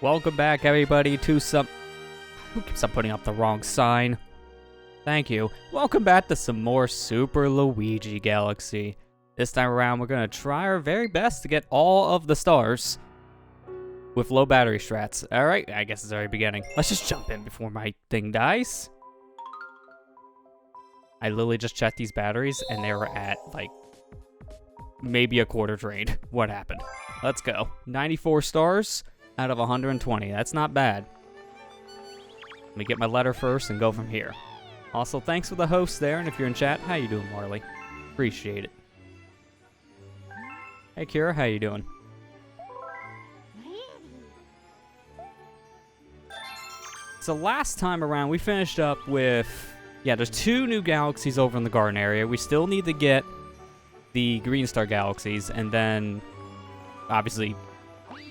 Welcome back, everybody, to some... Who keeps on putting up the wrong sign? Thank you. Welcome back to some more Super Luigi Galaxy. This time around, we're going to try our very best to get all of the stars with low battery strats. Alright, I guess it's already beginning. Let's just jump in before my thing dies. I literally just checked these batteries, and they were at, like, maybe a quarter drained. What happened? Let's go. 94 stars out of 120. That's not bad. Let me get my letter first and go from here. Also, thanks for the host there, and if you're in chat, how you doing, Marley? Appreciate it. Hey, Kira, how you doing? So last time around, we finished up with... Yeah, there's 2 new galaxies over in the garden area. We still need to get the green star galaxies, and then, obviously,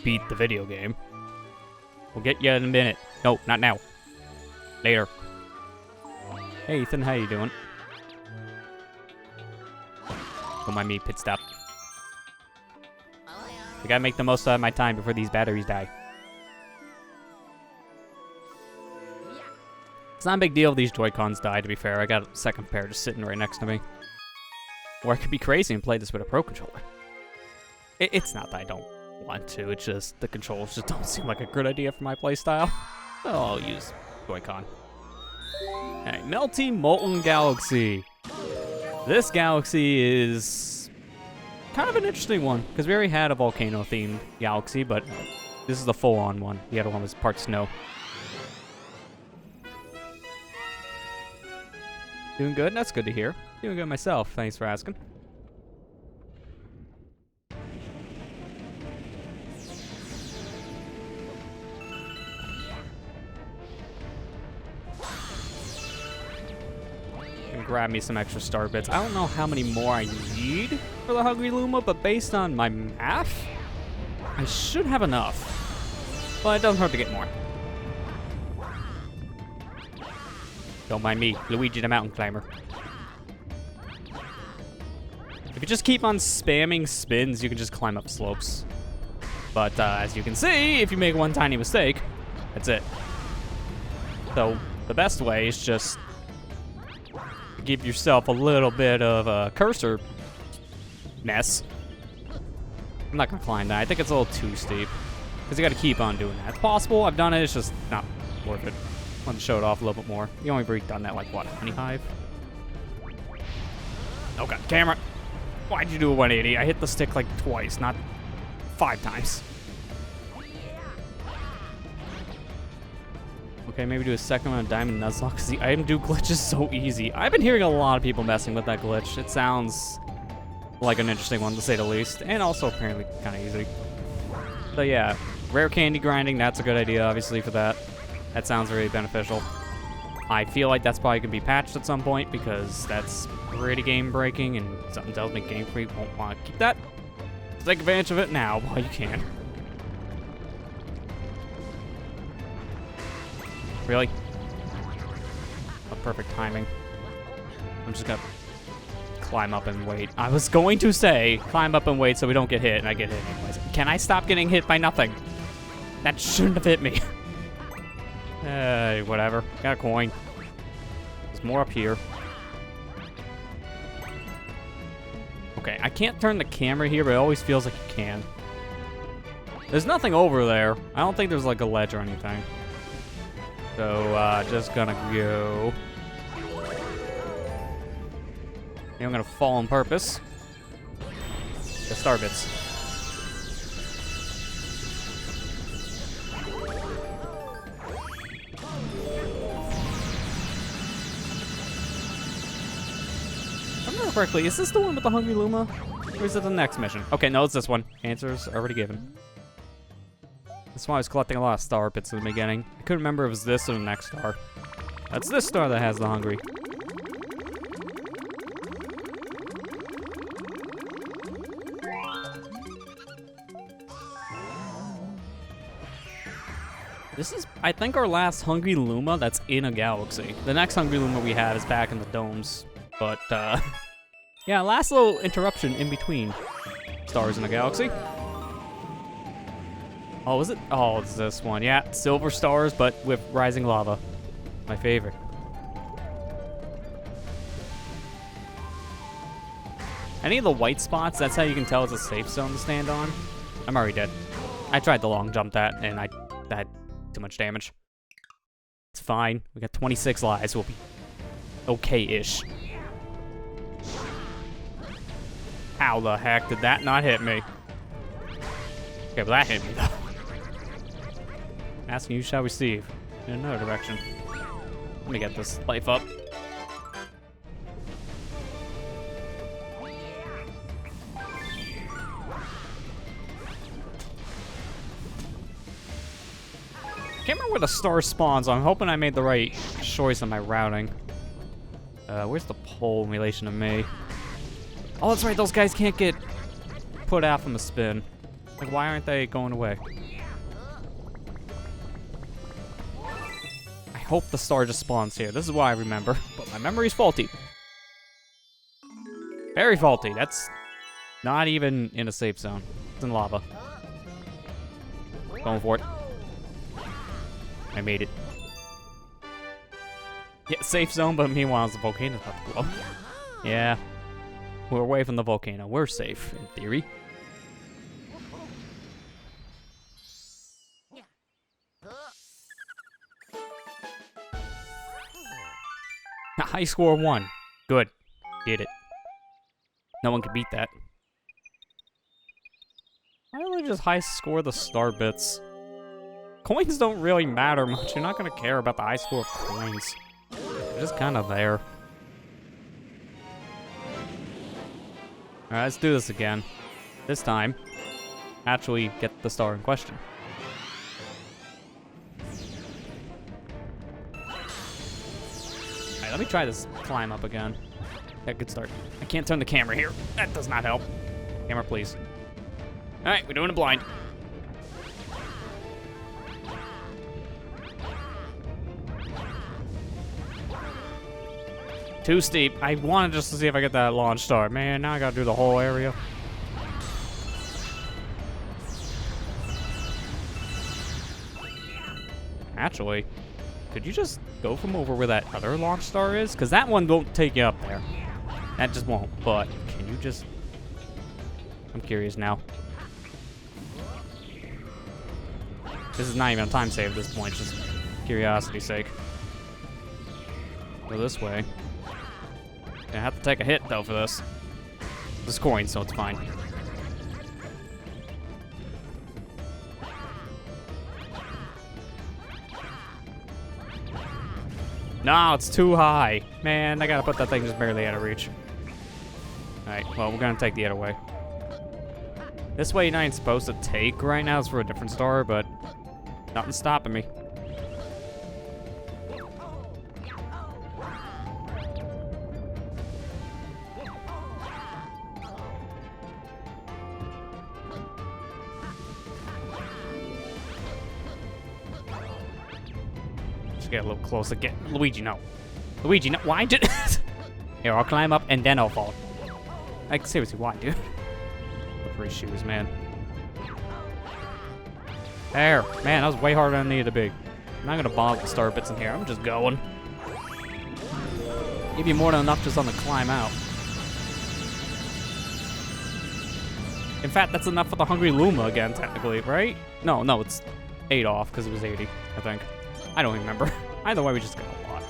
beat the video game. We'll get you in a minute. No, not now. Later. Hey, Ethan, how you doing? Don't mind me, pit stop. I gotta make the most out of my time before these batteries die. It's not a big deal if these Joy-Cons die, to be fair. I got a second pair just sitting right next to me. Or I could be crazy and play this with a Pro Controller. It's not that I don't want to, it's just the controls just don't seem like a good idea for my playstyle. So I'll use Joy-Con. Alright, Melty Molten Galaxy. This galaxy is kind of an interesting one, because we already had a volcano-themed galaxy, but this is the full-on one. The other one was part snow. Doing good? That's good to hear. Doing good myself. Thanks for asking. And grab me some extra star bits. I don't know how many more I need for the Hungry Luma, but based on my math, I should have enough. But it doesn't hurt to get more. Don't mind me, Luigi the Mountain Climber. If you just keep on spamming spins, you can just climb up slopes. But as you can see, if you make one tiny mistake, that's it. So the best way is just give yourself a little bit of a cursor mess. I'm not gonna climb that. I think it's a little too steep. Because you gotta keep on doing that. It's possible, I've done it, it's just not worth it. Want to show it off a little bit more. You only done that like what, 25? Oh god, camera! Why'd you do a 180? I hit the stick like twice, not 5 times. Okay, maybe do a second one on Diamond Nuzlocke because the item do glitch is so easy. I've been hearing a lot of people messing with that glitch. It sounds like an interesting one to say the least, and also apparently kind of easy. So yeah, rare candy grinding, that's a good idea obviously for that. That sounds really beneficial. I feel like that's probably going to be patched at some point because that's pretty game-breaking and something tells me Game Freak won't want to keep that. So take advantage of it now while you can. Really? Oh, perfect timing. I'm just going to climb up and wait. I was going to say climb up and wait so we don't get hit, and I get hit anyways. Can I stop getting hit by nothing? That shouldn't have hit me. Whatever. Got a coin. There's more up here. Okay, I can't turn the camera here, but it always feels like you can. There's nothing over there. I don't think there's like a ledge or anything. So, just gonna go. I'm gonna fall on purpose. The star bits. Correctly, is this the one with the Hungry Luma? Or is it the next mission? Okay, no, it's this one. Answer's already given. That's why I was collecting a lot of star bits in the beginning. I couldn't remember if it was this or the next star. That's this star that has the Hungry. This is, I think, our last Hungry Luma that's in a galaxy. The next Hungry Luma we have is back in the domes. But, yeah, last little interruption in between stars in the galaxy. Oh, is it? Oh, it's this one. Yeah, silver stars, but with rising lava. My favorite. Any of the white spots, that's how you can tell it's a safe zone to stand on. I'm already dead. I tried to long jump that, and I had too much damage. It's fine. We got 26 lives. We'll be okay-ish. How the heck did that not hit me? Okay, but that hit me, though. Asking you shall receive. In another direction. Let me get this life up. Can't remember where the star spawns. I'm hoping I made the right choice on my routing. Where's the pole in relation to me? Oh, that's right. Those guys can't get put out from the spin. Like, why aren't they going away? I hope the star just spawns here. This is what I remember, but my memory's faulty. Very faulty. That's not even in a safe zone. It's in lava. Going for it. I made it. Yeah, safe zone, but meanwhile, the volcano's about to blow. Yeah. We're away from the volcano. We're safe, in theory. High score 1. Good. Did it. No one can beat that. Why don't we just high score the star bits? Coins don't really matter much. You're not going to care about the high score of coins. They're just kind of there. Alright, let's do this again. This time, actually get the star in question. Alright, let me try this climb up again. Yeah, good start. I can't turn the camera here. That does not help. Camera, please. Alright, we're doing it blind. Too steep. I wanted just to see if I get that launch star. Man, now I gotta do the whole area. Actually, could you just go from over where that other launch star is? Because that one won't take you up there. That just won't. But can you just... I'm curious now. This is not even a time save at this point. Just curiosity's sake. Go this way. I have to take a hit, though, for this. This coin, so it's fine. No, it's too high. Man, I gotta put that thing just barely out of reach. Alright, well, we're gonna take the other way. This way you're not even supposed to take right now. It's for a different star, but nothing's stopping me. Get a little closer. Get Luigi, no. Luigi, no. Why did... Here, I'll climb up and then I'll fall. Like, seriously, why, dude? Look for his shoes, man. There. Man, that was way harder than it needed to be. I'm not gonna bother the star bits in here. I'm just going. Give you more than enough just on the climb out. In fact, that's enough for the Hungry Luma again, technically, right? No, it's 8 off because it was 80, I think. I don't remember. Either way, we just got a lot.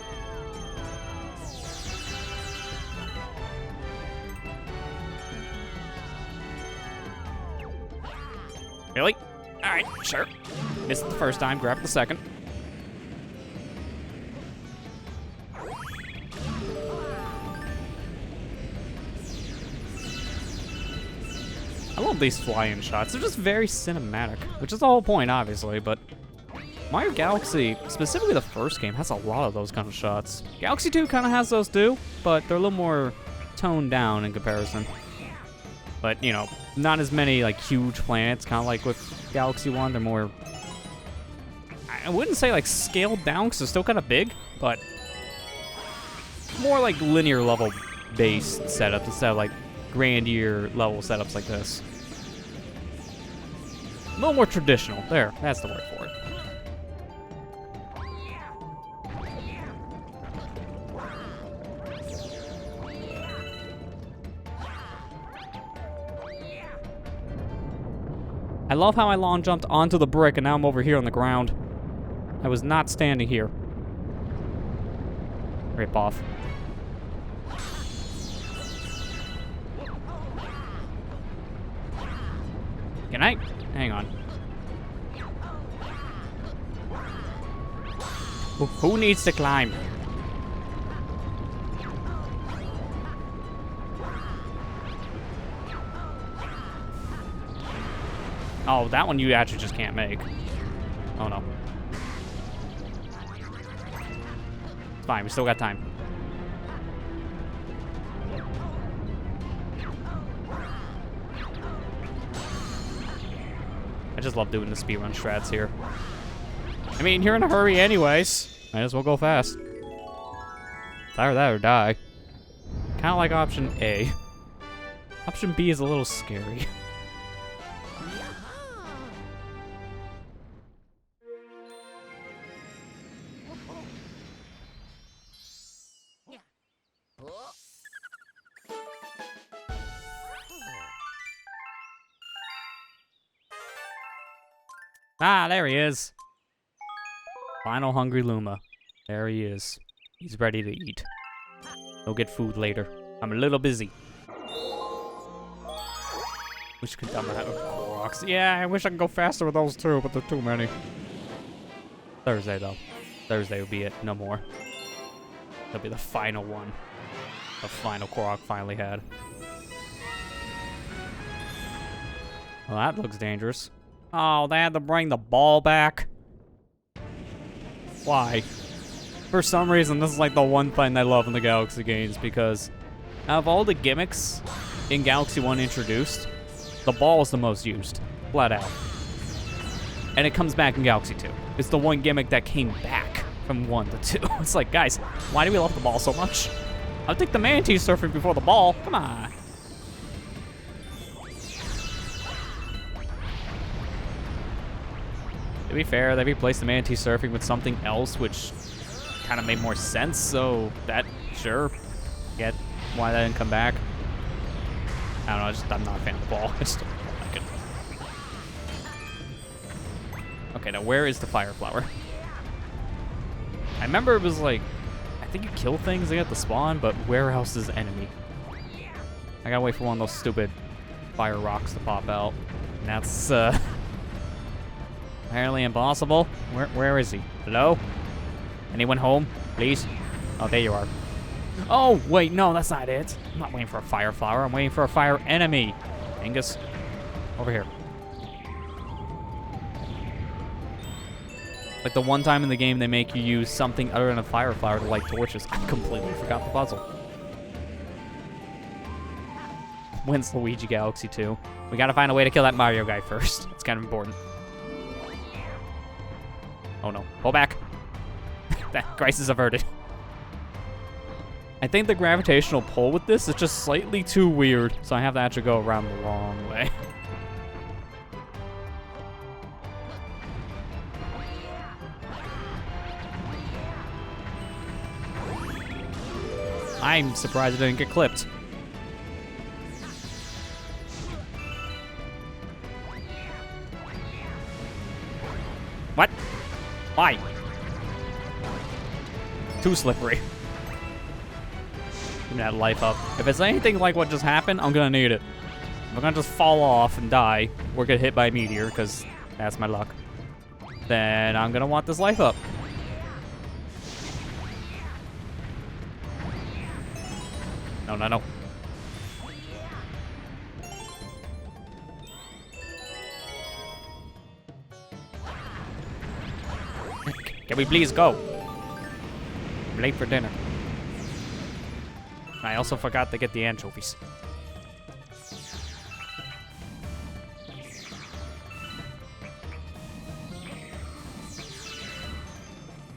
Really? Alright, sure. Missed it the first time, grab it the second. I love these fly-in shots. They're just very cinematic, which is the whole point, obviously, but Mario Galaxy, specifically the first game, has a lot of those kind of shots. Galaxy 2 kind of has those too, but they're a little more toned down in comparison. But, you know, not as many, like, huge planets, kind of like with Galaxy 1. They're more... I wouldn't say, like, scaled down, because they're still kind of big, but more, like, linear level-based setups instead of, like, grandeur level setups like this. A little more traditional. There, that's the word for it. I love how I long jumped onto the brick and now I'm over here on the ground. I was not standing here. Rip off. Can I? Hang on. Who needs to climb? Oh, that one you actually just can't make. Oh no. It's fine, we still got time. I just love doing the speedrun strats here. I mean, you're in a hurry anyways. Might as well go fast. It's either that or die. Kind of like option A. Option B is a little scary. Ah, there he is. Final hungry Luma. There he is. He's ready to eat. He'll get food later. I'm a little busy. Wish I could dumb out Koroks. Yeah, I wish I could go faster with those too, but they're too many. Thursday, though. Thursday will be it. No more. That'll be the final one. The final Korok finally had. Well, that looks dangerous. Oh, they had to bring the ball back. Why? For some reason, this is like the one thing I love in the Galaxy games, because out of all the gimmicks in Galaxy 1 introduced, the ball is the most used. Flat out. And it comes back in Galaxy 2. It's the one gimmick that came back from 1 to 2. It's like, guys, why do we love the ball so much? I'll take the Mantis surfing before the ball. Come on. To be fair, they replaced the Mantis surfing with something else, which kind of made more sense, so that, sure, get why that didn't come back. I don't know, I'm not a fan of the ball. I just don't like it. Okay, now where is the fire flower? I remember it was like, I think you kill things, they get the spawn, but where else is enemy? I gotta wait for one of those stupid fire rocks to pop out. And that's, apparently impossible. Where is he? Hello? Anyone home? Please? Oh, there you are. Oh, wait, no, that's not it. I'm not waiting for a fire flower. I'm waiting for a fire enemy. Angus, over here. Like the one time in the game they make you use something other than a fire flower to light torches. I completely forgot the puzzle. When's Luigi Galaxy 2? We gotta find a way to kill that Mario guy first. It's kind of important. Oh no, pull back. That crisis averted. I think the gravitational pull with this is just slightly too weird, so I have to actually go around the long way. I'm surprised it didn't get clipped. What? Why? Too slippery. Give me that life up. If it's anything like what just happened, I'm gonna need it. If I'm gonna just fall off and die, or get hit by a meteor, because that's my luck, then I'm gonna want this life up. No, no, no. Can we please go? I'm late for dinner. I also forgot to get the anchovies.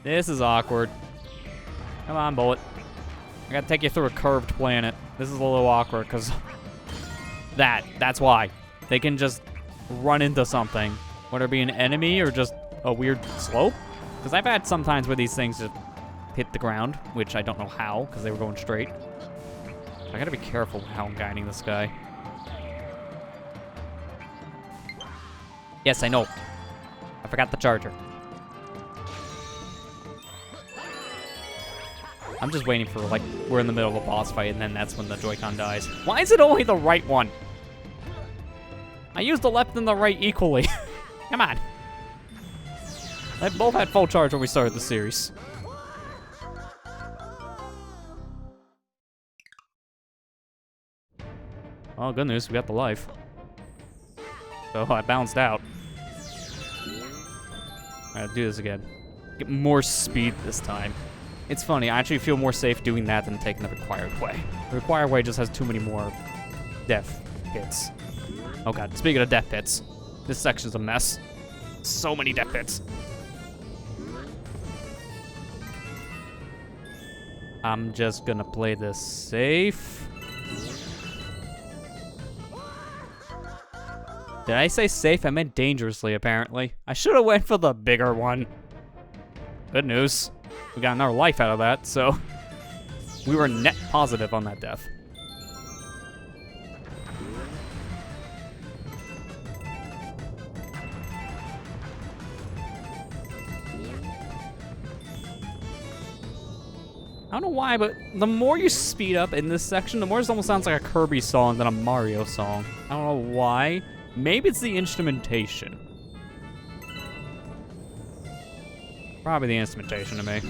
This is awkward. Come on, bullet. I gotta take you through a curved planet. This is a little awkward because that's why. They can just run into something Whether it be an enemy or just a weird slope. Because I've had some times where these things just hit the ground, which I don't know how, because they were going straight. I gotta be careful how I'm guiding this guy. Yes, I know. I forgot the charger. I'm just waiting for, like, we're in the middle of a boss fight, and then that's when the Joy-Con dies. Why is it only the right one? I used the left and the right equally. Come on. They both had full charge when we started the series. Oh, good news, we got the life. So I bounced out. I gotta do this again. Get more speed this time. It's funny, I actually feel more safe doing that than taking the required way. The required way just has too many more death hits. Oh god, speaking of death hits, this section's a mess. So many death hits. I'm just gonna play this safe. Did I say safe? I meant dangerously, apparently. I should have went for the bigger one. Good news. We got another life out of that, so we were net positive on that death. I don't know why, but the more you speed up in this section, the more it almost sounds like a Kirby song than a Mario song. I don't know why. Maybe it's the instrumentation. Probably the instrumentation to me.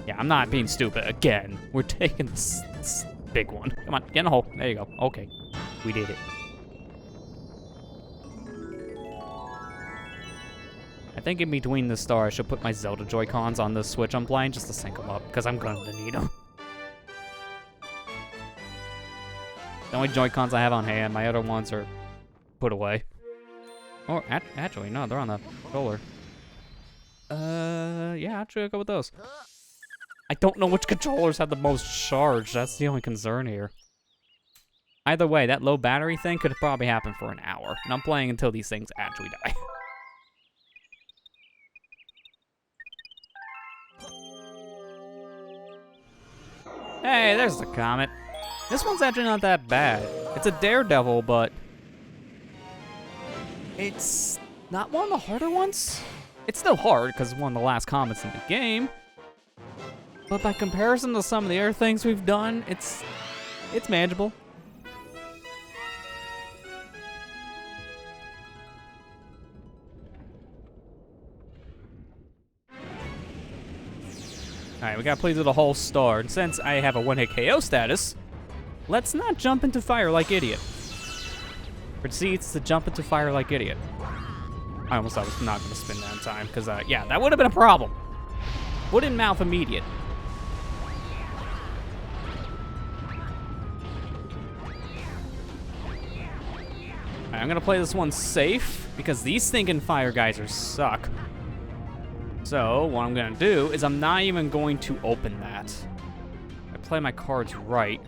Yeah, I'm not being stupid again. We're taking this big one. Come on, get in the hole. There you go. Okay, we did it. I think in between the star, I should put my Zelda Joy-Cons on the Switch I'm playing just to sync them up, because I'm going to need them. The only Joy-Cons I have on hand, my other ones are put away. Or, actually, no, they're on the controller. Yeah, actually, I'll go with those. I don't know which controllers have the most charge. That's the only concern here. Either way, that low battery thing could probably happen for an hour. And I'm playing until these things actually die. Hey, there's the comet. This one's actually not that bad. It's a daredevil, but it's not one of the harder ones. It's still hard, because it's one of the last comets in the game. But by comparison to some of the other things we've done, it's manageable. Alright, we gotta play through the whole star. And since I have a one-hit KO status, let's not jump into fire like idiot. Proceeds to jump into fire like idiot. I almost thought I was not gonna spin that in time, because, yeah, that would have been a problem. Wooden mouth immediate. Alright, I'm gonna play this one safe, because these stinking fire geysers suck. So, what I'm gonna do is I'm not even going to open that. If I play my cards right,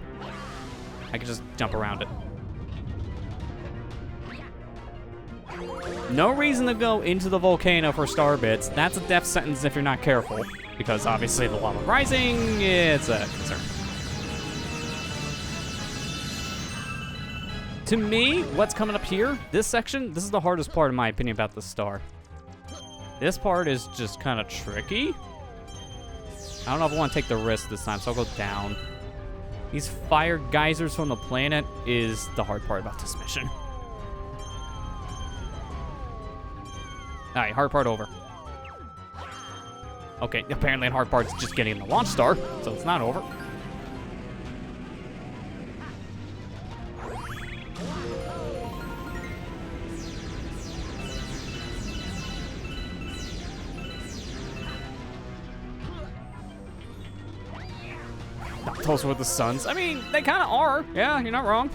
I can just jump around it. No reason to go into the volcano for star bits. That's a death sentence if you're not careful, because obviously the lava rising, it's a concern. To me, what's coming up here, this section, this is the hardest part in my opinion about the star. This part is just kind of tricky. I don't know if I want to take the risk this time, so I'll go down. These fire geysers from the planet is the hard part about this mission. Alright, hard part over. Okay, apparently the hard part's just getting the launch star, so it's not over. Those were the suns. I mean, they kind of are. Yeah, you're not wrong.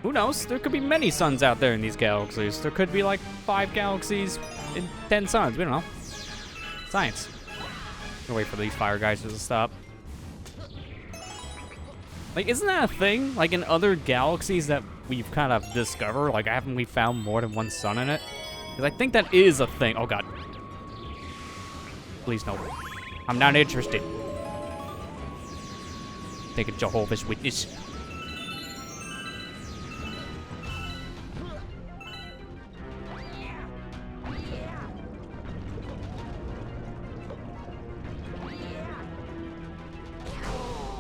Who knows? There could be many suns out there in these galaxies. There could be like 5 galaxies and 10 suns. We don't know. Science. I'll wait for these fire geysers to stop. Like, isn't that a thing? Like in other galaxies that we've kind of discovered? Like, haven't we found more than one sun in it? Because I think that is a thing. Oh, God. Please, no. I'm not interested. Take a Jehovah's Witness.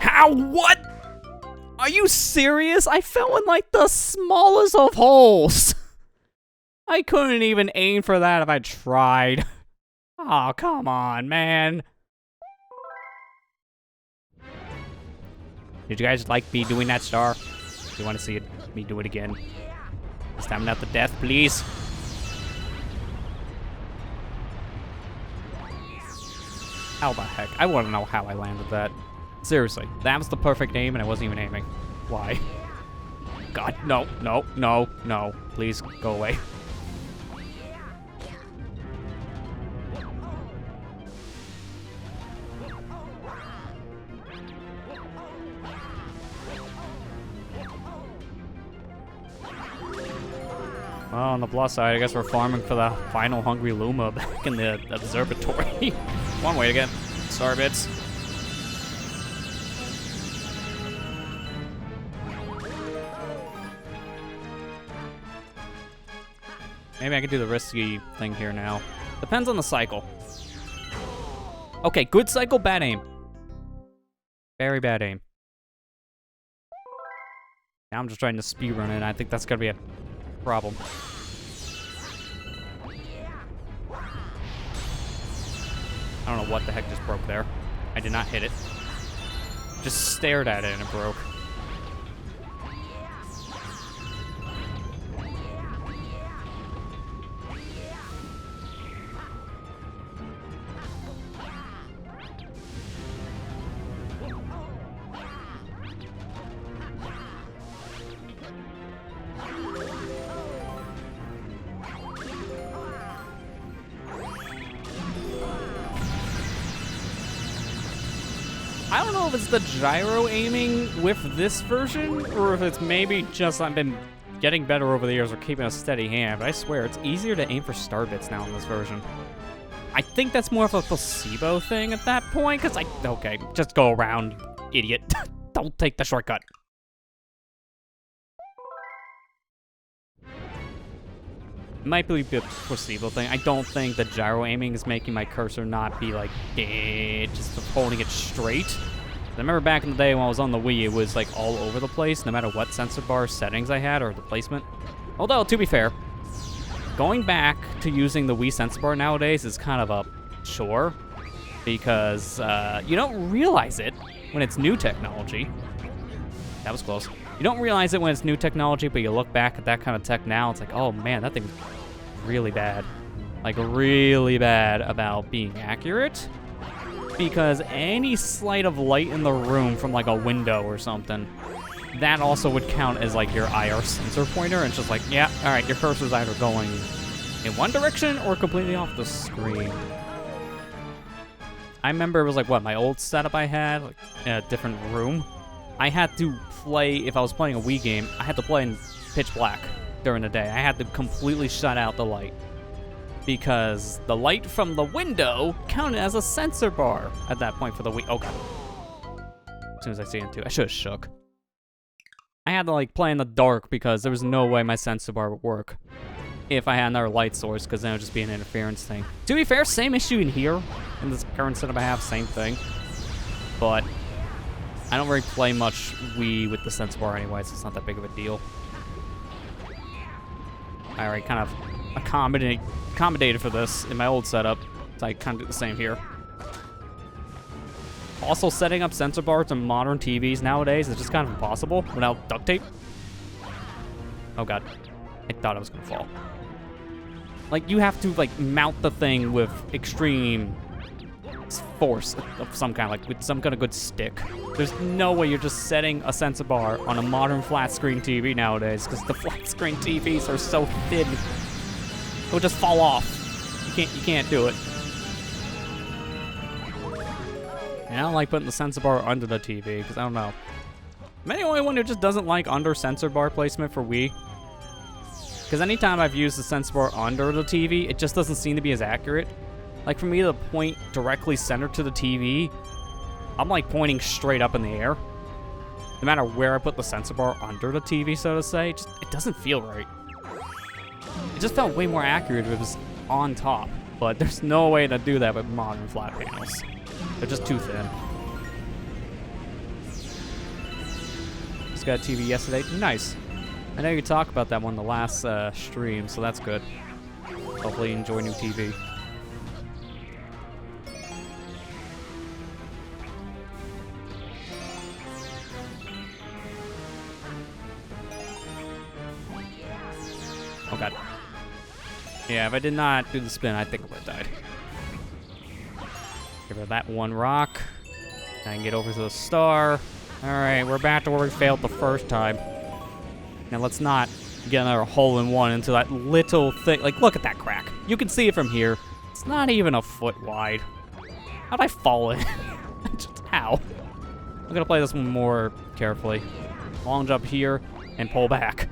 How? What? Are you serious? I fell in like the smallest of holes. I couldn't even aim for that if I tried. Oh, come on, man. Did you guys like me doing that star? Do you want to see me do it again? This time not the death, please. How the heck? I want to know how I landed that. Seriously, that was the perfect aim and I wasn't even aiming. Why? God, no, no, no, no. Please, go away. Well, on the plus side, I guess we're farming for the final Hungry Luma back in the observatory. One way to get star bits. Maybe I can do the risky thing here now. Depends on the cycle. Okay, good cycle, bad aim. Very bad aim. Now I'm just trying to speedrun it. I think that's gonna be a problem. I don't know what the heck just broke there. I did not hit it. Just stared at it and it broke. I don't know if it's the gyro aiming with this version, or if it's maybe just I've been getting better over the years or keeping a steady hand, but I swear, it's easier to aim for star bits now in this version. I think that's more of a placebo thing at that point, because okay, just go around, idiot. Don't take the shortcut. It might be a placebo thing. I don't think the gyro aiming is making my cursor not be like, just holding it straight. I remember back in the day when I was on the Wii, it was like all over the place, no matter what sensor bar settings I had or the placement. Although, to be fair, going back to using the Wii sensor bar nowadays is kind of a chore, because you don't realize it when it's new technology. That was close. You don't realize it when it's new technology, but you look back at that kind of tech now, it's like, oh man, that thing's really bad. Like, really bad about being accurate. Because any slight of light in the room from like a window or something, that also would count as like your IR sensor pointer, and it's just like, yeah, alright, your cursor's either going in one direction or completely off the screen. I remember it was like, what, my old setup I had, like, in a different room. I had to play, if I was playing a Wii game, I had to play in pitch black during the day. I had to completely shut out the light, because the light from the window counted as a sensor bar at that point for the Wii. Oh god. As soon as I see it too, I should have shook. I had to like play in the dark because there was no way my sensor bar would work if I had another light source, because then it would just be an interference thing. To be fair, same issue in here. In this current setup I have, same thing. But I don't really play much Wii with the sensor bar anyway, so it's not that big of a deal. I already kind of accommodated for this in my old setup, so I kind of do the same here. Also, setting up sensor bars on modern TVs nowadays is just kind of impossible without duct tape. Oh god, I thought I was gonna fall. Like, you have to like mount the thing with extreme force of some kind, like with some kind of good stick. There's no way you're just setting a sensor bar on a modern flat screen TV nowadays, because the flat screen TVs are so thin. It'll just fall off. You can't do it. And I don't like putting the sensor bar under the TV, because I don't know. Am I the only one who just doesn't like under sensor bar placement for Wii? Because anytime I've used the sensor bar under the TV, it just doesn't seem to be as accurate. Like for me to point directly centered to the TV, I'm like pointing straight up in the air. No matter where I put the sensor bar under the TV, so to say, it doesn't feel right. It just felt way more accurate if it was on top, but there's no way to do that with modern flat panels. They're just too thin. Just got a TV yesterday. Nice. I know you talked about that one the last stream, so that's good. Hopefully you enjoy new TV. Oh god. Yeah, if I did not do the spin, I think I would have died. Give her that one rock. I can get over to the star. Alright, we're back to where we failed the first time. Now let's not get another hole-in-one into that little thing. Like, look at that crack. You can see it from here. It's not even a foot wide. How'd I fall in? Just how? I'm gonna play this one more carefully. Long jump here and pull back.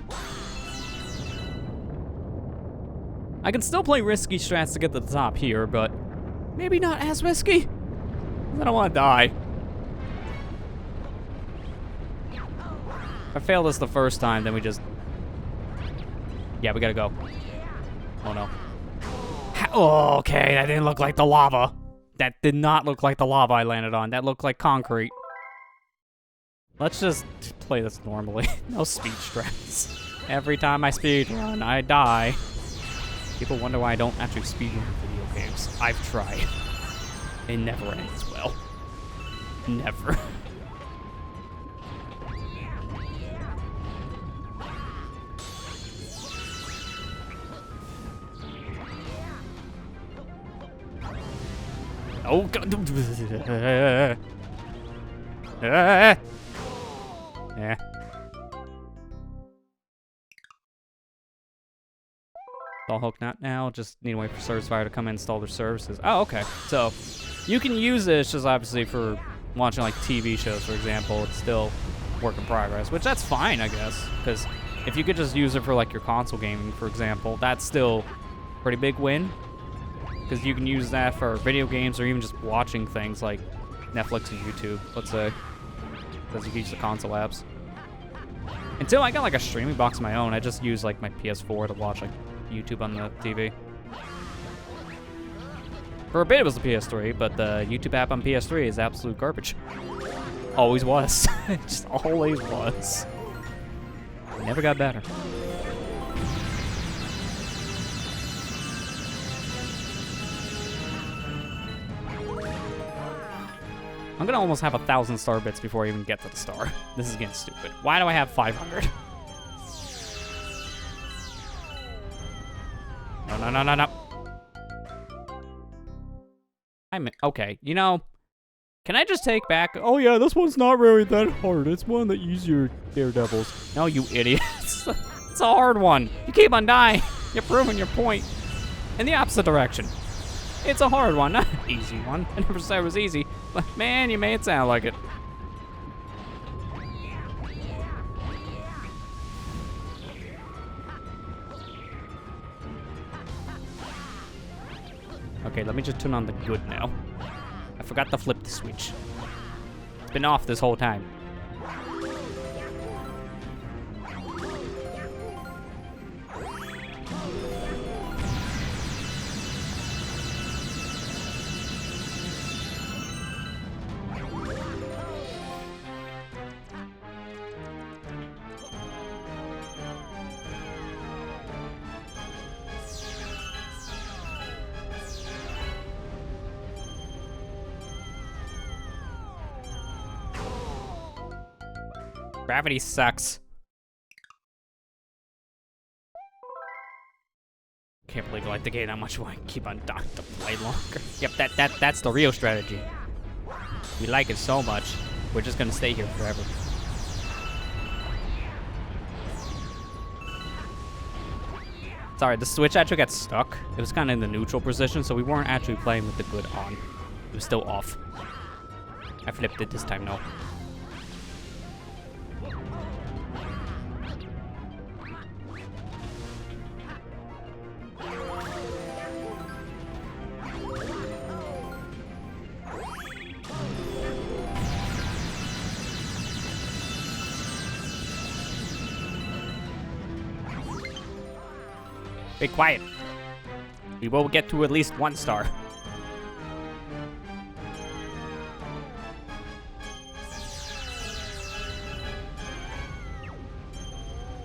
I can still play risky strats to get to the top here, but maybe not as risky. I don't want to die. If I fail this the first time, then we just... Yeah, we gotta go. Oh, no. Oh, okay, that didn't look like the lava. That did not look like the lava I landed on. That looked like concrete. Let's just play this normally. No speed strats. Every time I speedrun, I die. People wonder why I don't actually speedrun video games. I've tried. It never ends well. Never. Oh god. Yeah. All hooked out now. Just need to wait for Servicefire to come in and install their services. Oh, okay. So you can use this just obviously for watching like TV shows, for example. It's still work in progress, which that's fine, I guess. Because if you could just use it for like your console gaming, for example, that's still a pretty big win. Because you can use that for video games or even just watching things like Netflix and YouTube, let's say. Because you can use the console apps. Until I got like a streaming box of my own, I just use like my PS4 to watch like YouTube on the TV. For a bit it was the PS3, but the YouTube app on PS3 is absolute garbage. Always was. It just always was. Never got better. I'm gonna almost have 1,000 star bits before I even get to the star. This is getting stupid. Why do I have 500? No. Okay, you know, can I just take back? Oh yeah, this one's not really that hard. It's one of the easier Daredevils. No, you idiots. It's a hard one. You keep on dying. You're proving your point in the opposite direction. It's a hard one, not an easy one. I never said it was easy, but man, you made it sound like it. Okay, let me just turn on the good now. I forgot to flip the switch. It's been off this whole time. Gravity sucks. Can't believe I like the game that much. Why keep on dying to play longer? Yep, that's the real strategy. We like it so much, we're just gonna stay here forever. Sorry, the switch actually got stuck. It was kind of in the neutral position, so we weren't actually playing with the good on. It was still off. I flipped it this time, no. Be quiet. We will get to at least 1 star.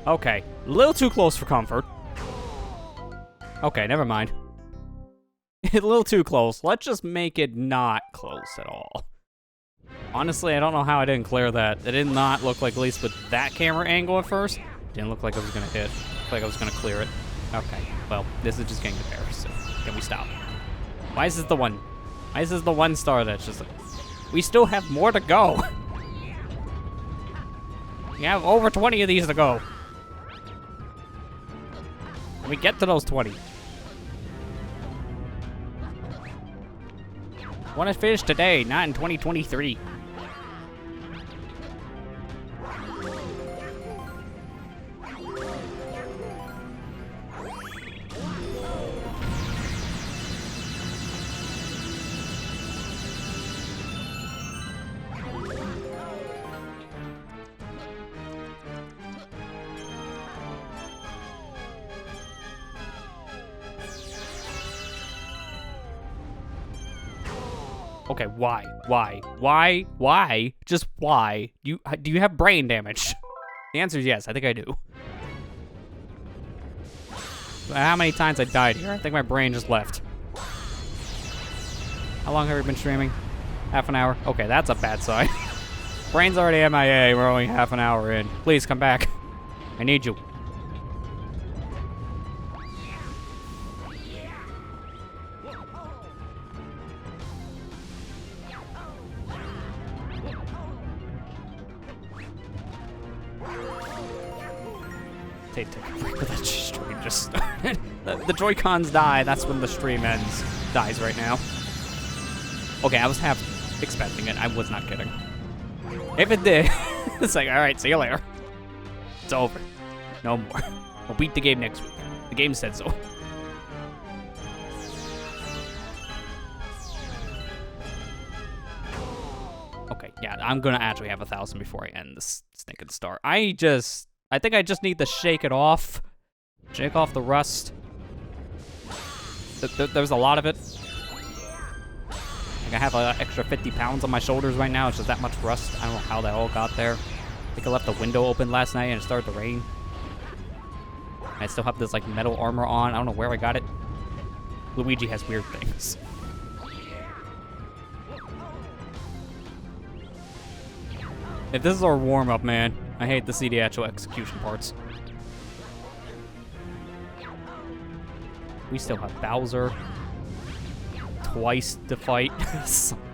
Okay, a little too close for comfort. Okay, never mind. A little too close. Let's just make it not close at all. Honestly, I don't know how I didn't clear that. It did not look like, at least with that camera angle at first, didn't look like I was gonna hit. Looked like I was gonna clear it. Okay, well, this is just getting embarrassing. Can we stop? Why is this the one? Why is this the 1 star that's just like... We still have more to go. We have over 20 of these to go. Can we get to those 20? I want to finish today, not in 2023. Okay, why? Why? Why? Why? Just why? Do you have brain damage? The answer is yes, I think I do. How many times I died here? I think my brain just left. How long have we been streaming? Half an hour? Okay, that's a bad sign. Brain's already MIA, we're only half an hour in. Please, come back. I need you. Take a break with that stream just started. The Joy-Cons die, that's when the stream ends. Dies right now. Okay, I was half expecting it. I was not kidding. If it did, it's like, alright, see you later. It's over. No more. We'll beat the game next week. The game said so. Okay, yeah, I'm gonna actually have 1,000 before I end this stinking star. I think I just need to shake it off. Shake off the rust. There's a lot of it. Like I have an extra 50 pounds on my shoulders right now. It's just that much rust. I don't know how that all got there. I think I left the window open last night and it started to rain. I still have this like metal armor on. I don't know where I got it. Luigi has weird things. If this is our warm-up, man, I hate to see the actual execution parts. We still have Bowser. Twice to fight.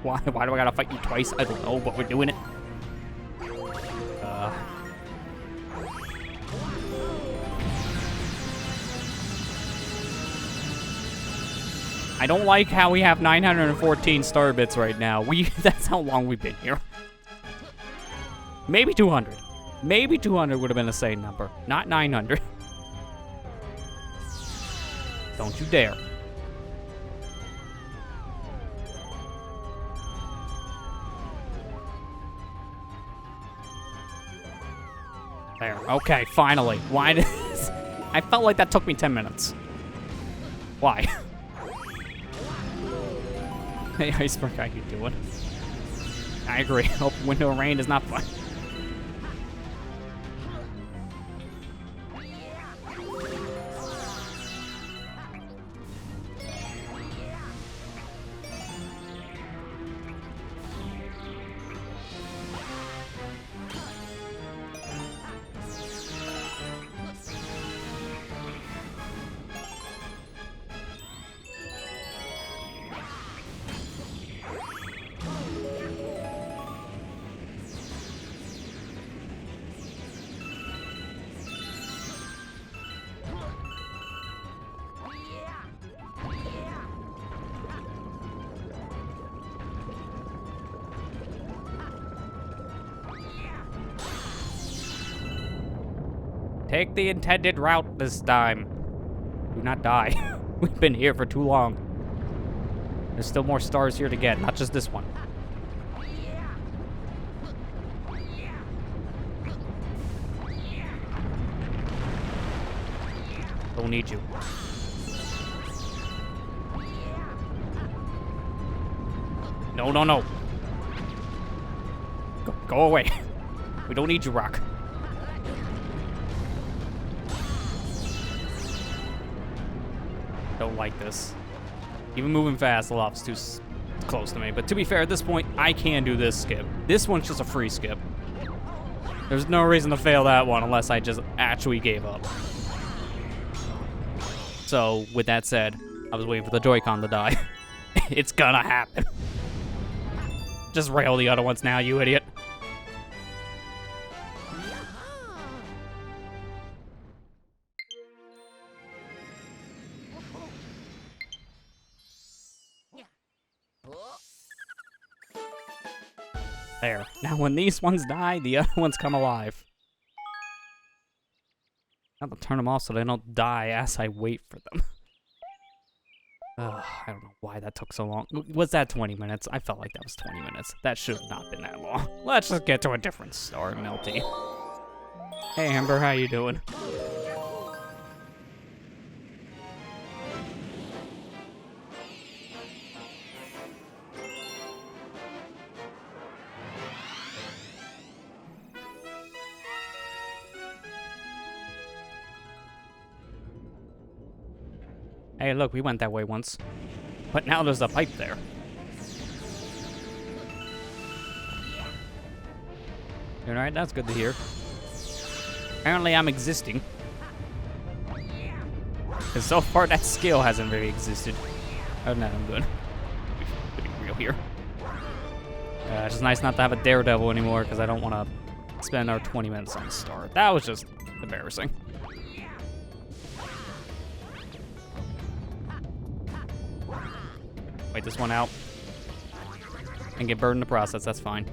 Why do I gotta fight you twice? I don't know, but we're doing it. I don't like how we have 914 star bits right now. That's how long we've been here. Maybe 200. Maybe 200 would have been a sane number. Not 900. Don't you dare. There. Okay, finally. Why did this? I felt like that took me 10 minutes. Why? Hey, Iceberg, how you doing? I agree. Open window rain is not fun. Take the intended route this time. Do not die. We've been here for too long. There's still more stars here to get, not just this one. Don't need you. No, no, no. Go away. We don't need you, Rock. Don't like this. Even moving fast, the lava's too close to me. But to be fair, at this point, I can do this skip. This one's just a free skip. There's no reason to fail that one unless I just actually gave up. So, with that said, I was waiting for the Joy-Con to die. It's gonna happen. Just rail the other ones now, you idiot. There. Now when these ones die, the other ones come alive. I have to turn them off so they don't die as I wait for them. I don't know why that took so long. Was that 20 minutes? I felt like that was 20 minutes. That should have not been that long. Let's just get to a different star, Melty. Hey, Amber, how you doing? Hey, look, we went that way once. But now there's a pipe there. Alright, that's good to hear. Apparently I'm existing. Because so far that skill hasn't really existed. Other than that, I'm good. Pretty real here. It's just nice not to have a Daredevil anymore, because I don't want to spend our 20 minutes on the star. That was just embarrassing. Wait this one out. And get burned in the process, that's fine.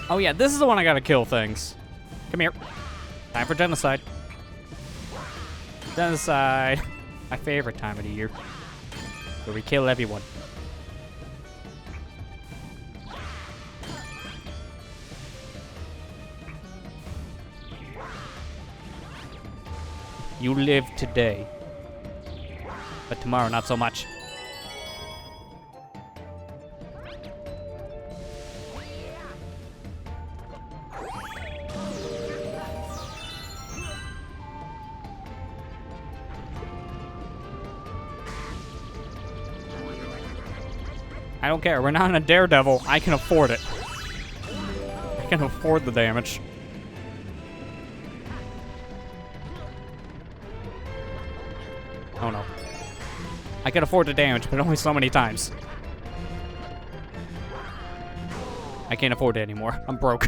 Oh yeah, this is the one I gotta kill things. Come here. Time for genocide. Genocide. My favorite time of the year. Where we kill everyone. You live today, but tomorrow not so much. I don't care, we're not in a Daredevil, I can afford it. I can afford the damage. Oh no. I can afford the damage, but only so many times. I can't afford it anymore. I'm broke.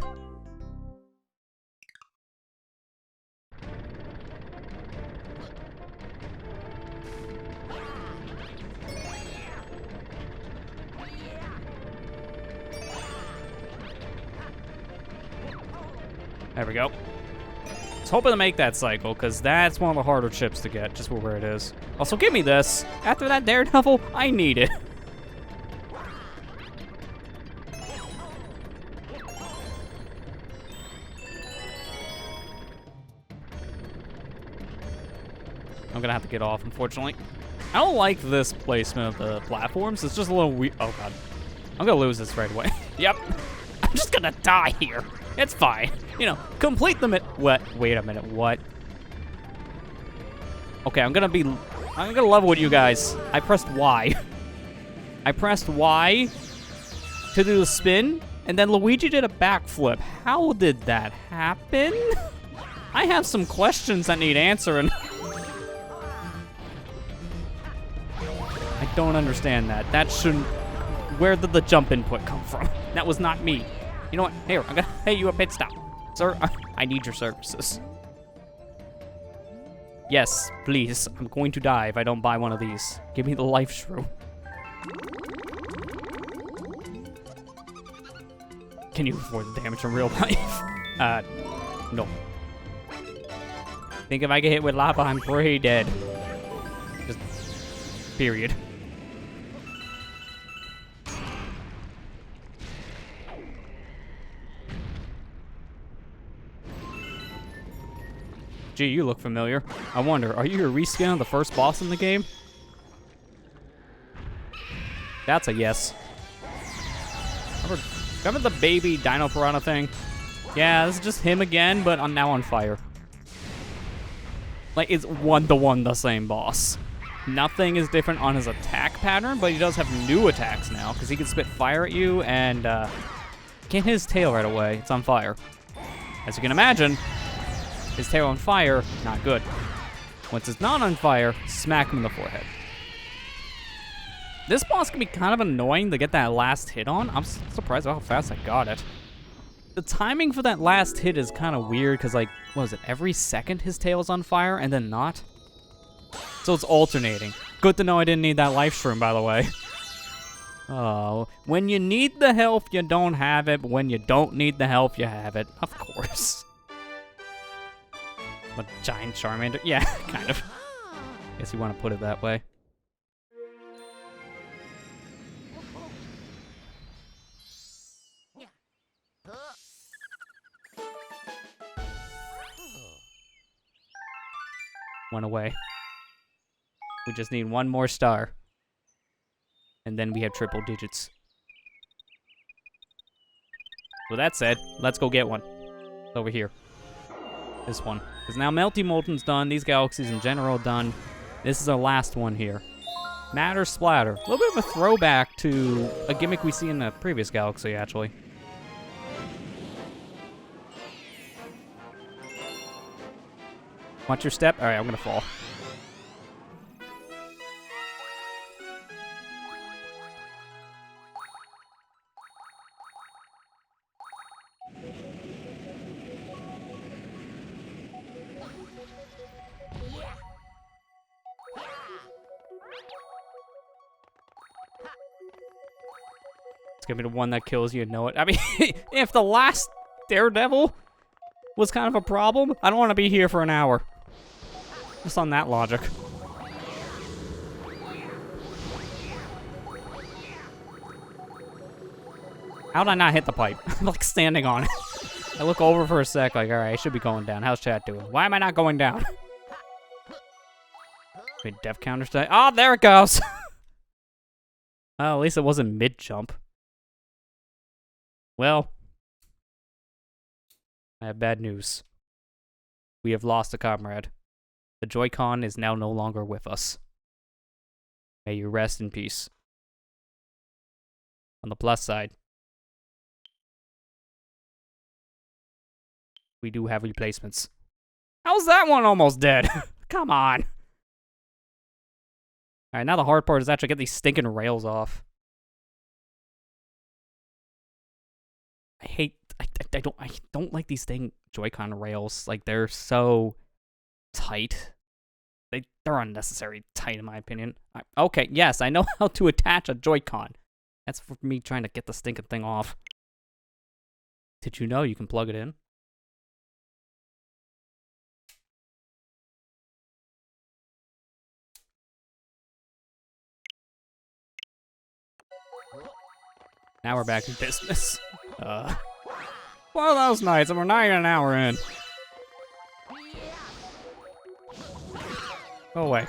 There we go. I was hoping to make that cycle, because that's one of the harder chips to get, just where it is. Also, give me this. After that Daredevil, I need it. I'm gonna have to get off, unfortunately. I don't like this placement of the platforms. It's just a little weird. Oh, God. I'm gonna lose this right away. Yep. I'm just gonna die here. It's fine. You know, complete the what? Wait a minute, what? Okay, I'm gonna level with you guys. I pressed Y. I pressed Y to do the spin, and then Luigi did a backflip. How did that happen? I have some questions that need answering. I don't understand that. That shouldn't... Where did the jump input come from? That was not me. You know what? Here, I'm gonna pay you a pit stop. Sir, I need your services. Yes, please. I'm going to die if I don't buy one of these. Give me the life shrew. Can you afford the damage in real life? No. I think if I get hit with lava, I'm pretty dead. Just, period. Gee, you look familiar. I wonder, are you a reskin of the first boss in the game? That's a yes. Remember the baby Dino Piranha thing? Yeah, this is just him again, but I'm now on fire. Like, it's one-to-one the same boss. Nothing is different on his attack pattern, but he does have new attacks now, because he can spit fire at you, and can't hit his tail right away. It's on fire. As you can imagine, his tail on fire, not good. Once it's not on fire, smack him in the forehead. This boss can be kind of annoying to get that last hit on. I'm surprised how fast I got it. The timing for that last hit is kind of weird because, like, what was it? Every second his tail is on fire and then not? So it's alternating. Good to know I didn't need that life shroom, by the way. Oh, when you need the health, you don't have it. But when you don't need the health, you have it. Of course. A giant Charmander? Yeah, kind of. Guess you want to put it that way. One away. We just need one more star. And then we have triple digits. With that said, let's go get one. It's over here. This one. Because now Melty Molten's done. These galaxies in general done. This is our last one here. Matter Splatter. A little bit of a throwback to a gimmick we see in the previous galaxy, actually. Watch your step. All right, I'm going to fall. It's going to be the one that kills you and know it. I mean, if the last Daredevil was kind of a problem, I don't want to be here for an hour. Just on that logic. How did I not hit the pipe? I'm like standing on it. I look over for a sec, like, alright, I should be going down. How's chat doing? Why am I not going down? Wait, death counters die. Oh, there it goes! Well, at least it wasn't mid-jump. Well, I have bad news. We have lost a comrade. The Joy-Con is now no longer with us. May you rest in peace. On the plus side, we do have replacements. How's that one almost dead? Come on. Alright, now the hard part is actually get these stinking rails off. I don't like these Joy-Con rails. Like, they're so tight. They're unnecessary tight, in my opinion. Okay, yes, I know how to attach a Joy-Con. That's for me trying to get the stinking thing off. Did you know you can plug it in? Now we're back in business. Well, that was nice, and we're not even an hour in. Go away.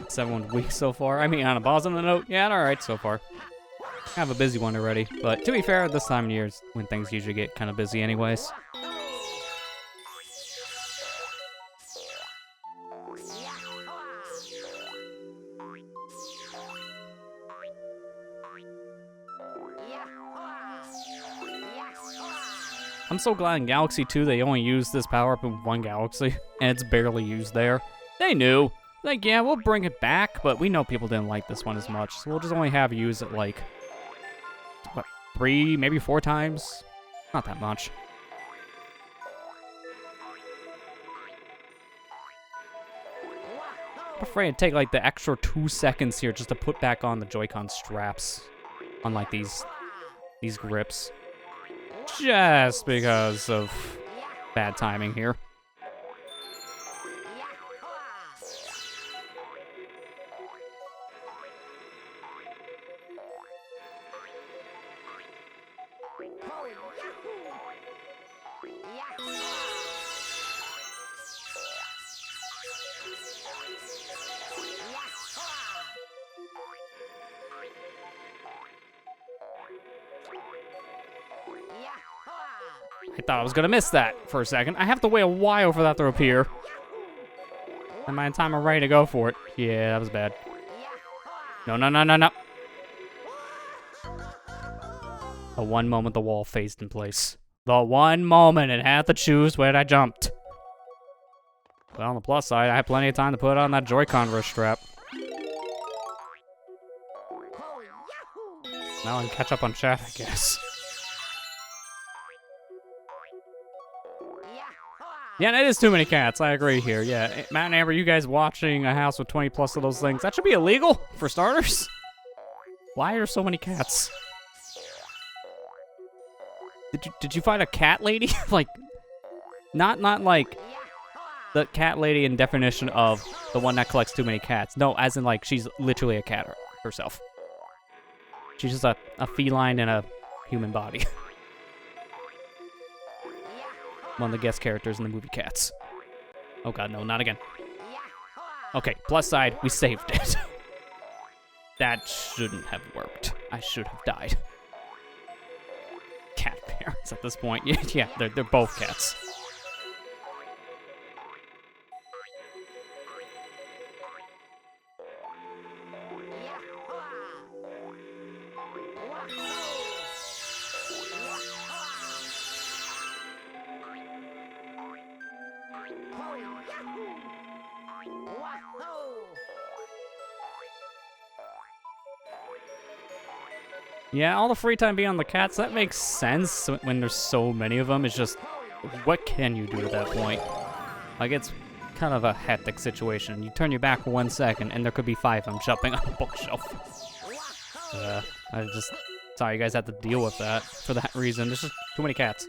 7 weeks so far. I mean, on a positive note, yeah, alright so far. I have a busy one already, but to be fair, this time of year is when things usually get kind of busy anyways. I'm so glad in Galaxy 2 they only used this power-up in one galaxy, and it's barely used there. They knew. Like, yeah, we'll bring it back, but we know people didn't like this one as much, so we'll just only have you use it, like, what, 3, maybe 4 times? Not that much. I'm afraid it'd take, like, the extra 2 seconds here just to put back on the Joy-Con straps on, like, these grips. Just because of bad timing here. I thought I was gonna miss that for a second. I have to wait a while for that to appear. And by the time I'm ready to go for it. Yeah, that was bad. No, no, no, no, no. The one moment the wall phased in place. The one moment it had to choose where I jumped. Well, on the plus side, I had plenty of time to put on that Joy-Con wrist strap. Now I can catch up on chat, I guess. Yeah, it is too many cats. I agree here. Yeah, Matt and Amber, you guys watching a house with 20 plus of those things, that should be illegal, for starters. Why are there so many cats? Did you find a cat lady? Like, not like the cat lady in definition of the one that collects too many cats. No, as in like she's literally a cat herself. She's just a feline in a human body. One of the guest characters in the movie Cats. Oh god, no, not again. Okay, plus side, we saved it. That shouldn't have worked. I should have died. Cat parents at this point. Yeah, they're both cats. Yeah, all the free time being on the cats, that makes sense when there's so many of them. It's just, what can you do at that point? Like, it's kind of a hectic situation. You turn your back for 1 second, and there could be 5 of them jumping on a bookshelf. I just, sorry you guys had to deal with that for that reason. There's just too many cats.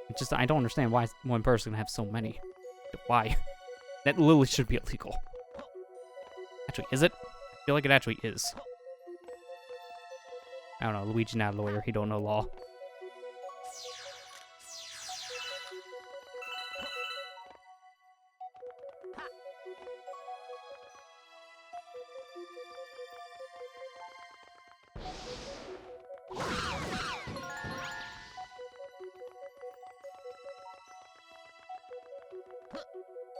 It's just, I don't understand why one person can have so many. Why? That literally should be illegal. Actually, is it? I feel like it actually is. I don't know, Luigi not a lawyer, he don't know law.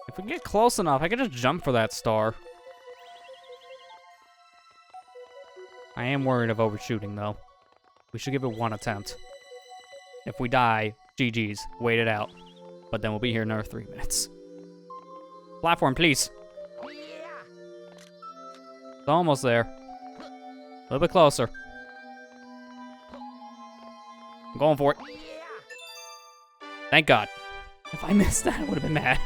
If we can get close enough, I can just jump for that star. I am worried of overshooting, though. We should give it 1 attempt. If we die, GG's. Wait it out. But then we'll be here another 3 minutes. Platform, please. It's almost there. A little bit closer. I'm going for it. Thank God. If I missed that, I would have been mad.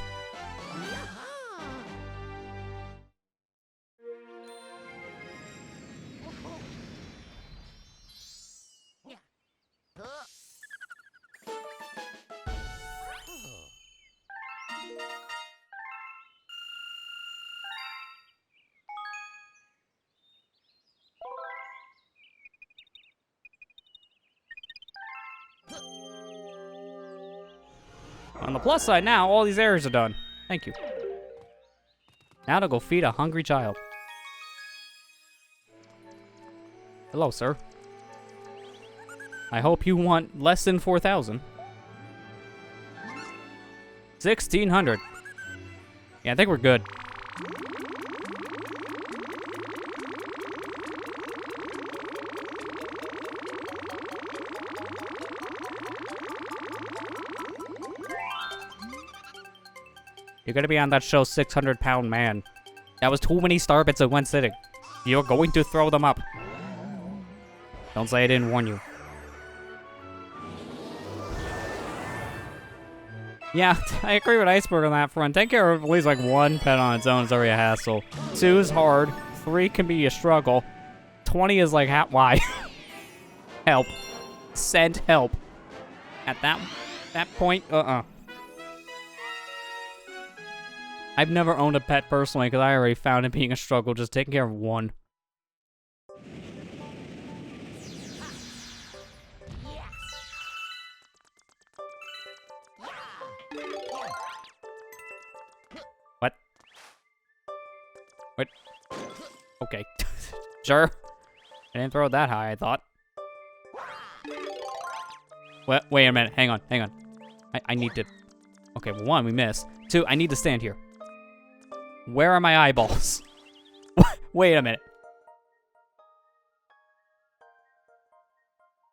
On the plus side now, all these areas are done. Thank you. Now to go feed a hungry child. Hello, sir. I hope you want less than 4,000. 1,600. Yeah, I think we're good. You're gonna be on that show, 600-pound man. That was too many star bits at one sitting. You're going to throw them up. Don't say I didn't warn you. Yeah, I agree with Iceberg on that front. Taking care of at least like 1 pet on its own is already a hassle. 2 is hard. 3 can be a struggle. 20 is like, why? Help. Send help. At that point, I've never owned a pet personally because I already found it being a struggle just taking care of 1. Wait. Okay. Sure. I didn't throw it that high, I thought. Wait a minute. Hang on. I need to... Okay, well, 1, we missed. 2, I need to stand here. Where are my eyeballs? Wait a minute.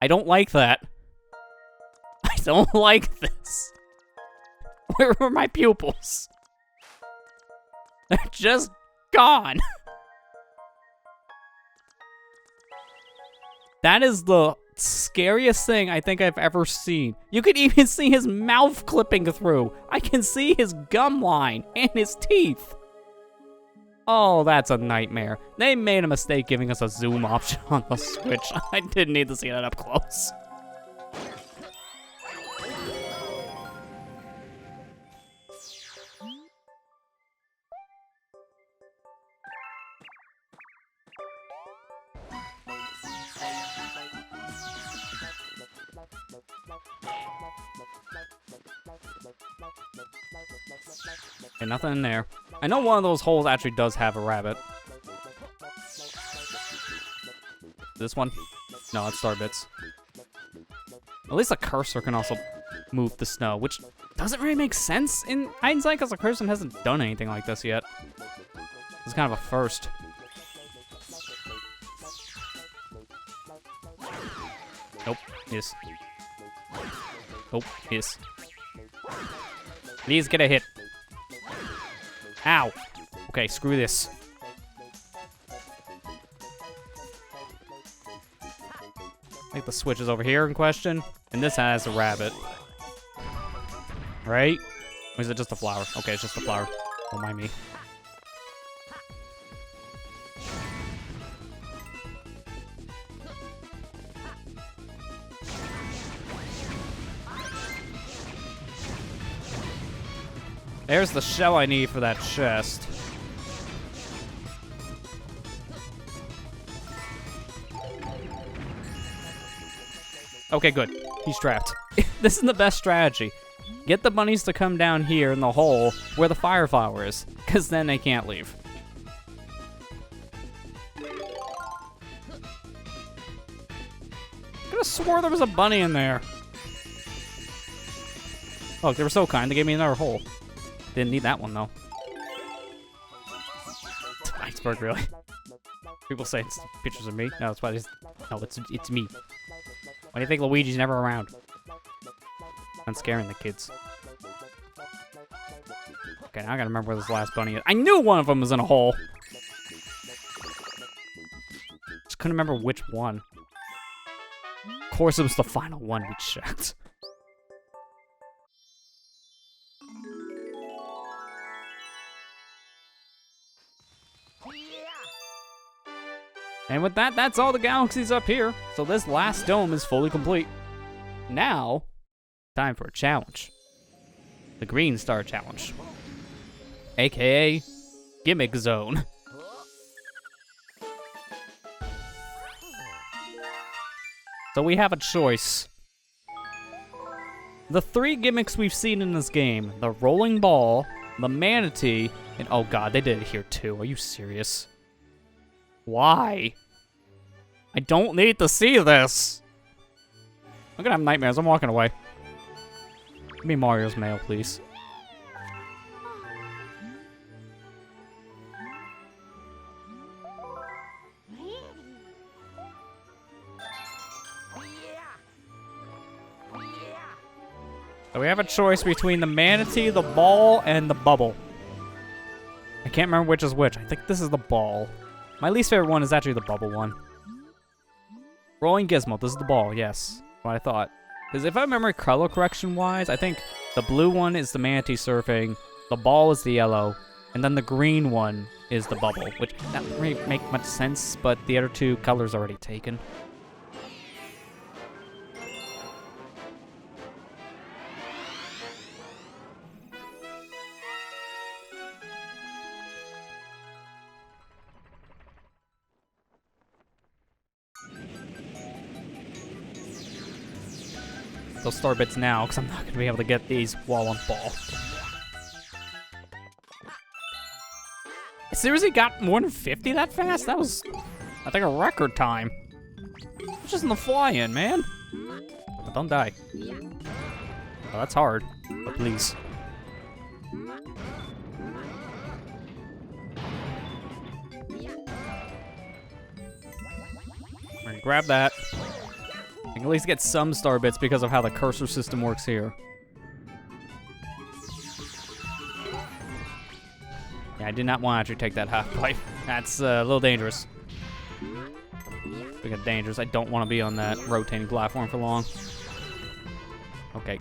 I don't like that. I don't like this. Where are my pupils? They're just gone. That is the scariest thing I think I've ever seen. You could even see his mouth clipping through. I can see his gum line and his teeth. Oh, that's a nightmare. They made a mistake giving us a zoom option on the Switch. I didn't need to see that up close. Okay, nothing in there. I know one of those holes actually does have a rabbit. This one? No, that's Starbits. At least the cursor can also move the snow, which doesn't really make sense in hindsight because the cursor hasn't done anything like this yet. It's kind of a first. Nope. Yes. Nope. Yes. Please get a hit. Ow. Okay, screw this. I think the switch is over here in question, and this has a rabbit. Right? Or is it just a flower? Okay, it's just a flower. Don't mind me. There's the shell I need for that chest. Okay, good. He's trapped. This is the best strategy. Get the bunnies to come down here in the hole where the fire flower is, because then they can't leave. I could have swore there was a bunny in there. Oh, they were so kind. They gave me another hole. Didn't need that one, though. Iceberg, really? People say it's pictures of me. No, it's probably just... No, it's me. Why do you think Luigi's never around? I'm scaring the kids. Okay, now I gotta remember where this last bunny is. I knew one of them was in a hole! Just couldn't remember which one. Of course it was the final one we checked. And with that, that's all the galaxies up here. So this last dome is fully complete. Now, time for a challenge. The Green Star Challenge. AKA, Gimmick Zone. So we have a choice. The 3 gimmicks we've seen in this game, the rolling ball, the manatee, and oh god, they did it here too. Are you serious? Why? I don't need to see this. I'm gonna have nightmares. I'm walking away. Give me Mario's mail, please. So we have a choice between the manatee, the ball, and the bubble. I can't remember which is which. I think this is the ball. My least favorite one is actually the bubble one. Rolling Gizmo, this is the ball, yes. What I thought. Because if I remember color correction-wise, I think the blue one is the manatee surfing, the ball is the yellow, and then the green one is the bubble, which doesn't really make much sense, but the other 2 colors are already taken. Those star bits now, because I'm not going to be able to get these while on ball. seriously got more than 50 that fast? That was, I think, a record time. It's just in the fly-in, man. But don't die. Oh, that's hard, but please. Alright, grab that. I can at least get some star bits because of how the cursor system works here. Yeah, I did not want to actually take that half pipe. That's a little dangerous. Speaking of dangerous, I don't want to be on that rotating platform for long. Okay.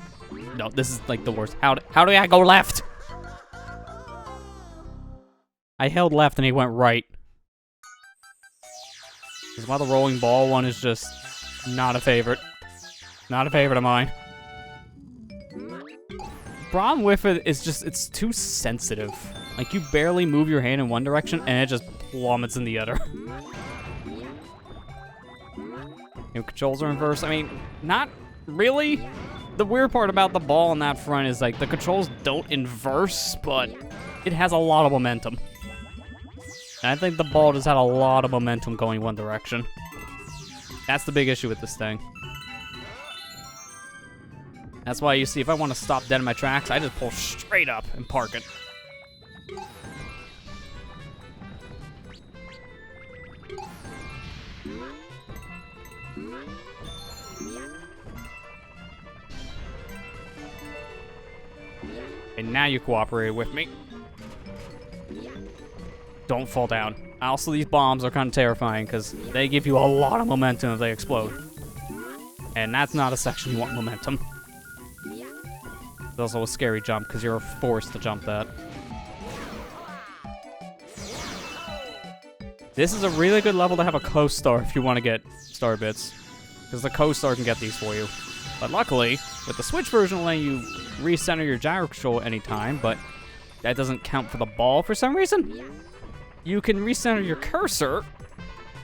No, this is like the worst. How do I go left? I held left and he went right. Because while the rolling ball one is just not a favorite. Not a favorite of mine. Problem with it is just, it's too sensitive. Like, you barely move your hand in one direction and it just plummets in the other. New controls are inverse. I mean, not really. The weird part about the ball on that front is, like, the controls don't inverse, but it has a lot of momentum. And I think the ball just had a lot of momentum going one direction. That's the big issue with this thing. That's why you see, if I want to stop dead in my tracks, I just pull straight up and park it. And now you cooperated with me. Don't fall down. Also, these bombs are kind of terrifying because they give you a lot of momentum if they explode. And that's not a section you want momentum. It's also a scary jump because you're forced to jump that. This is a really good level to have a co-star if you want to get star bits. Because the co-star can get these for you. But luckily, with the Switch version, it'll let you recenter your gyro control anytime, but that doesn't count for the ball for some reason. You can recenter your cursor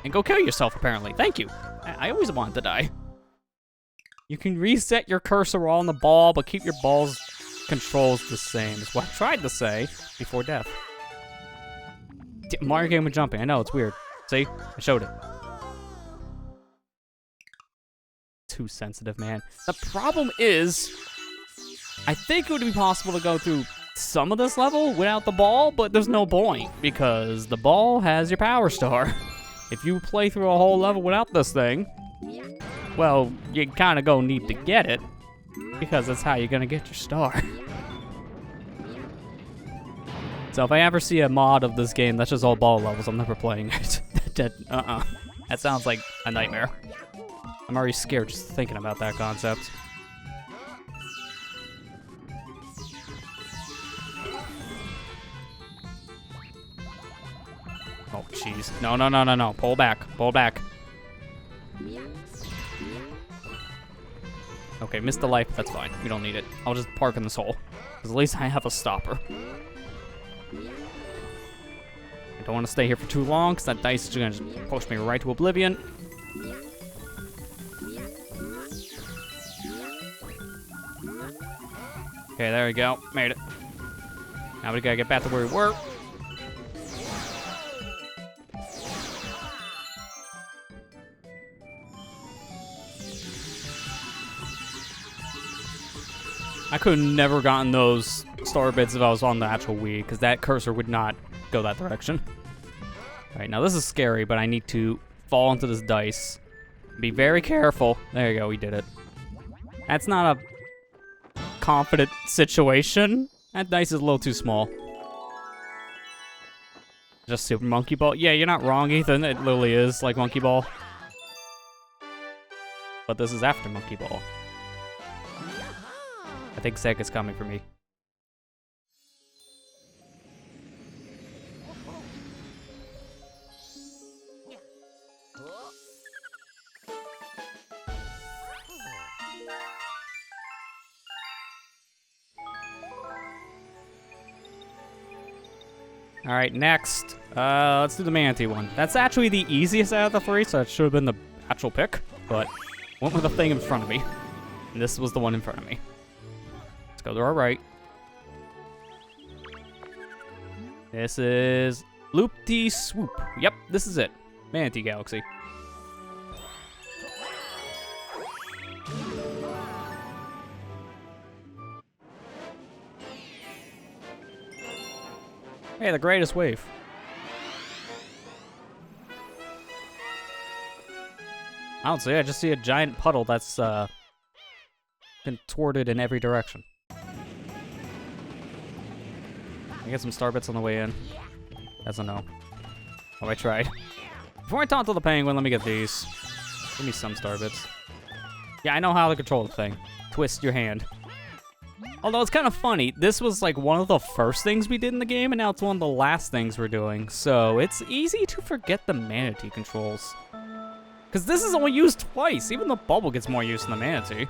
and go kill yourself, apparently. Thank you. I always wanted to die. You can reset your cursor all on the ball, but keep your ball's controls the same, is what I tried to say before death. Mario game with jumping. I know, it's weird. See? I showed it. Too sensitive, man. The problem is, I think it would be possible to go through some of this level without the ball, but there's no point, because the ball has your power star. If you play through a whole level without this thing, well, you kind of go need to get it, because that's how you're going to get your star. So if I ever see a mod of this game that's just all ball levels, I'm never playing it. That sounds like a nightmare. I'm already scared just thinking about that concept. Oh, jeez. No, no, no, no, no. Pull back. Pull back. Okay, missed the life. That's fine. We don't need it. I'll just park in this hole. Because at least I have a stopper. I don't want to stay here for too long, because that dice is going to just push me right to oblivion. Okay, there we go. Made it. Now we gotta get back to where we were. I could have never gotten those star bits if I was on the actual Wii, because that cursor would not go that direction. Alright, now this is scary, but I need to fall into this dice. Be very careful. There you go, we did it. That's not a confident situation. That dice is a little too small. Just Super Monkey Ball. Yeah, you're not wrong, Ethan. It literally is like Monkey Ball. But this is after Monkey Ball. I think Sega's coming for me. All right, next, let's do the Manatee one. That's actually the easiest out of the three, so it should have been the actual pick, but went with the thing in front of me. And this was the one in front of me. Let's go to our right. This is Loop-de-swoop. Yep, this is it. Manatee Galaxy. Hey, the greatest wave. I don't see it. I just see a giant puddle that's contorted in every direction. I get some star bits on the way in. That's a no. Oh, I tried. Before I talk to the penguin, let me get these. Give me some star bits. Yeah, I know how to control the thing. Twist your hand. Although it's kind of funny, this was like one of the first things we did in the game, and now it's one of the last things we're doing. So it's easy to forget the manatee controls. Because this is only used twice. Even the bubble gets more use than the manatee.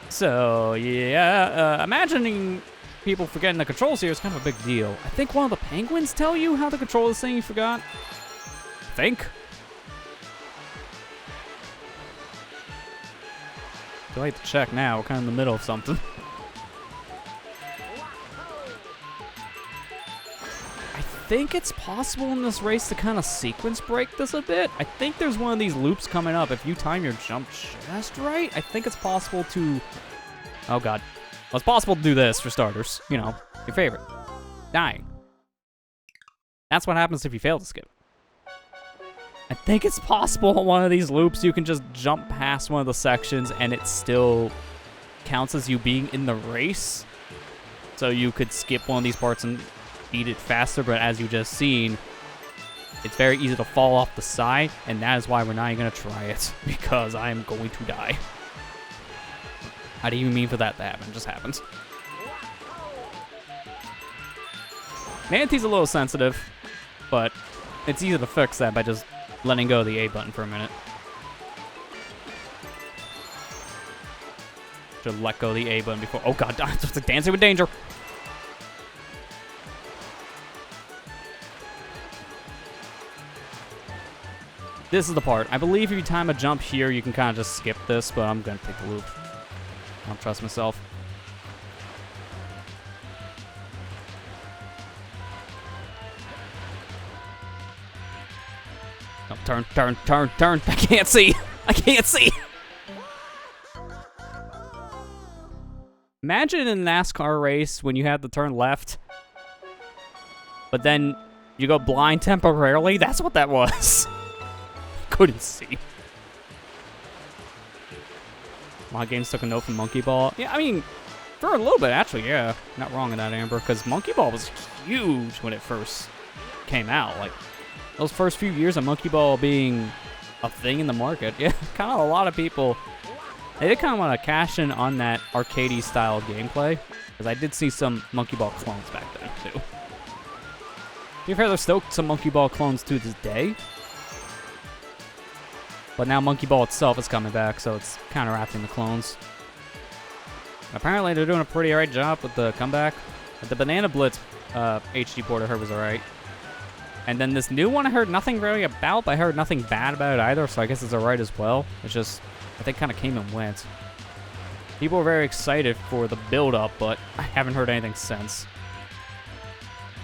So, yeah, imagining people forgetting the controls here is kind of a big deal. I think one of the penguins tell you how to control this thing you forgot. I think. Too late to check now. We're kind of in the middle of something. I think it's possible in this race to kind of sequence break this a bit. I think there's one of these loops coming up. If you time your jump just right, I think it's possible to... Oh, God. Well, it's possible to do this, for starters. You know, your favorite. Dying. That's what happens if you fail to skip. I think it's possible on one of these loops you can just jump past one of the sections and it still counts as you being in the race. So you could skip one of these parts and beat it faster, but as you just seen, it's very easy to fall off the side, and that is why we're not even going to try it, because I am going to die. How do you mean for that to happen? It just happens. Manatee's a little sensitive, but it's easy to fix that by just letting go of the A button for a minute. Should let go of the A button before... Oh, God, it's like Dancing with Danger. This is the part. I believe if you time a jump here, you can kind of just skip this, but I'm going to take the loop. I don't trust myself. Oh, turn, turn, turn, turn. I can't see. I can't see. Imagine in a NASCAR race when you have to turn left, but then you go blind temporarily. That's what that was. Couldn't see. My games took a note from Monkey Ball. Yeah, I mean, for a little bit, actually, yeah. Not wrong in that, Amber, because Monkey Ball was huge when it first came out. Like, those first few years of Monkey Ball being a thing in the market, yeah, kind of a lot of people, they did kind of want to cash in on that arcadey style gameplay, because I did see some Monkey Ball clones back then, too. To be fair, there's still some Monkey Ball clones to this day. But now Monkey Ball itself is coming back, so it's counteracting the clones. Apparently, they're doing a pretty alright job with the comeback. But the Banana Blitz HD port I heard was alright. And then this new one I heard nothing really about, but I heard nothing bad about it either, so I guess it's alright as well. It's just, I think kind of came and went. People were very excited for the build-up, but I haven't heard anything since.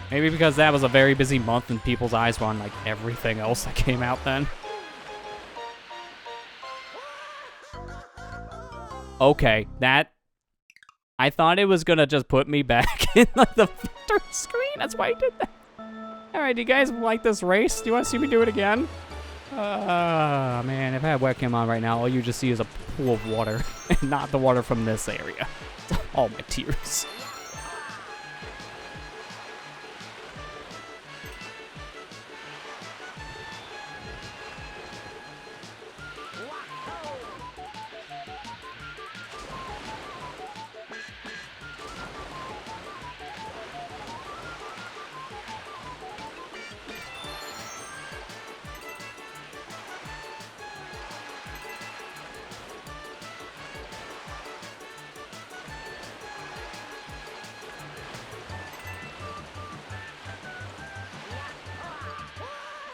Maybe because that was a very busy month and people's eyes were on like everything else that came out then. Okay, that... I thought it was gonna just put me back in like the victory screen. That's why I did that. Alright, do you guys like this race? Do you want to see me do it again? Man, if I had webcam on right now, all you just see is a pool of water. And not the water from this area. It's all my tears.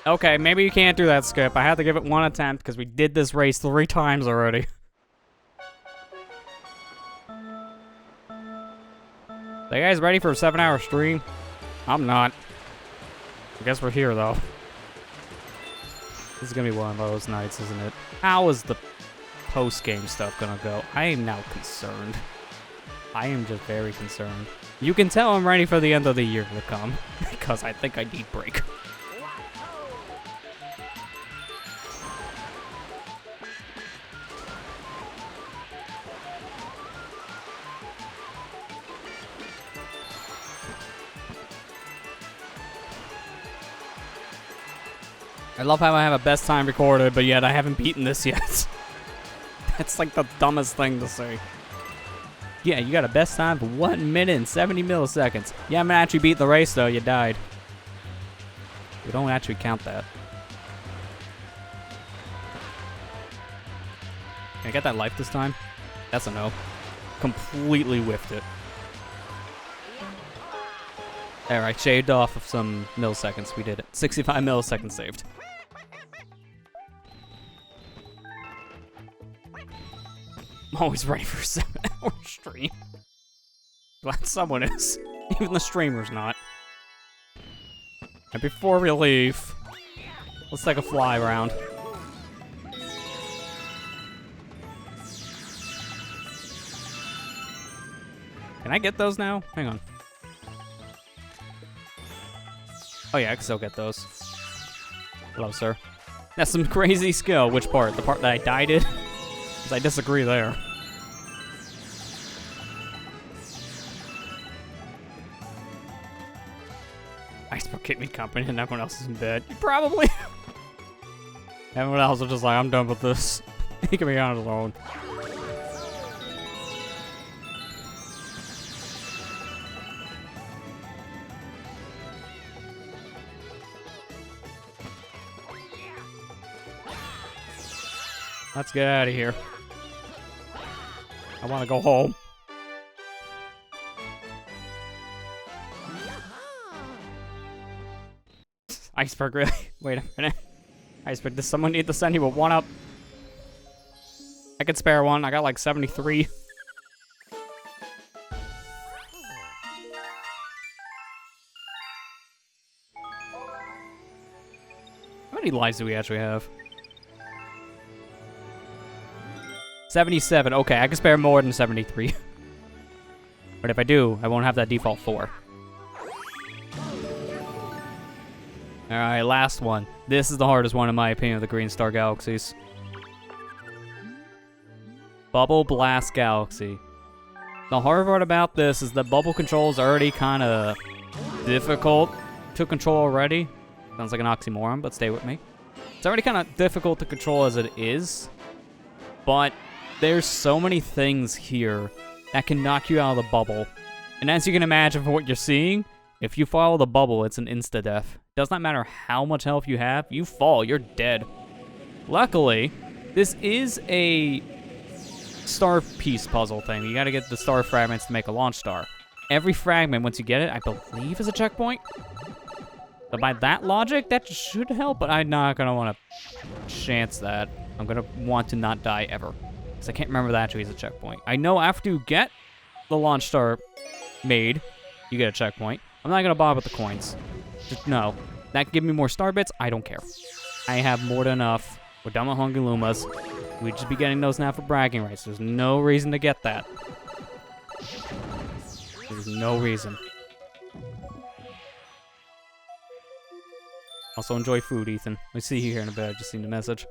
Okay, maybe you can't do that, Skip. I had to give it one attempt because we did this race 3 times already. Are you guys ready for a 7-hour stream? I'm not. I guess we're here, though. This is gonna be one of those nights, isn't it? How is the post-game stuff gonna go? I am now concerned. I am just very concerned. You can tell I'm ready for the end of the year to come, because I think I need break. I love how I have a best time recorded, but yet I haven't beaten this yet. That's like the dumbest thing to say. Yeah, you got a best time for 1 minute and 70 milliseconds. You haven't actually beat the race, though. You died. We don't actually count that. Can I get that life this time? That's a no. Completely whiffed it. Alright, shaved off of some milliseconds. We did it. 65 milliseconds saved. I'm always ready for a 7-hour stream. Glad someone is. Even the streamer's not. And before we leave, let's take a fly round. Can I get those now? Hang on. Oh yeah, I can still get those. Hello, sir. That's some crazy skill. Which part? The part that I died in? Because I disagree there. Iceberg keep me company and everyone else is in bed. Probably. Everyone else is just like, I'm done with this. He can be on his own. Let's get out of here. I want to go home. Iceberg, really? Wait a minute. Iceberg, does someone need to send you a 1-up? I could spare one. I got like 73. How many lives do we actually have? 77. Okay, I can spare more than 73. But if I do, I won't have that default 4. Alright, last one. This is the hardest one in my opinion of the Green Star Galaxies. Bubble Blast Galaxy. The hard part about this is that bubble control is already kind of difficult to control already. Sounds like an oxymoron, but stay with me. It's already kind of difficult to control as it is. But there's so many things here that can knock you out of the bubble. And as you can imagine from what you're seeing, if you follow the bubble, it's an insta-death. Does not matter how much health you have, you fall, you're dead. Luckily, this is a star piece puzzle thing. You gotta get the star fragments to make a launch star. Every fragment, once you get it, I believe is a checkpoint. But by that logic, that should help, but I'm not gonna want to chance that. I'm gonna want to not die ever. Because I can't remember that actually is a checkpoint. I know after you get the launch star made, you get a checkpoint. I'm not gonna bother with the coins. Just no. That can give me more star bits, I don't care. I have more than enough. We're done with Hungry Lumas. We'd just be getting those now for bragging rights. There's no reason to get that. There's no reason. Also enjoy food, Ethan. We see you here in a bit. I just seen the message.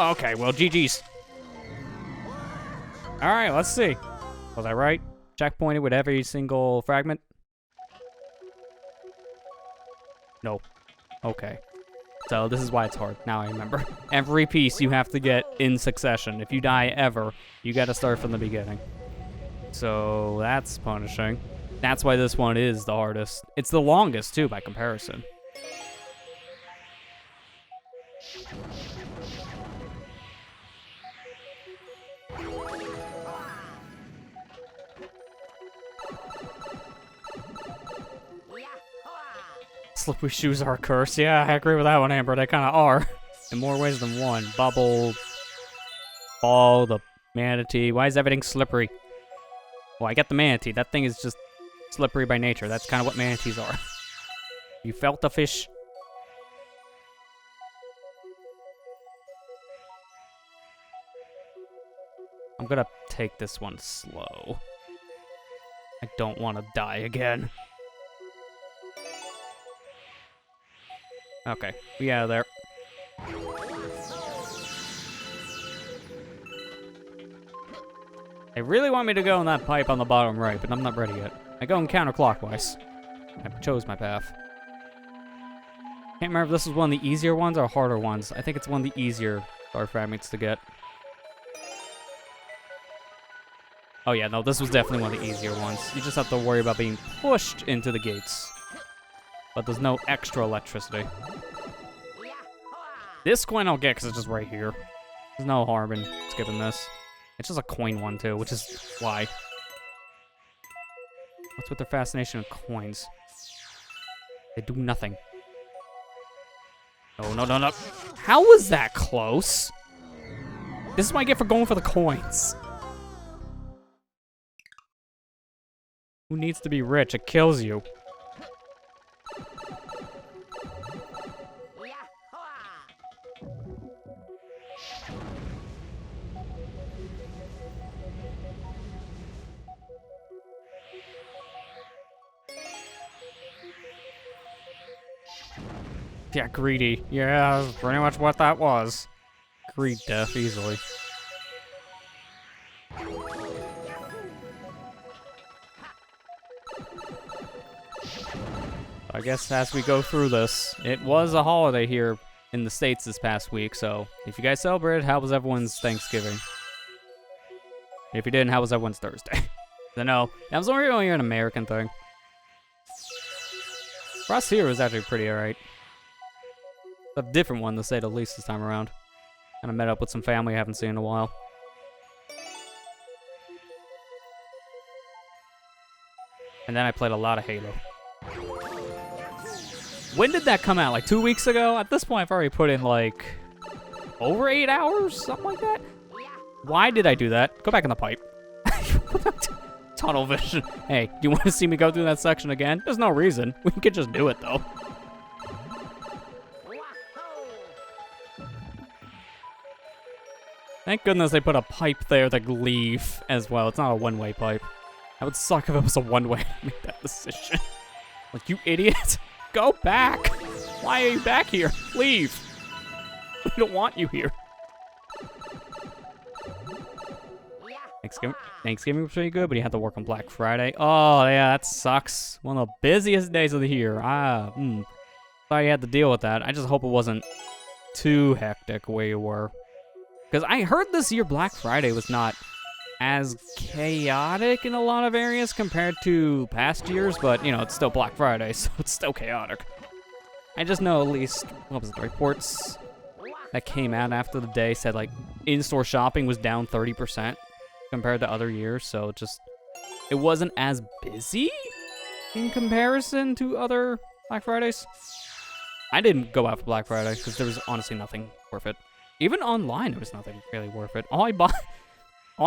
Oh, okay, well, GG's. Alright, let's see. Was I right? Checkpointed with every single fragment? No. Okay. So this is why it's hard. Now I remember. Every piece you have to get in succession. If you die ever, you gotta start from the beginning. So that's punishing. That's why this one is the hardest. It's the longest, too, by comparison. Slippery shoes are a curse. Yeah, I agree with that one, Amber. They kind of are. In more ways than one. Bubble. ball, the manatee. Why is everything slippery? Well, I get the manatee. That thing is just slippery by nature. That's kind of what manatees are. You felt the fish? I'm gonna take this one slow. I don't want to die again. Okay, we out of there. They really want me to go in that pipe on the bottom right, but I'm not ready yet. I go in counterclockwise. I chose my path. Can't remember if this was one of the easier ones or harder ones. I think it's one of the easier star fragments to get. Oh yeah, no, this was definitely one of the easier ones. You just have to worry about being pushed into the gates. But there's no extra electricity. This coin I'll get because it's just right here. There's no harm in skipping this. It's just a coin one too, which is why. What's with their fascination with coins? They do nothing. Oh, no, no, no. How was that close? This is what I get for going for the coins. Who needs to be rich? It kills you. Yeah, greedy. Yeah, that's pretty much what that was. Greed death easily. I guess as we go through this, it was a holiday here in the States this past week, so if you guys celebrated, how was everyone's Thanksgiving? If you didn't, how was everyone's Thursday? I know, that was only an American thing. For us here, it was actually pretty alright. A different one, to say the least, this time around. And I met up with some family I haven't seen in a while. And then I played a lot of Halo. When did that come out? Like 2 weeks ago? At this point, I've already put in like over 8 hours, something like that. Why did I do that? Go back in the pipe. Tunnel vision. Hey, do you want to see me go through that section again? There's no reason. We could just do it though. Thank goodness they put a pipe there to leave as well. It's not a one-way pipe. That would suck if it was a one-way to make that decision. Like, you idiot. Go back. Why are you back here? Leave. We don't want you here. Thanksgiving was pretty good, but you had to work on Black Friday. Oh, yeah, that sucks. One of the busiest days of the year. Sorry you had to deal with that. I just hope it wasn't too hectic where you were. Because I heard this year Black Friday was not as chaotic in a lot of areas compared to past years, but, you know, it's still Black Friday, so it's still chaotic. I just know at least, what was it, the reports that came out after the day said, like, in-store shopping was down 30% compared to other years, so it wasn't as busy in comparison to other Black Fridays. I didn't go out for Black Friday because there was honestly nothing worth it. Even online, there was nothing really worth it. All I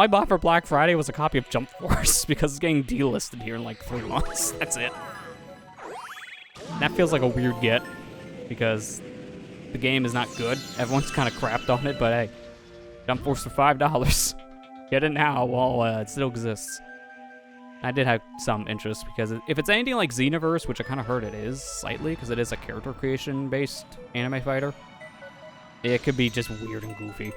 bought for Black Friday was a copy of Jump Force because it's getting delisted here in like 3 months. That's it. That feels like a weird get because the game is not good. Everyone's kind of crapped on it, but hey, Jump Force for $5. Get it now while it still exists. I did have some interest because if it's anything like Xenoverse, which I kind of heard it is slightly because it is a character creation based anime fighter, it could be just weird and goofy.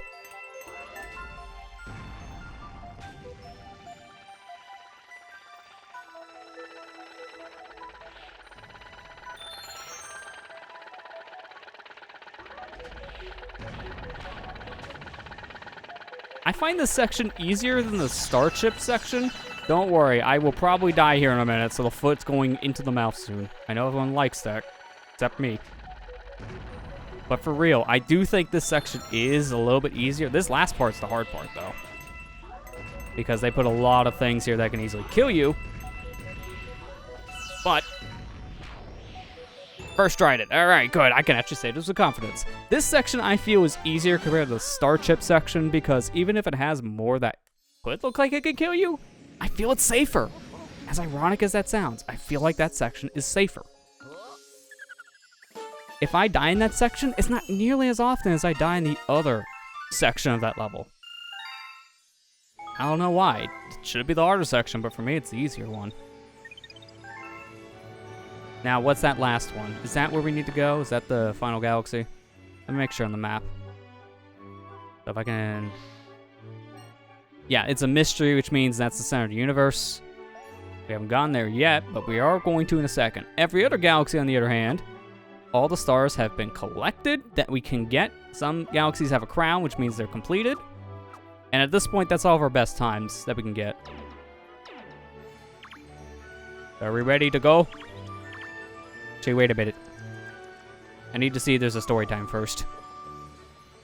I find this section easier than the Starship section. Don't worry, I will probably die here in a minute, so the foot's going into the mouth soon. I know everyone likes that, except me. But for real, I do think this section is a little bit easier. This last part's the hard part, though. Because they put a lot of things here that can easily kill you. But First tried it. All right, good. I can actually say this with confidence. This section I feel is easier compared to the Star Chip section because even if it has more that could look like it could kill you, I feel it's safer. As ironic as that sounds, I feel like that section is safer. If I die in that section, it's not nearly as often as I die in the other section of that level. I don't know why. It should be the harder section, but for me, it's the easier one. Now, what's that last one? Is that where we need to go? Is that the final galaxy? Let me make sure on the map. So if I can... Yeah, it's a mystery, which means that's the center of the universe. We haven't gone there yet, but we are going to in a second. Every other galaxy, on the other hand, all the stars have been collected that we can get. Some galaxies have a crown, which means they're completed. And at this point, that's all of our best times that we can get. Are we ready to go? Actually, wait a minute. I need to see if there's a story time first.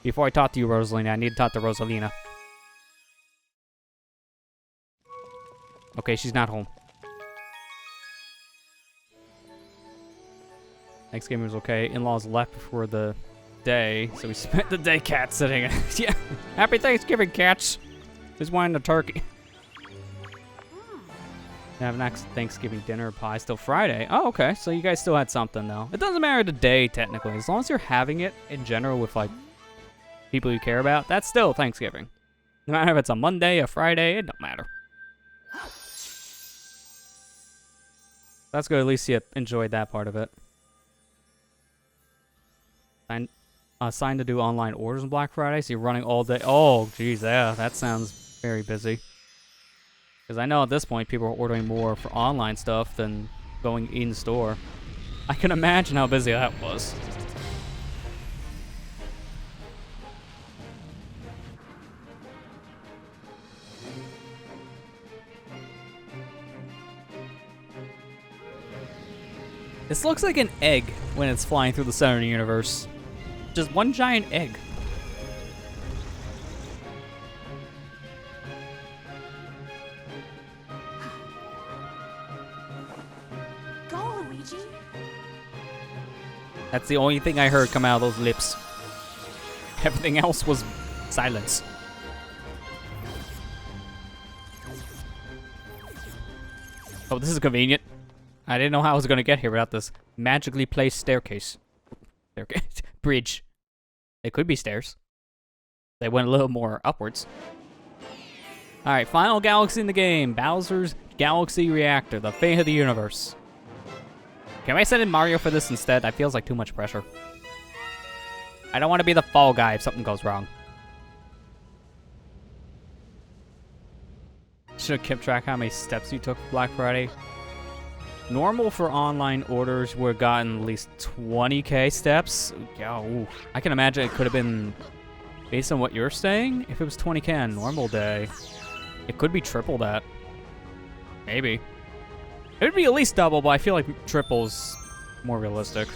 Before I talk to you, Rosalina, I need to talk to Rosalina. Okay, she's not home. Thanksgiving was okay. In-laws left before the day, so we spent the day cat sitting. Yeah. Happy Thanksgiving, cats. Just wanting a turkey. Have an next Thanksgiving dinner pie still Friday. Oh, okay. So you guys still had something, though. It doesn't matter the day, technically. As long as you're having it in general with, like, people you care about, that's still Thanksgiving. No matter if it's a Monday, a Friday, it don't matter. That's good. At least you enjoyed that part of it. Signed to do online orders on Black Friday, so you're running all day. Oh, geez, yeah, that sounds very busy. Because I know at this point, people are ordering more for online stuff than going in-store. I can imagine how busy that was. This looks like an egg when it's flying through the center of the universe. Just one giant egg. Go, Luigi. That's the only thing I heard come out of those lips. Everything else was silence. Oh, this is convenient. I didn't know how I was going to get here without this magically placed staircase. Bridge. It could be stairs. They went a little more upwards. Alright, final galaxy in the game. Bowser's Galaxy Reactor, the fate of the universe. Can I send in Mario for this instead? That feels like too much pressure. I don't want to be the fall guy if something goes wrong. Should have kept track how many steps you took for Black Friday. Normal for online orders would have gotten at least 20k steps. Yeah, ooh. I can imagine it could have been, based on what you're saying, if it was 20k on a normal day, it could be triple that. Maybe. It would be at least double, but I feel like triple's more realistic.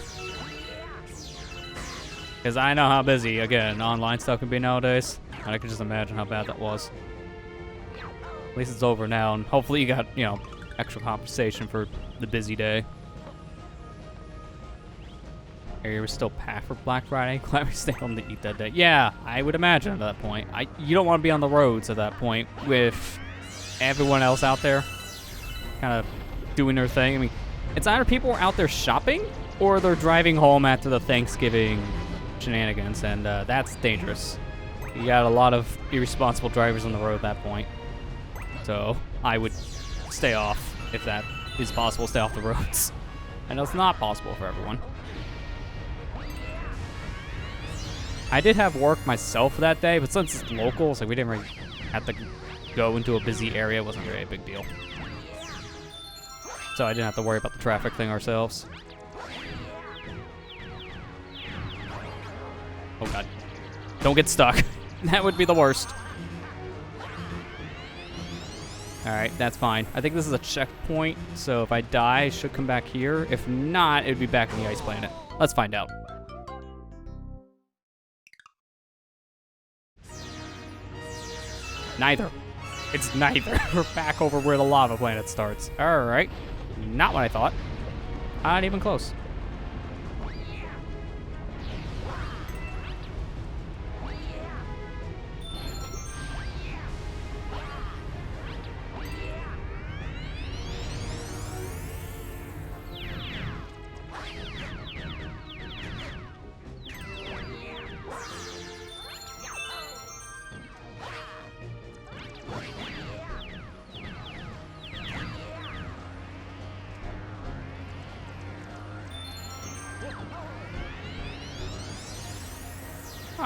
Because I know how busy, again, online stuff can be nowadays. And I can just imagine how bad that was. At least it's over now, and hopefully you got, you know, extra compensation for the busy day. Area was still packed for Black Friday. Glad we stayed home to eat that day. Yeah, I would imagine at that point. You don't want to be on the roads at that point with everyone else out there kind of doing their thing. I mean, it's either people are out there shopping or they're driving home after the Thanksgiving shenanigans, and that's dangerous. You got a lot of irresponsible drivers on the road at that point. So I would stay off if that is possible. Stay off the roads. I know it's not possible for everyone. I did have work myself that day, but since it's local, so we didn't really have to go into a busy area. It wasn't really a big deal. So I didn't have to worry about the traffic thing ourselves. Oh god. Don't get stuck. That would be the worst. Alright, that's fine. I think this is a checkpoint, so if I die, I should come back here. If not, it would be back in the ice planet. Let's find out. Neither. It's neither. We're back over where the lava planet starts. Alright. Not what I thought. Not even close.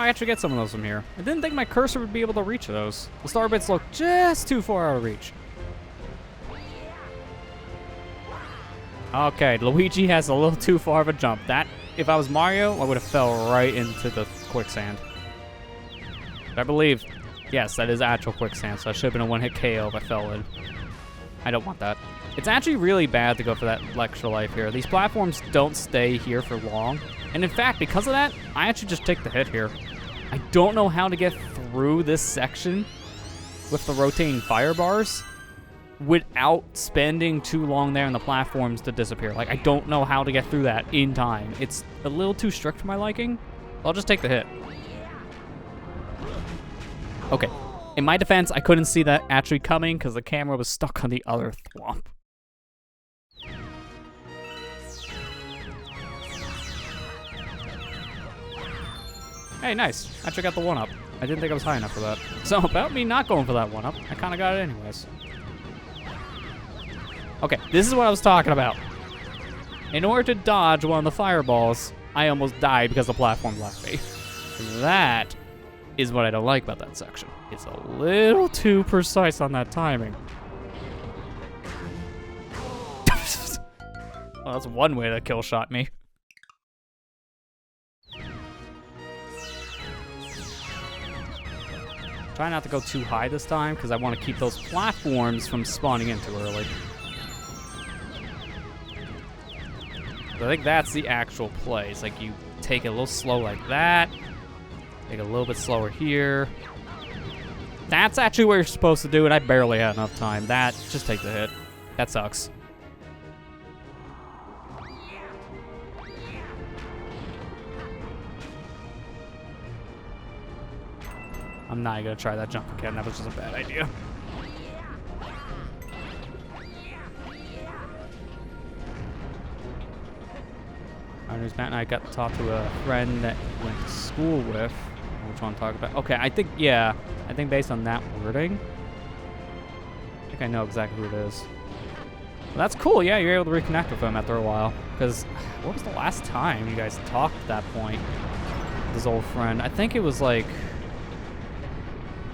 I actually get some of those from here. I didn't think my cursor would be able to reach those. The star bits look just too far out of reach. Okay, Luigi has a little too far of a jump. That, if I was Mario, I would have fell right into the quicksand. I believe, yes, that is actual quicksand, so I should have been a one-hit KO if I fell in. I don't want that. It's actually really bad to go for that extra life here. These platforms don't stay here for long. And in fact, because of that, I actually just take the hit here. I don't know how to get through this section with the rotating fire bars without spending too long there on the platforms to disappear. Like, I don't know how to get through that in time. It's a little too strict for my liking. I'll just take the hit. Okay. In my defense, I couldn't see that actually coming because the camera was stuck on the other thwomp. Hey, nice. Actually got the 1-up. I didn't think I was high enough for that. So, about me not going for that 1-up, I kind of got it anyways. Okay, this is what I was talking about. In order to dodge one of the fireballs, I almost died because the platform left me. That is what I don't like about that section. It's a little too precise on that timing. Well, that's one way to kill shot me. Try not to go too high this time, because I want to keep those platforms from spawning in too early. I think that's the actual play. It's like you take it a little slow like that. Take it a little bit slower here. That's actually what you're supposed to do, and I barely had enough time. Just take the hit. That sucks. I'm not gonna try that jump again. That was just a bad idea. Matt and I got to talk to a friend that we went to school with. Which one to talk about? Okay, I think based on that wording, I think I know exactly who it is. Well, that's cool. Yeah, you're able to reconnect with him after a while. Because what was the last time you guys talked at that point? This old friend. I think it was like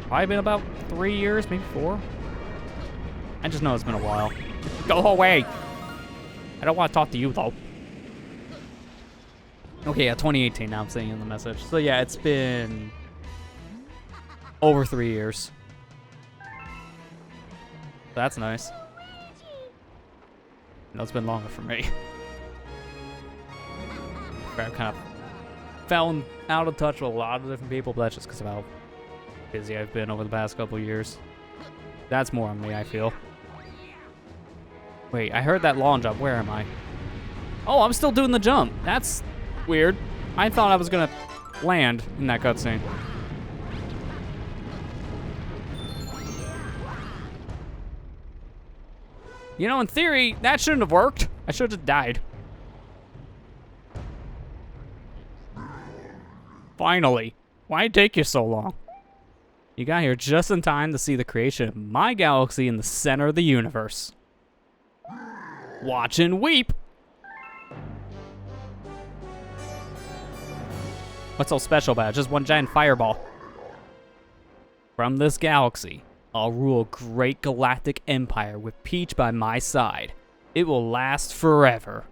probably been about 3 years, maybe 4. I just know it's been a while. Go away! I don't want to talk to you though. Okay, yeah, 2018 now I'm seeing in the message. So yeah, it's been over 3 years. That's nice. No, it's been longer for me. I've kind of fallen out of touch with a lot of different people, but that's just because of how busy I've been over the past couple years. That's more on me, I feel. Wait, I heard that long jump. Where am I? Oh, I'm still doing the jump. That's weird. I thought I was gonna land in that cutscene. You know, in theory, that shouldn't have worked. I should have just died. Finally. Why'd it take you so long? You got here just in time to see the creation of my galaxy in the center of the universe. Watch and weep. What's so special about it? Just one giant fireball. From this galaxy, I'll rule a great galactic empire with Peach by my side. It will last forever.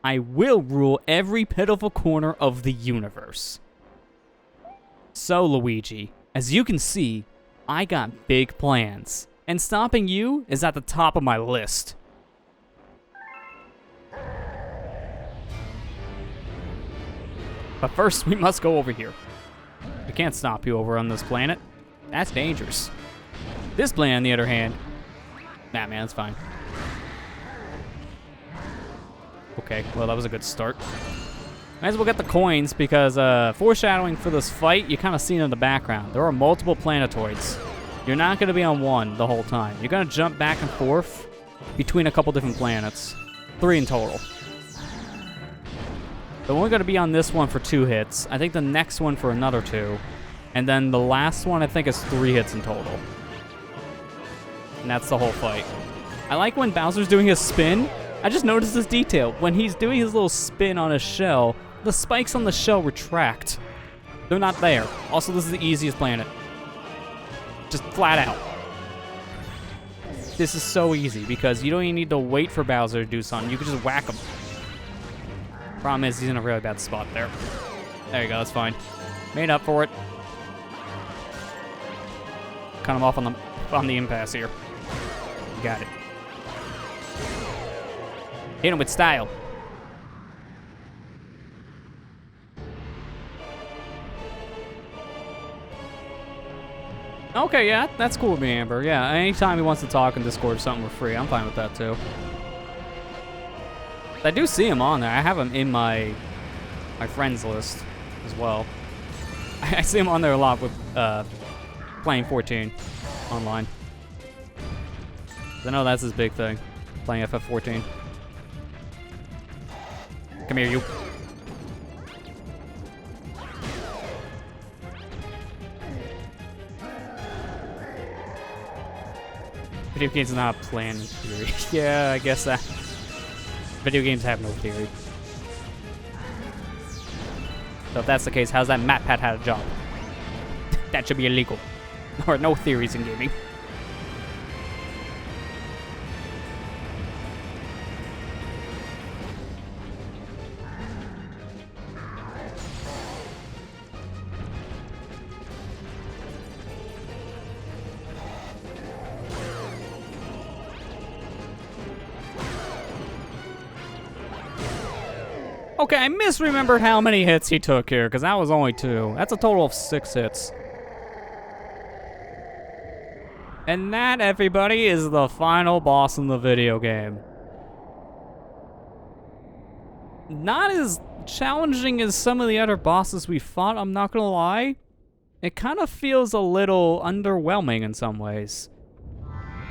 I will rule every pitiful corner of the universe. So, Luigi, as you can see, I got big plans, and stopping you is at the top of my list. But first, we must go over here. We can't stop you over on this planet. That's dangerous. This planet, on the other hand, nah, man, it's fine. Okay, well, that was a good start. Might as well get the coins, because foreshadowing for this fight, you kind of see it in the background. There are multiple planetoids. You're not going to be on one the whole time. You're going to jump back and forth between a couple different planets. 3 in total. But we're going to be on this one for 2 hits. I think the next one for another 2. And then the last one, I think, is 3 hits in total. And that's the whole fight. I like when Bowser's doing his spin. I just noticed this detail. When he's doing his little spin on his shell, the spikes on the shell retract. They're not there. Also, this is the easiest planet. Just flat out. This is so easy because you don't even need to wait for Bowser to do something. You can just whack him. Problem is, he's in a really bad spot there. There you go, that's fine. Made up for it. Cut him off on the impasse here. Got it. Hit him with style. Okay, yeah, that's cool with me, Amber. Yeah, anytime he wants to talk in Discord or something for free, I'm fine with that too. I do see him on there. I have him in my friends list as well. I see him on there a lot with playing 14 online. I know that's his big thing, playing FF14. Come here, you. Video games are not planned in theory. Yeah, I guess that. Video games have no theory. So if that's the case, how's that map pad had a job? That should be illegal. Or no theories in gaming. Okay, I misremembered how many hits he took here, because that was only 2. That's a total of 6 hits. And that, everybody, is the final boss in the video game. Not as challenging as some of the other bosses we fought, I'm not gonna lie. It kind of feels a little underwhelming in some ways.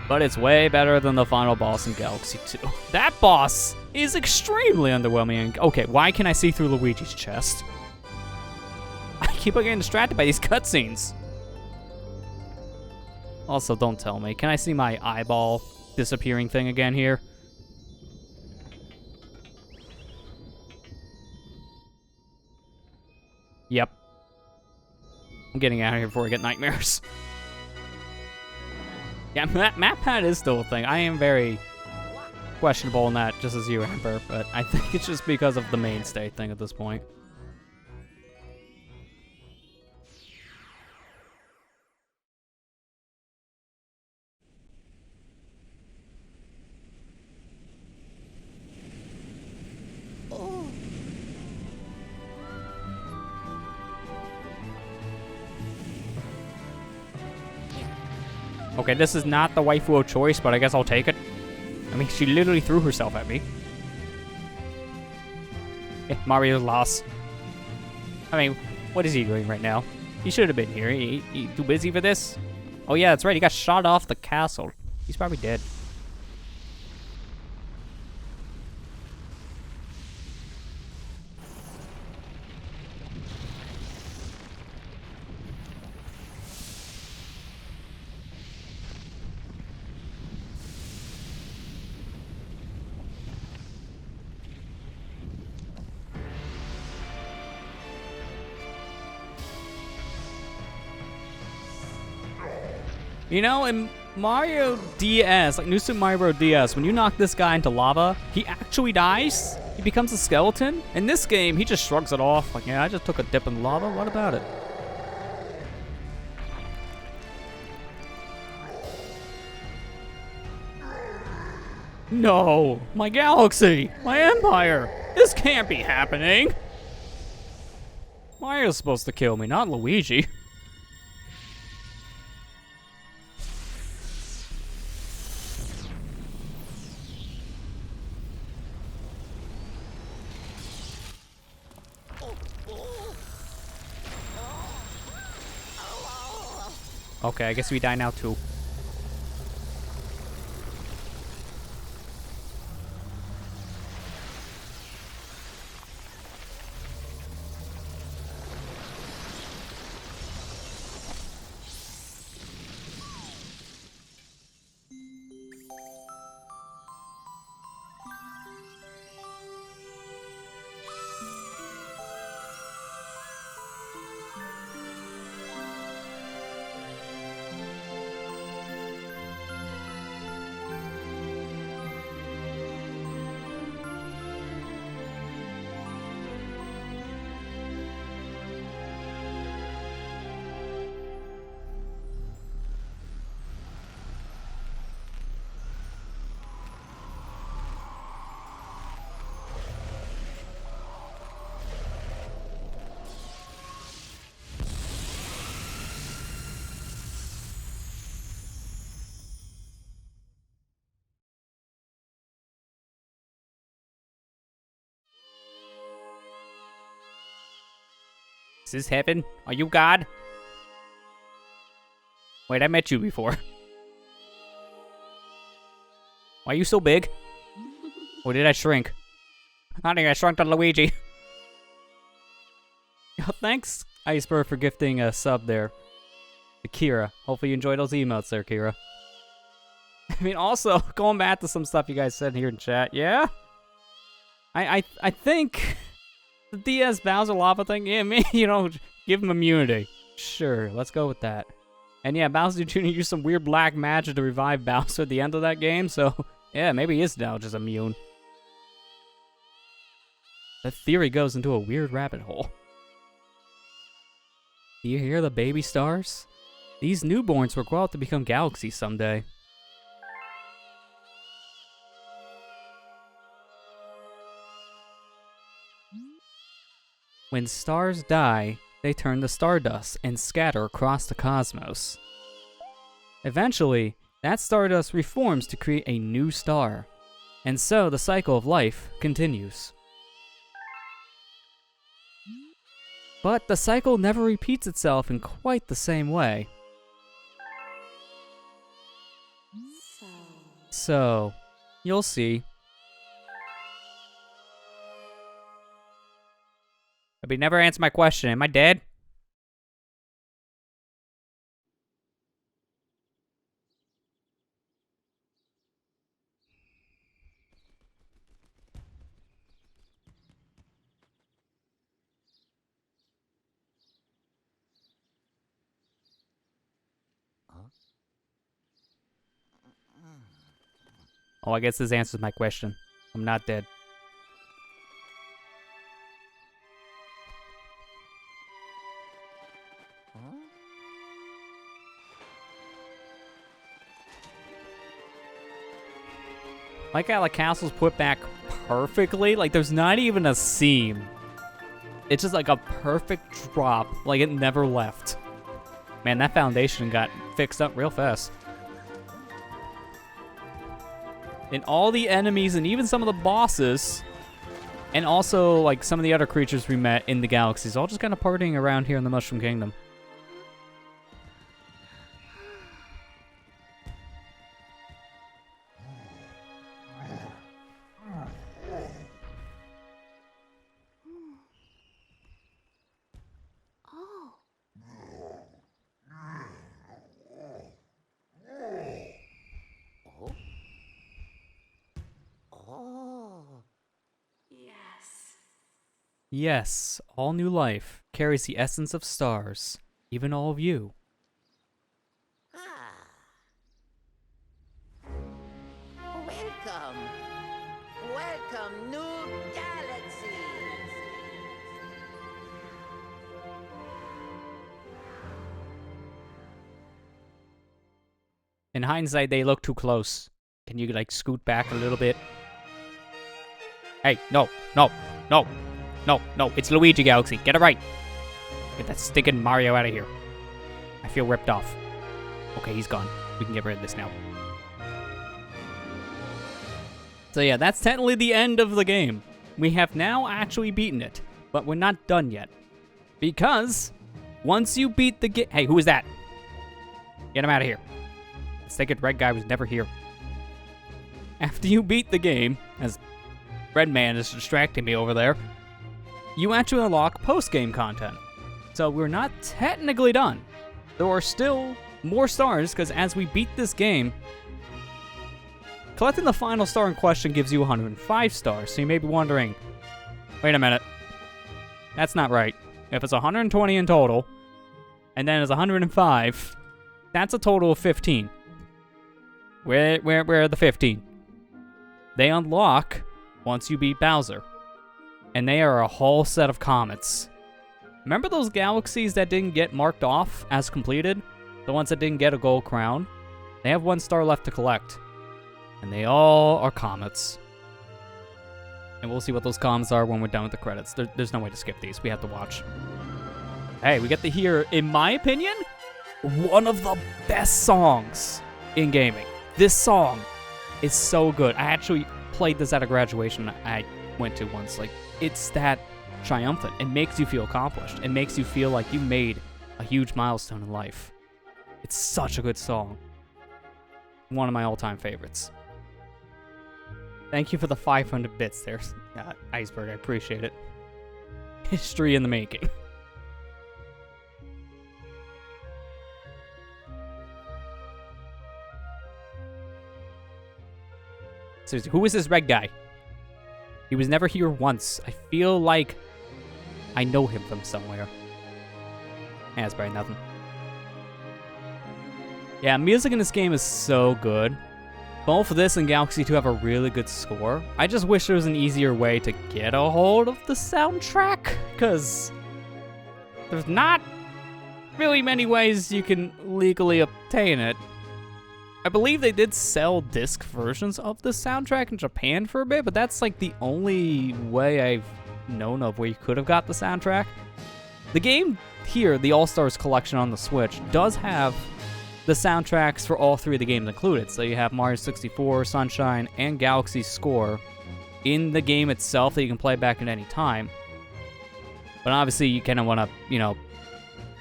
But it's way better than the final boss in Galaxy 2. That boss is extremely underwhelming. Okay, why can I see through Luigi's chest? I keep on getting distracted by these cutscenes. Also, don't tell me. Can I see my eyeball disappearing thing again here? Yep. I'm getting out of here before I get nightmares. Yeah, map pad is still a thing. I am very questionable in that, just as you, Amber, but I think it's just because of the mainstay thing at this point. Okay, this is not the waifu of choice, but I guess I'll take it. I mean, she literally threw herself at me. Mario's lost. I mean, what is he doing right now? He should have been here. He too busy for this? Oh yeah, that's right. He got shot off the castle. He's probably dead. You know, in Mario DS, like New Super Mario Bros. DS, when you knock this guy into lava, he actually dies. He becomes a skeleton. In this game, he just shrugs it off. Like, yeah, I just took a dip in lava. What about it? No, my galaxy, my empire. This can't be happening. Mario's supposed to kill me, not Luigi. Okay, I guess we die now too. Is this heaven? Are you God? Wait, I met you before. Why are you so big? Or did I shrink? I think I shrunk to Luigi. Yo, thanks, Iceberg, for gifting a sub there to Kira. Hopefully you enjoyed those emotes there, Kira. I mean, also, going back to some stuff you guys said here in chat, yeah? I think the DS Bowser lava thing, yeah, me, you know, give him immunity. Sure, let's go with that. And yeah, Bowser Jr. used some weird black magic to revive Bowser at the end of that game, so yeah, maybe he is now just immune. That theory goes into a weird rabbit hole. Do you hear the baby stars? These newborns will grow up to become galaxies someday. When stars die, they turn to stardust and scatter across the cosmos. Eventually, that stardust reforms to create a new star, and so the cycle of life continues. But the cycle never repeats itself in quite the same way. So, you'll see. But he never answered my question. Am I dead? Oh, I guess this answers my question. I'm not dead. Like how the castle's put back perfectly. Like there's not even a seam. It's just like a perfect drop. Like it never left. Man, that foundation got fixed up real fast. And all the enemies and even some of the bosses, and also like some of the other creatures we met in the galaxies, all just kind of partying around here in the Mushroom Kingdom. Yes, all new life carries the essence of stars, even all of you. Welcome. Welcome, new galaxies. In hindsight, they look too close. Can you, like, scoot back a little bit? Hey, no, no, no, no, no, it's Luigi Galaxy. Get it right. Get that stinking Mario out of here. I feel ripped off. Okay, he's gone. We can get rid of this now. So yeah, that's technically the end of the game. We have now actually beaten it, but we're not done yet. Because once you beat the game... Hey, who is that? Get him out of here. The second red guy was never here. After you beat the game, as Red Man is distracting me over there, you actually unlock post-game content. So we're not technically done. There are still more stars, because as we beat this game, collecting the final star in question gives you 105 stars. So you may be wondering, wait a minute, that's not right. If it's 120 in total, and then it's 105, that's a total of 15. Where are the 15? They unlock once you beat Bowser. And they are a whole set of comets. Remember those galaxies that didn't get marked off as completed? The ones that didn't get a gold crown? They have 1 star left to collect. And they all are comets. And we'll see what those comets are when we're done with the credits. There's no way to skip these. We have to watch. Hey, we get to hear, in my opinion, one of the best songs in gaming. This song is so good. I actually played this at a graduation I went to once. Like, it's that triumphant. It makes you feel accomplished. It makes you feel like you made a huge milestone in life. It's such a good song. One of my all-time favorites. Thank you for the 500 bits there, Iceberg. I appreciate it. History in the making. Seriously, who is this red guy? He was never here once. I feel like I know him from somewhere. Yeah, it's probably nothing. Yeah, music in this game is so good. Both this and Galaxy 2 have a really good score. I just wish there was an easier way to get a hold of the soundtrack, because there's not really many ways you can legally obtain it. I believe they did sell disc versions of the soundtrack in Japan for a bit, but that's like the only way I've known of where you could have got the soundtrack. The game here, the All-Stars Collection on the Switch, does have the soundtracks for all three of the games included. So you have Mario 64, Sunshine, and Galaxy Score in the game itself that you can play back at any time. But obviously you kind of want to,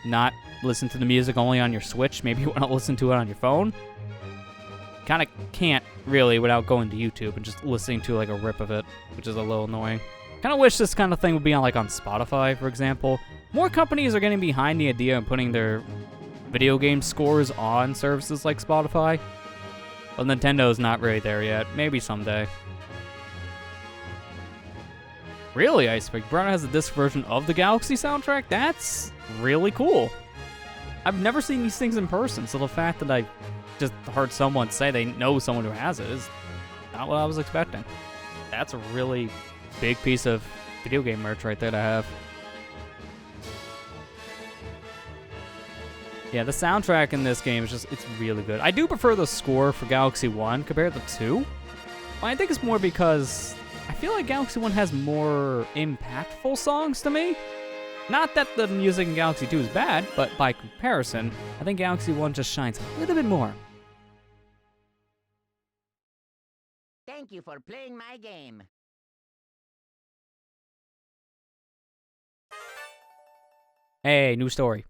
not listen to the music only on your Switch. Maybe you want to listen to it on your phone. Kind of can't really without going to YouTube and just listening to like a rip of it, which is a little annoying. Kind of wish this kind of thing would be on on Spotify, for example. More companies are getting behind the idea of putting their video game scores on services like Spotify. But Nintendo's not really there yet. Maybe someday. Really, Iceberg? Bruno has a disc version of the Galaxy soundtrack? That's really cool. I've never seen these things in person, so the fact that I just heard someone say they know someone who has it is not what I was expecting. That's a really big piece of video game merch right there to have. Yeah, the soundtrack in this game is it's really good. I do prefer the score for Galaxy 1 compared to 2. I think it's more because I feel like Galaxy 1 has more impactful songs to me. Not that the music in Galaxy 2 is bad, but by comparison, I think Galaxy 1 just shines a little bit more. Thank you for playing my game. Hey, new story.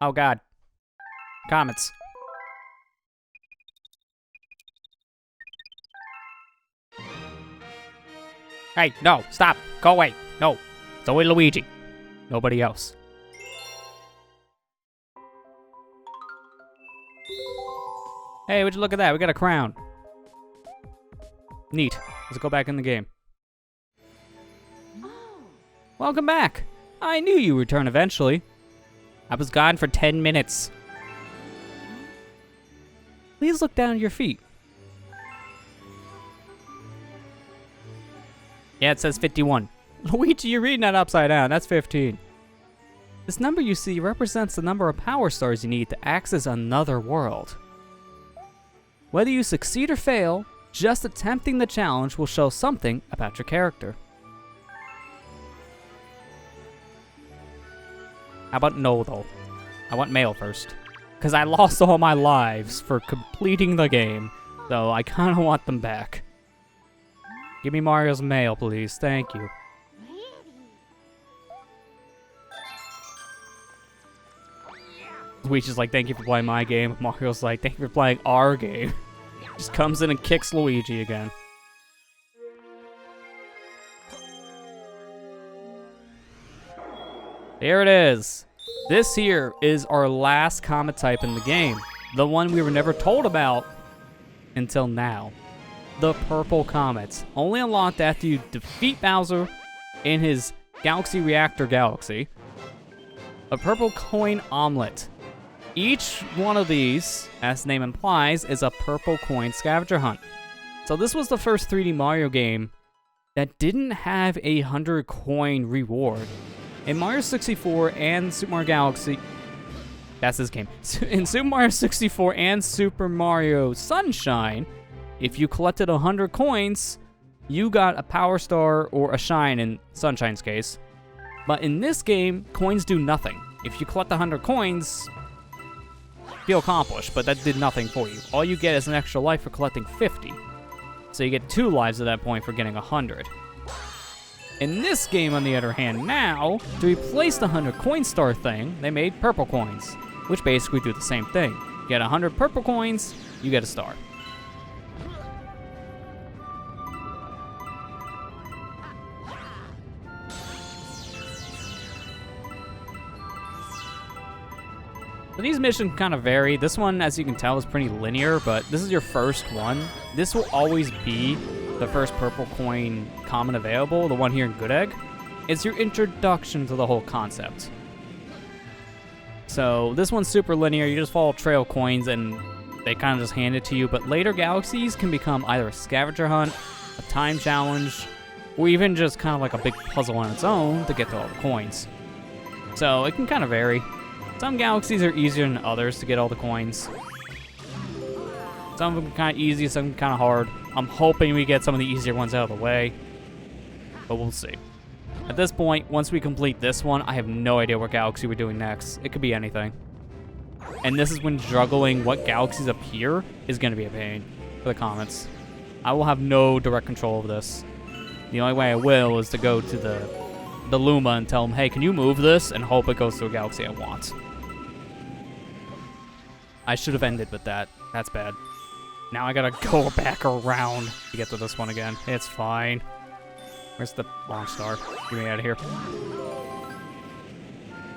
Oh god. Comments. Hey, no, stop. Go away. No. It's only Luigi. Nobody else. Hey, would you look at that? We got a crown. Neat. Let's go back in the game. Welcome back. I knew you'd return eventually. I was gone for 10 minutes. Please look down at your feet. Yeah, it says 51. Luigi, you're reading that upside down. That's 15. This number you see represents the number of power stars you need to access another world. Whether you succeed or fail, just attempting the challenge will show something about your character. How about no, though? I want mail first. Because I lost all my lives for completing the game, so I kind of want them back. Give me Mario's mail, please. Thank you. Luigi's like, thank you for playing my game. Mario's like, thank you for playing our game. Just comes in and kicks Luigi again. Here it is. This here is our last comet type in the game. The one we were never told about until now. The purple comets. Only unlocked after you defeat Bowser in his Galaxy Reactor Galaxy. A purple coin omelet. Each one of these, as the name implies, is a purple coin scavenger hunt. So this was the first 3D Mario game that didn't have a 100 coin reward. In Mario 64 and Super Mario Galaxy, that's this game. In Super Mario 64 and Super Mario Sunshine, if you collected 100 coins, you got a Power Star or a Shine in Sunshine's case. But in this game, coins do nothing. If you collect 100 coins, feel accomplished, but that did nothing for you. All you get is an extra life for collecting 50. So you get 2 lives at that point for getting 100. In this game, on the other hand, now, to replace the 100 coin star thing, they made purple coins, which basically do the same thing. You get 100 purple coins, you get a star. So these missions kind of vary. This one, as you can tell, is pretty linear, but this is your first one. This will always be the first purple coin common available, the one here in Good Egg. It's your introduction to the whole concept. So this one's super linear. You just follow trail coins and they kind of just hand it to you. But later galaxies can become either a scavenger hunt, a time challenge, or even just kind of like a big puzzle on its own to get to all the coins. So it can kind of vary. Some galaxies are easier than others to get all the coins. Some of them are kind of easy, some of them kind of hard. I'm hoping we get some of the easier ones out of the way, but we'll see. At this point, once we complete this one, I have no idea what galaxy we're doing next. It could be anything. And this is when juggling what galaxies appear is going to be a pain for the comments. I will have no direct control of this. The only way I will is to go to the Luma and tell them, hey, can you move this? And hope it goes to a galaxy I want. I should have ended with that. That's bad. Now I gotta go back around to get to this one again. It's fine. Where's the wrong star? Get me out of here.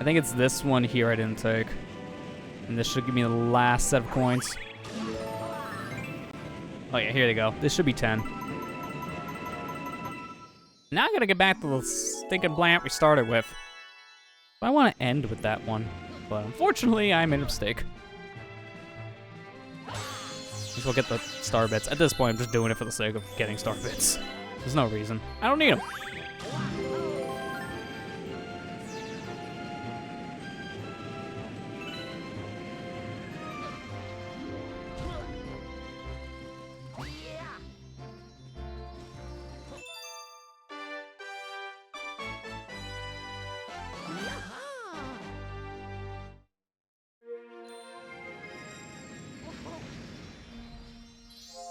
I think it's this one here I didn't take. And this should give me the last set of coins. Oh yeah, here they go. This should be 10. Now I gotta get back to the stinking plant we started with. I want to end with that one, but unfortunately I made a mistake. Let's go get the star bits. At this point, I'm just doing it for the sake of getting star bits. There's no reason. I don't need them.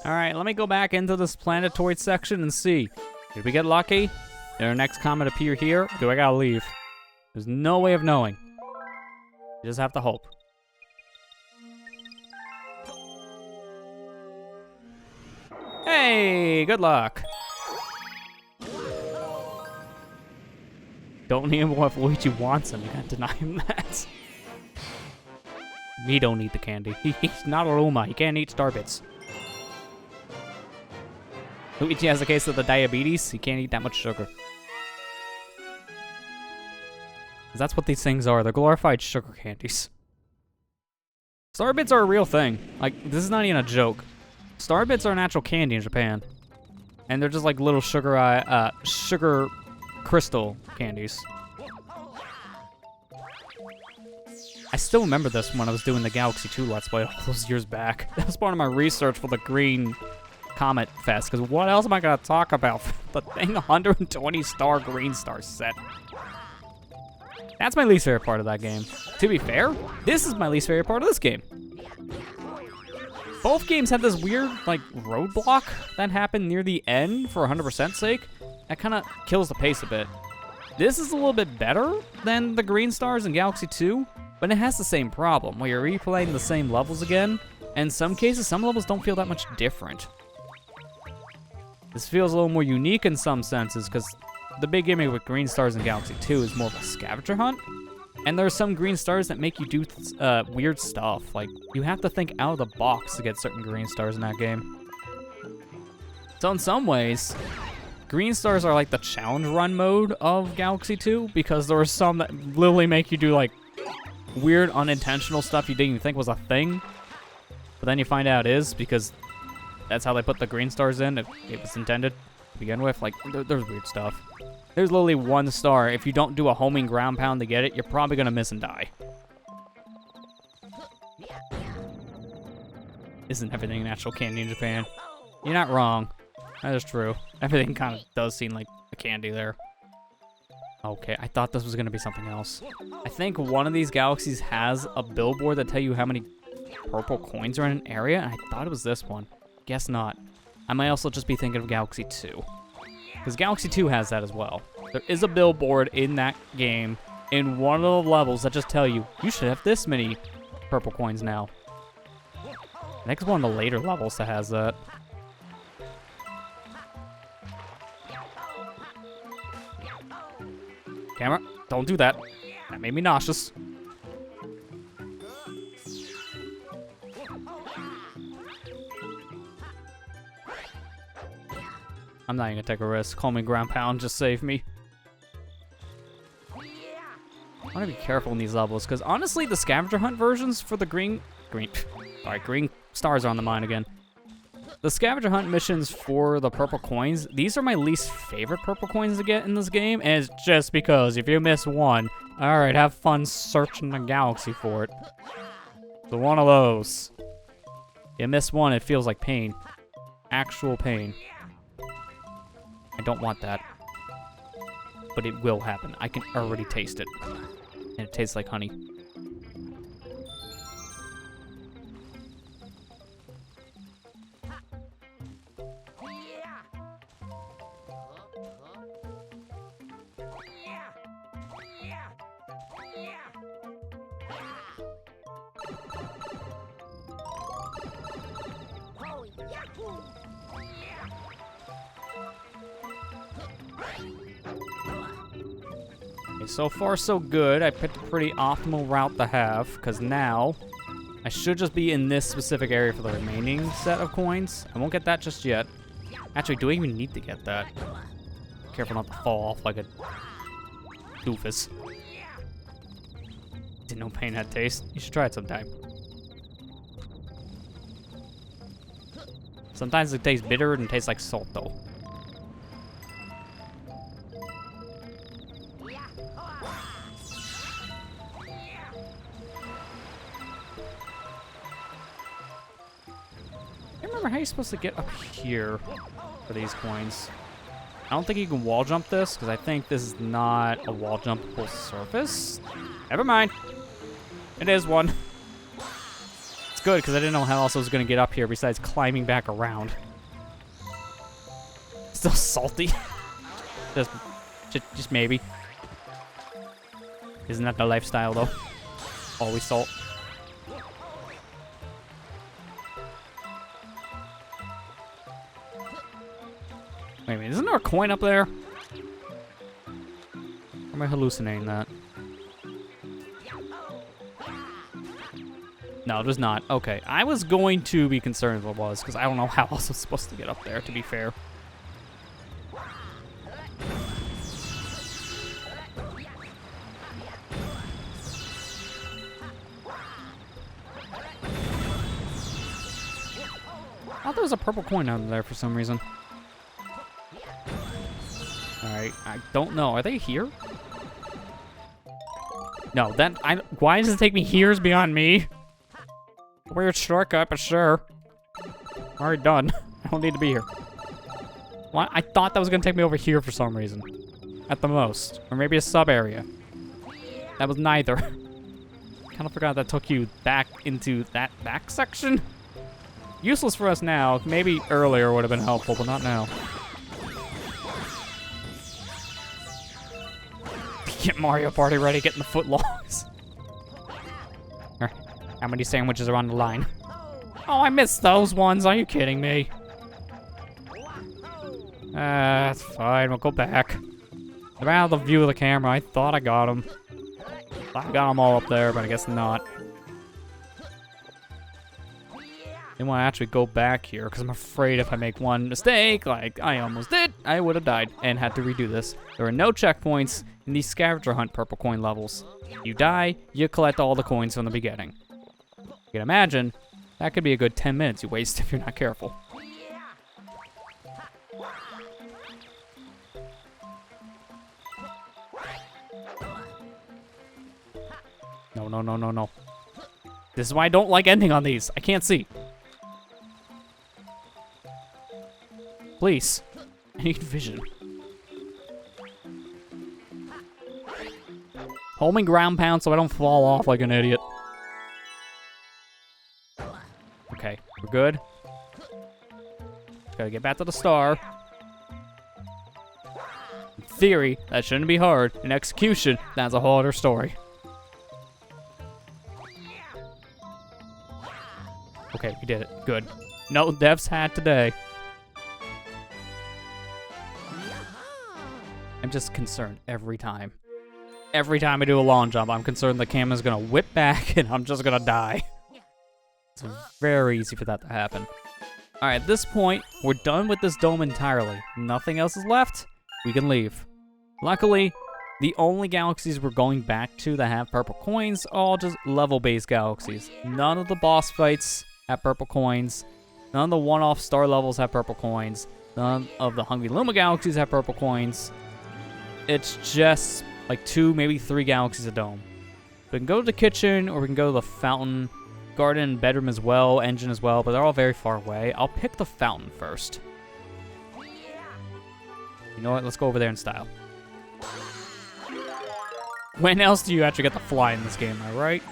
All right, let me go back into this planetoid section and see. Did we get lucky? Did our next comet appear here? Do I gotta leave? There's no way of knowing. You just have to hope. Hey, good luck. Don't need him if Luigi wants him. You can't deny him that. Me don't need the candy. He's not a Luma. He can't eat star bits. Luigi has a case of the diabetes. He can't eat that much sugar. 'Cause that's what these things are. They're glorified sugar candies. Star bits are a real thing. Like, this is not even a joke. Star bits are an actual candy in Japan. And they're just like little sugar crystal candies. I still remember this when I was doing the Galaxy 2 Let's Play all those years back. That was part of my research for the Green Comet Fest, because what else am I going to talk about? The thing 120 star green star set. That's my least favorite part of that game. To be fair, this is my least favorite part of this game. Both games have this weird, like, roadblock that happened near the end for 100% sake. That kind of kills the pace a bit. This is a little bit better than the green stars in Galaxy 2, but it has the same problem, where you're replaying the same levels again, and in some cases, some levels don't feel that much different. This feels a little more unique in some senses, because the big gimmick with green stars in Galaxy 2 is more of a scavenger hunt. And there are some green stars that make you do weird stuff. Like, you have to think out of the box to get certain green stars in that game. So in some ways, green stars are like the challenge run mode of Galaxy 2, because there are some that literally make you do like weird unintentional stuff you didn't even think was a thing. But then you find out it is, because that's how they put the green stars in. It was intended to begin with. Like, there's weird stuff. There's literally one star. If you don't do a homing ground pound to get it, you're probably going to miss and die. Isn't everything an actual candy in Japan? You're not wrong. That is true. Everything kind of does seem like a candy there. Okay, I thought this was going to be something else. I think one of these galaxies has a billboard that tell you how many purple coins are in an area, and I thought it was this one. Guess not. I might also just be thinking of Galaxy 2. Because Galaxy 2 has that as well. There is a billboard in that game in one of the levels that just tell you, you should have this many purple coins now. I think it's one of the later levels that has that. Camera, don't do that. That made me nauseous. I'm not even gonna take a risk. Call me ground pound, just save me. I wanna be careful in these levels, because honestly, the scavenger hunt versions for the green stars are on the mine again. The scavenger hunt missions for the purple coins, these are my least favorite purple coins to get in this game, and it's just because if you miss one, alright, have fun searching the galaxy for it. So one of those. You miss one, it feels like pain. Actual pain. I don't want that. But it will happen. I can already taste it. And it tastes like honey. Okay, so far so good. I picked a pretty optimal route to have, because now I should just be in this specific area for the remaining set of coins. I won't get that just yet. Actually, do I even need to get that? Careful not to fall off like a doofus. Didn't know pain had taste. You should try it sometime. Sometimes it tastes bitter and tastes like salt, though. I don't remember how you're supposed to get up here for these coins. I don't think you can wall jump this, because I think this is not a wall jumpable surface. Never mind. It is one. It's good, because I didn't know how else I was going to get up here besides climbing back around. Still salty. just maybe. Isn't that the lifestyle, though? Always salt. Wait a minute, isn't there a coin up there? Or am I hallucinating that? No, there's not. Okay, I was going to be concerned if it was, because I don't know how else I was supposed to get up there, to be fair. I thought there was a purple coin down there for some reason. Alright, I don't know. Are they here? No, why does it take me years beyond me? Weird shortcut, but sure. Already done. I don't need to be here. What? I thought that was gonna take me over here for some reason. At the most. Or maybe a sub area. That was neither. Kinda forgot that took you back into that back section. Useless for us now. Maybe earlier would have been helpful, but not now. Get Mario Party ready, getting the footlongs. How many sandwiches are on the line? Oh, I missed those ones. Are you kidding me? That's fine. We'll go back. They're out of the view of the camera. I thought I got them. I got them all up there, but I guess not. I want to actually go back here because I'm afraid if I make one mistake, like I almost did, I would have died and had to redo this. There are no checkpoints in these scavenger hunt purple coin levels. You die, you collect all the coins from the beginning. You can imagine, that could be a good 10 minutes you waste if you're not careful. No, no, no, no, no. This is why I don't like ending on these. I can't see. Please. I need vision. Hold me ground pound so I don't fall off like an idiot. Okay, we're good. Just gotta get back to the star. I'm theory, that shouldn't be hard. In execution, that's a whole other story. Okay, we did it. Good. No deaths had today. I'm just concerned every time. Every time I do a long jump, I'm concerned the camera's gonna whip back and I'm just gonna die. It's very easy for that to happen. All right, at this point, we're done with this dome entirely. Nothing else is left. We can leave. Luckily, the only galaxies we're going back to that have purple coins are all just level-based galaxies. None of the boss fights have purple coins. None of the one-off star levels have purple coins. None of the Hungry Luma galaxies have purple coins. It's just like 2, maybe 3 galaxies a dome. We can go to the kitchen, or we can go to the fountain, garden, bedroom as well, engine as well, but they're all very far away. I'll pick the fountain first. You know what? Let's go over there in style. When else do you actually get to fly in this game, am I right?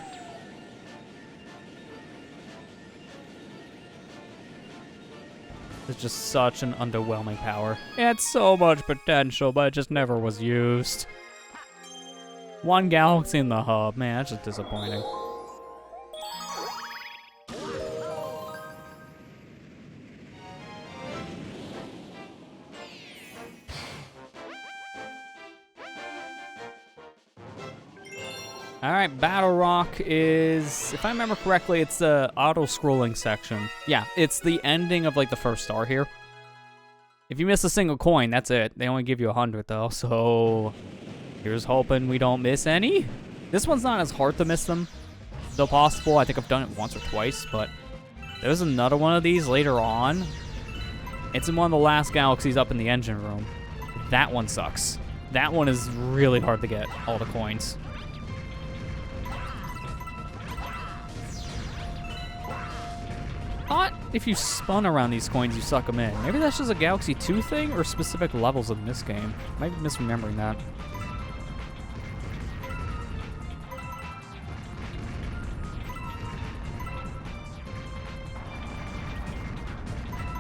It's just such an underwhelming power. It had so much potential, but it just never was used. 1 galaxy in the hub. Man, that's just disappointing. Alright, Battle Rock is, if I remember correctly, it's the auto-scrolling section. Yeah, it's the ending of, like, the first star here. If you miss a single coin, that's it. They only give you 100, though, so here's hoping we don't miss any. This one's not as hard to miss them. Still possible. I think I've done it once or twice, but there's another one of these later on. It's in one of the last galaxies up in the engine room. That one sucks. That one is really hard to get, all the coins. Thought if you spun around these coins, you suck them in. Maybe that's just a Galaxy 2 thing or specific levels in this game. Might be misremembering that.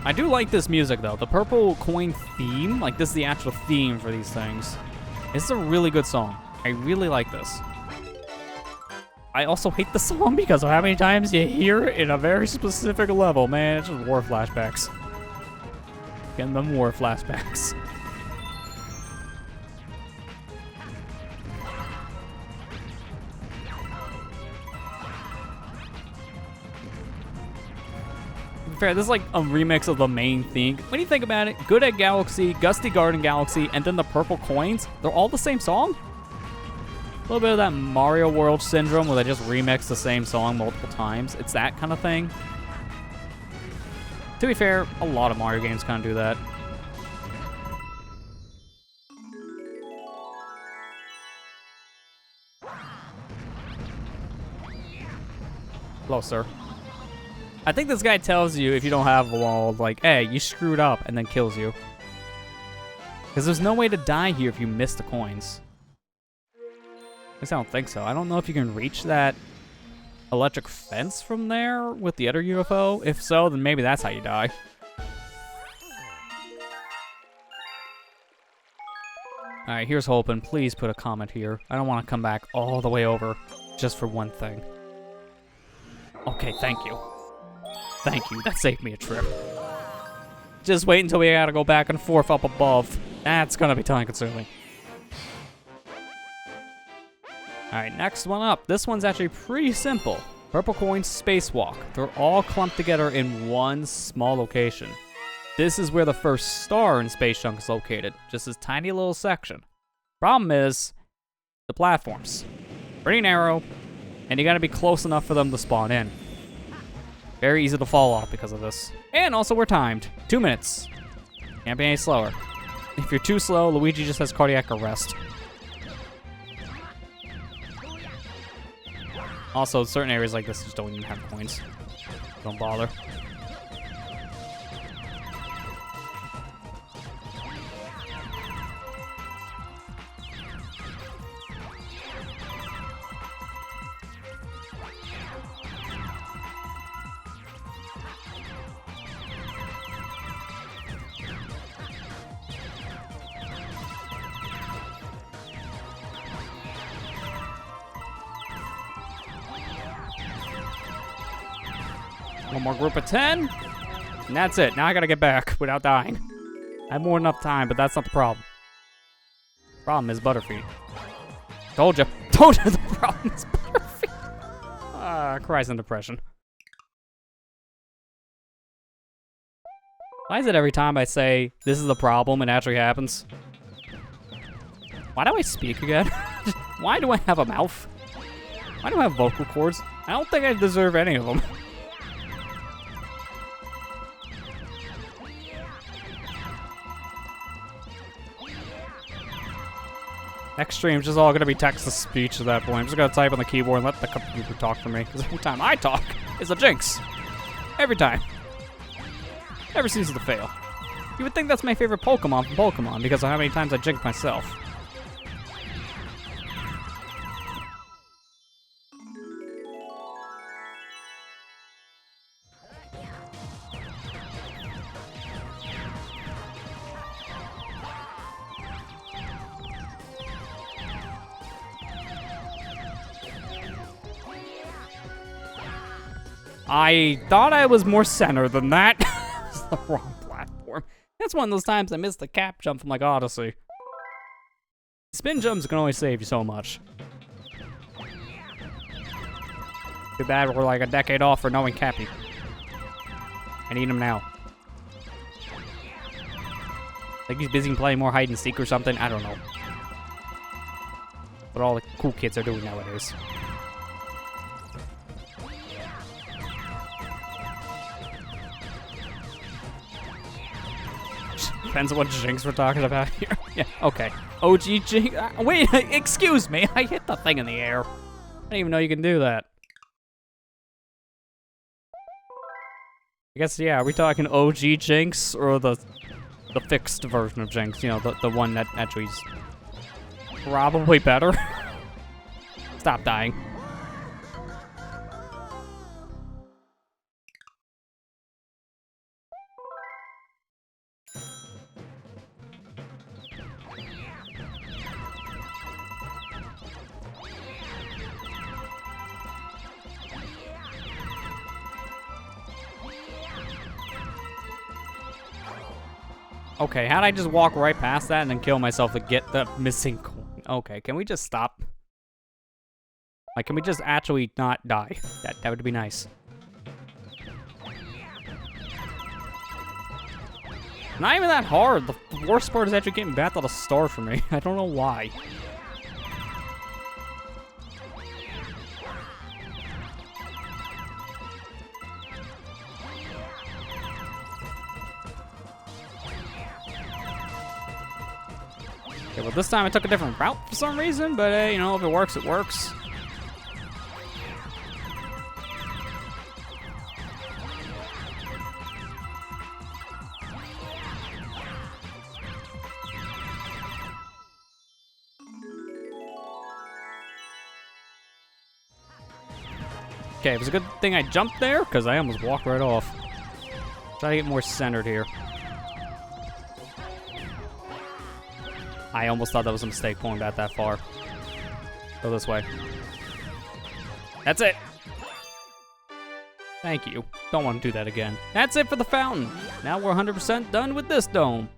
I do like this music though. The purple coin theme, like this is the actual theme for these things. This is a really good song. I really like this. I also hate the song because of how many times you hear it in a very specific level. Man, it's just war flashbacks. Getting them war flashbacks. Fair, this is like a remix of the main theme. When you think about it, Good Egg Galaxy, Gusty Garden Galaxy, and then the purple coins, they're all the same song? A little bit of that Mario World syndrome where they just remix the same song multiple times. It's that kind of thing. To be fair, a lot of Mario games kind of do that. Hello, sir. I think this guy tells you if you don't have a wall, like, hey, you screwed up, and then kills you. Because there's no way to die here if you miss the coins. At least I don't think so. I don't know if you can reach that electric fence from there with the other UFO. If so, then maybe that's how you die. Alright, here's hoping. Please put a comment here. I don't want to come back all the way over just for one thing. Okay, thank you. Thank you. That saved me a trip. Just wait until we gotta go back and forth up above. That's gonna be time consuming. Alright, next one up. This one's actually pretty simple. Purple coins spacewalk. They're all clumped together in one small location. This is where the first star in Space Junk is located. Just this tiny little section. Problem is, the platforms. Pretty narrow, and you gotta be close enough for them to spawn in. Very easy to fall off because of this. And also we're timed. 2 minutes. Can't be any slower. If you're too slow, Luigi just has cardiac arrest. Also, certain areas like this just don't even have coins. Don't bother. One more group of 10. And that's it. Now I gotta get back without dying. I have more than enough time, but that's not the problem. Problem is Butterfeet. Told you. Told you the problem is Butterfeet. Cries in depression. Why is it every time I say, this is the problem, it actually happens? Why do I speak again? Why do I have a mouth? Why do I have vocal cords? I don't think I deserve any of them. Next stream's just all gonna be text-to-speech at that point. I'm just gonna type on the keyboard and let the computer talk for me. Because every time I talk, it's a jinx. Every time. Never seems to fail. You would think that's my favorite Pokemon from Pokemon because of how many times I jinx myself. I thought I was more center than that. It's the wrong platform. That's one of those times I missed the cap jump from like Odyssey. Spin jumps can only save you so much. Too bad we're like a decade off for knowing Cappy. I need him now. Think he's busy playing more hide and seek or something? I don't know. What all the cool kids are doing nowadays. Depends on what Jinx we're talking about here. Yeah, okay. OG Jinx. Wait, excuse me. I hit the thing in the air. I didn't even know you can do that. I guess, yeah, are we talking OG Jinx or the fixed version of Jinx? You know, the one that actually is probably better? Stop dying. Okay, how'd I just walk right past that and then kill myself to get the missing coin? Okay, can we just stop? Like, can we just actually not die? That would be nice. Not even that hard. The worst part is actually getting back to the start for me. I don't know why. Okay, well this time I took a different route for some reason, but you know, if it works, it works. Okay, it was a good thing I jumped there, because I almost walked right off. Try to get more centered here. I almost thought that was a mistake pulling back that far. Go this way. That's it. Thank you. Don't want to do that again. That's it for the fountain. Now we're 100% done with this dome.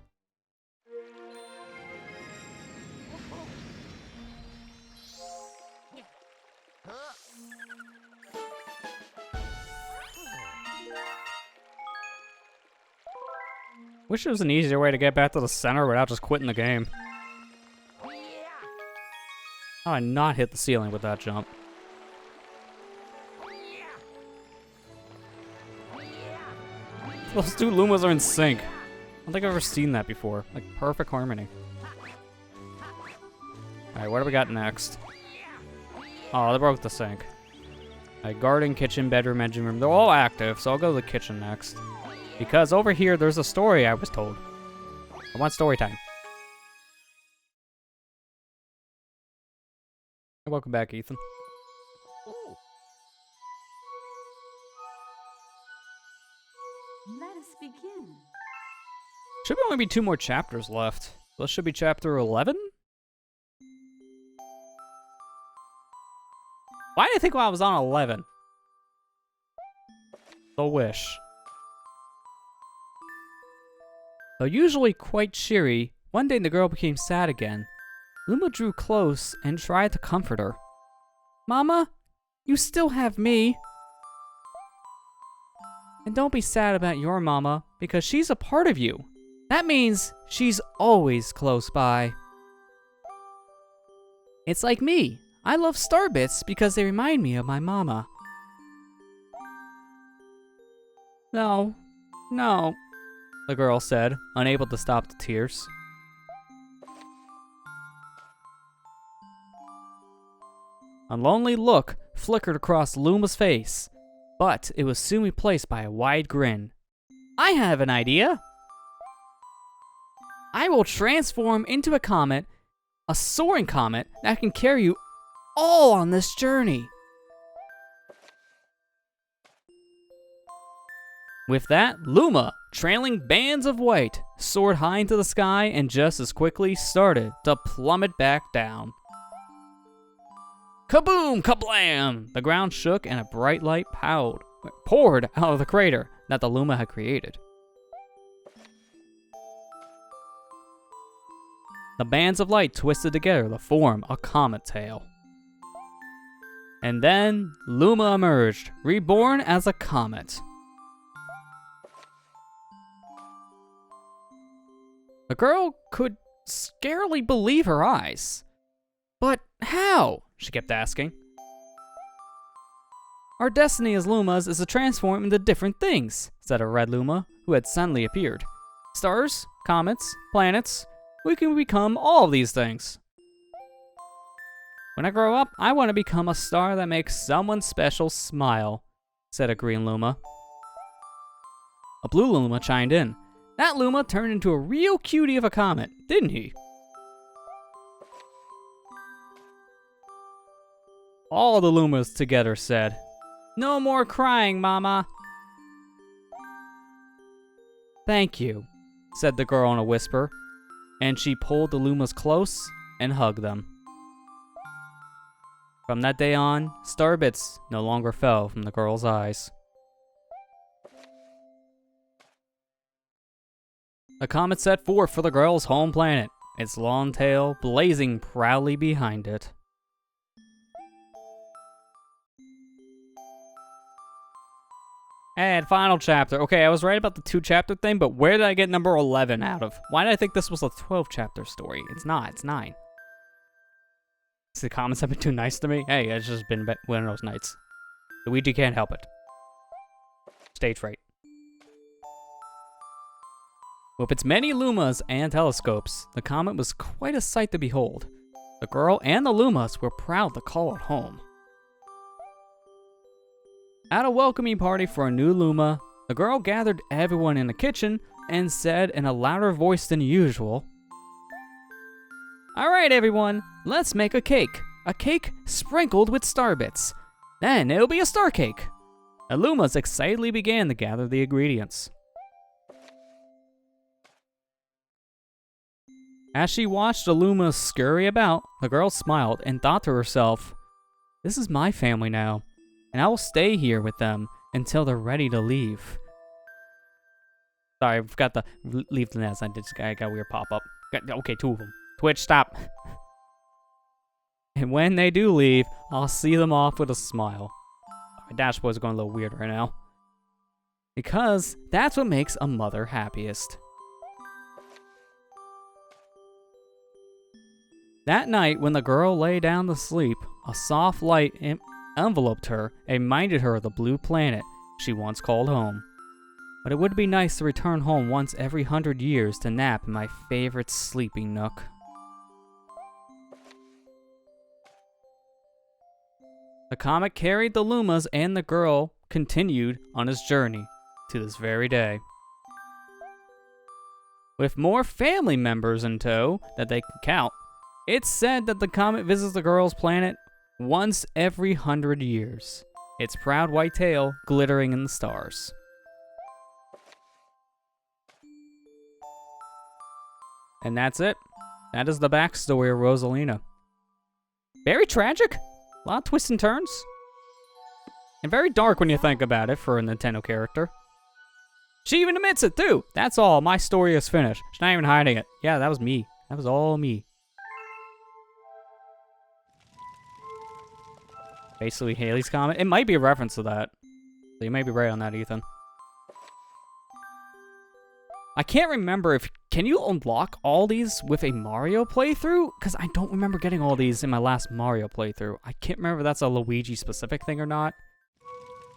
Wish there was an easier way to get back to the center without just quitting the game. How did I not hit the ceiling with that jump? Those two Lumas are in sync. I don't think I've ever seen that before. Like, perfect harmony. Alright, what do we got next? Oh, they broke the sink. Alright, garden, kitchen, bedroom, engine room. They're all active, so I'll go to the kitchen next. Because over here, there's a story I was told. I want story time. Welcome back, Ethan. Let us begin. Should only be 2 more chapters left. This should be chapter 11? Why did I think I was on 11? The wish. Though usually quite cheery, one day the girl became sad again. Luma drew close and tried to comfort her. Mama, you still have me. And don't be sad about your mama, because she's a part of you. That means she's always close by. It's like me. I love Starbits because they remind me of my mama. No, the girl said, unable to stop the tears. A lonely look flickered across Luma's face, but it was soon replaced by a wide grin. I have an idea! I will transform into a comet, a soaring comet that can carry you all on this journey. With that, Luma, trailing bands of white, soared high into the sky and just as quickly started to plummet back down. Kaboom! Kablam! The ground shook and a bright light poured out of the crater that the Luma had created. The bands of light twisted together to form a comet tail. And then Luma emerged, reborn as a comet. The girl could scarcely believe her eyes. But how? She kept asking. Our destiny as Lumas is to transform into different things, said a red Luma, who had suddenly appeared. Stars, comets, planets, we can become all of these things. When I grow up, I want to become a star that makes someone special smile, said a green Luma. A blue Luma chimed in. That Luma turned into a real cutie of a comet, didn't he? All the Lumas together said, No more crying, Mama. Thank you, said the girl in a whisper, and she pulled the Lumas close and hugged them. From that day on, starbits no longer fell from the girl's eyes. The comet set forth for the girl's home planet, its long tail blazing proudly behind it. And final chapter. Okay, I was right about the 2-chapter thing, but where did I get number 11 out of? Why did I think this was a 12-chapter story? It's not, it's 9. The comments have been too nice to me. Hey, it's just been one of those nights. Luigi can't help it. Stage fright. With its many Lumas and telescopes, the comet was quite a sight to behold. The girl and the Lumas were proud to call it home. At a welcoming party for a new Luma, the girl gathered everyone in the kitchen and said in a louder voice than usual, Alright everyone, let's make a cake sprinkled with starbits. Then it'll be a star cake. The Lumas excitedly began to gather the ingredients. As she watched the Lumas scurry about, the girl smiled and thought to herself, This is my family now, and I will stay here with them until they're ready to leave. Sorry, I forgot to leave the nest. I got a weird pop-up. Okay, 2 of them. Twitch, stop. And when they do leave, I'll see them off with a smile. My dashboard's going a little weird right now. Because that's what makes a mother happiest. That night, when the girl lay down to sleep, a soft light enveloped her and reminded her of the blue planet she once called home. But it would be nice to return home once every 100 years to nap in my favorite sleeping nook. The comet carried the Lumas and the girl continued on his journey to this very day. With more family members in tow that they can count, it's said that the comet visits the girl's planet once every 100 years, its proud white tail glittering in the stars. And that's it. That is the backstory of Rosalina. Very tragic. A lot of twists and turns. And very dark when you think about it for a Nintendo character. She even admits it, too. That's all. My story is finished. She's not even hiding it. Yeah, that was me. That was all me. Basically, Haley's Comet. It might be a reference to that. So you may be right on that, Ethan. I can't remember if... Can you unlock all these with a Mario playthrough? Because I don't remember getting all these in my last Mario playthrough. I can't remember if that's a Luigi-specific thing or not.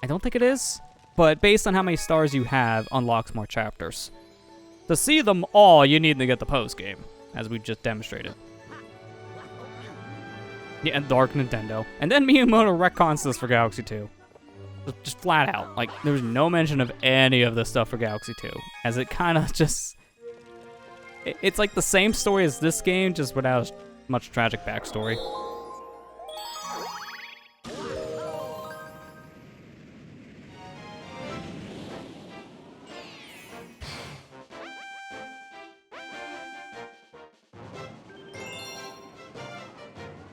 I don't think it is. But based on how many stars you have, unlocks more chapters. To see them all, you need to get the post-game, as we just demonstrated. Yeah, Dark Nintendo. And then Miyamoto retcons this for Galaxy 2. Just flat out. Like, there's no mention of any of this stuff for Galaxy 2. As it kind of just... It's like the same story as this game, just without much tragic backstory.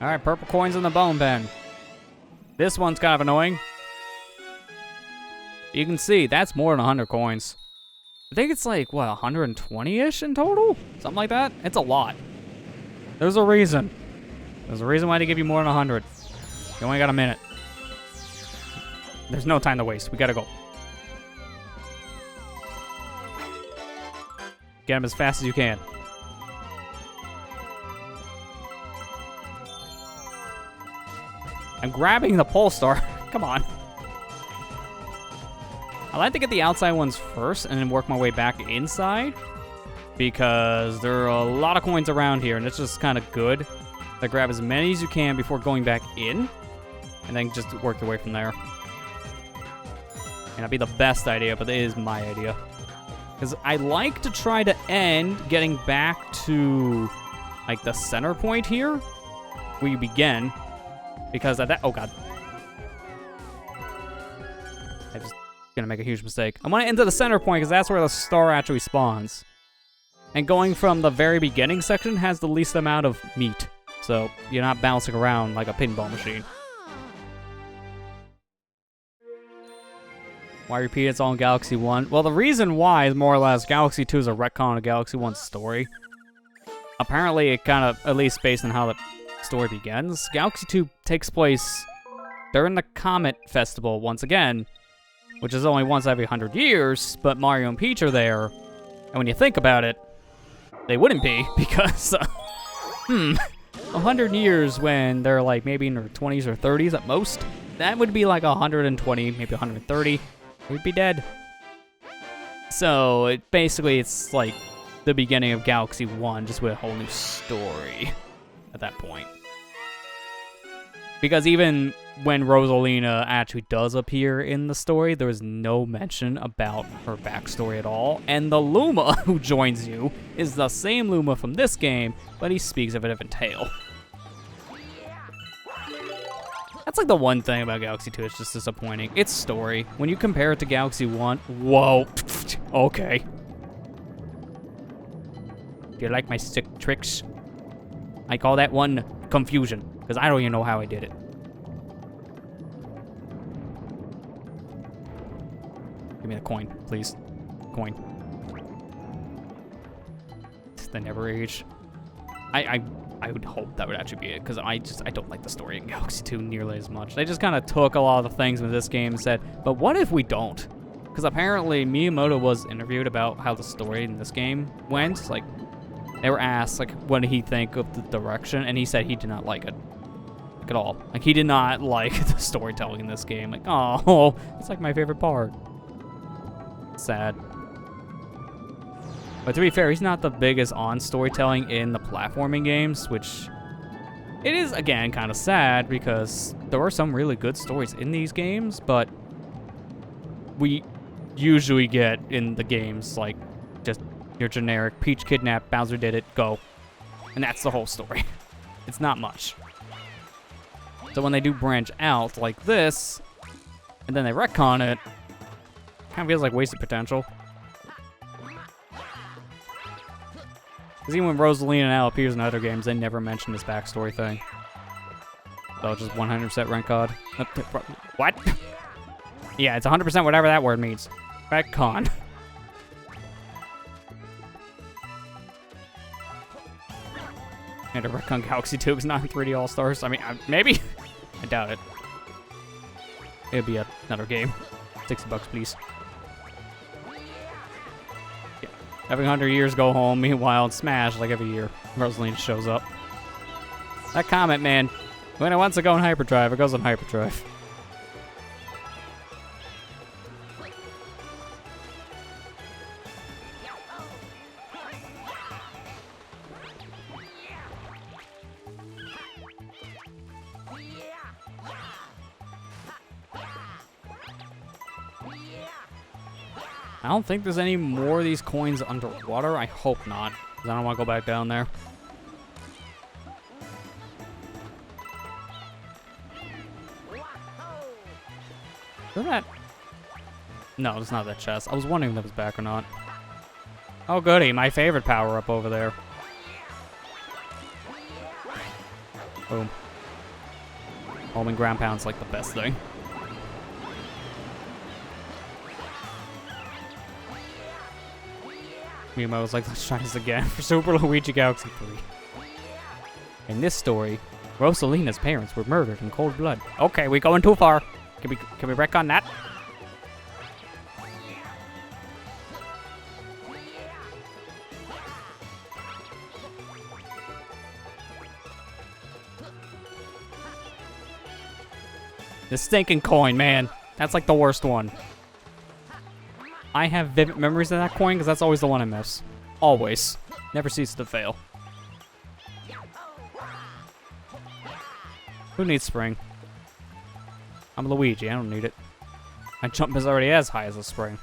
Alright, purple coins in the bone pen. This one's kind of annoying. You can see, that's more than 100 coins. I think it's like, what, 120-ish in total? Something like that? It's a lot. There's a reason. There's a reason why they give you more than 100. You only got a minute. There's no time to waste. We gotta go. Get them as fast as you can. I'm grabbing the pole star. Come on. I like to get the outside ones first and then work my way back inside, because there are a lot of coins around here and it's just kind of good to grab as many as you can before going back in and then just work your way from there. May not be the best idea, but it is my idea. Because I like to try to end getting back to like the center point here where you begin, because at that, oh god. I just gonna make a huge mistake. I want to end to the center point because that's where the star actually spawns. And going from the very beginning section has the least amount of meat. So you're not bouncing around like a pinball machine. Why repeat it's all in Galaxy 1? Well, the reason why is more or less Galaxy 2 is a retcon of Galaxy 1's story. Apparently it kind of, at least based on how the story begins, Galaxy 2 takes place during the Comet Festival once again, which is only once every 100 years, but Mario and Peach are there. And when you think about it, they wouldn't be, because, 100 years when they're like maybe in their 20s or 30s at most, that would be like 120, maybe 130. We'd be dead. So, it's like the beginning of Galaxy 1, just with a whole new story at that point. Because even when Rosalina actually does appear in the story, there is no mention about her backstory at all. And the Luma who joins you is the same Luma from this game, but he speaks of a different tale. That's like the one thing about Galaxy 2, it's just disappointing. Its story. When you compare it to Galaxy 1, whoa. Okay. Do you like my sick tricks? I call that one confusion, because I don't even know how I did it. Give me the coin, please. Coin. They never age. I would hope that would actually be it, because I don't like the story in Galaxy 2 nearly as much. They just kind of took a lot of the things in this game and said, but what if we don't? Because apparently Miyamoto was interviewed about how the story in this game went. Like, they were asked, like, what did he think of the direction, and he said he did not like it. Like, at all. Like, he did not like the storytelling in this game. Like, oh, it's like my favorite part. Sad. But to be fair, he's not the biggest on storytelling in the platforming games, which it is, again, kind of sad because there are some really good stories in these games, but we usually get in the games, like, just your generic Peach kidnapped, Bowser did it, go. And that's the whole story. It's not much. So when they do branch out like this, and then they retcon it, kind of feels like wasted potential. Because even when Rosalina now appears in other games, they never mention this backstory thing. So just 100% rank card. What? Yeah, it's 100% whatever that word means. Retcon. And a Retcon Galaxy Tubes, not in 3D All-Stars. I mean, maybe? I doubt it. It'd be another game. $60, please. Yeah. Every 100 years go home. Meanwhile, in Smash, like every year, Rosalina shows up. That comment, man. When it wants to go in hyperdrive, it goes in hyperdrive. I don't think there's any more of these coins underwater. I hope not, because I don't want to go back down there. Is that? No, it's not that chest. I was wondering if that was back or not. Oh, goody. My favorite power-up over there. Boom. Homing ground pound's like the best thing. Mimo was like, let's try this again for Super Luigi Galaxy 3. In this story, Rosalina's parents were murdered in cold blood. Okay, we going too far. Can we wreck on that? The stinking coin, man. That's like the worst one. I have vivid memories of that coin because that's always the one I miss. Always. Never ceases to fail. Who needs spring? I'm Luigi, I don't need it. My jump is already as high as a spring.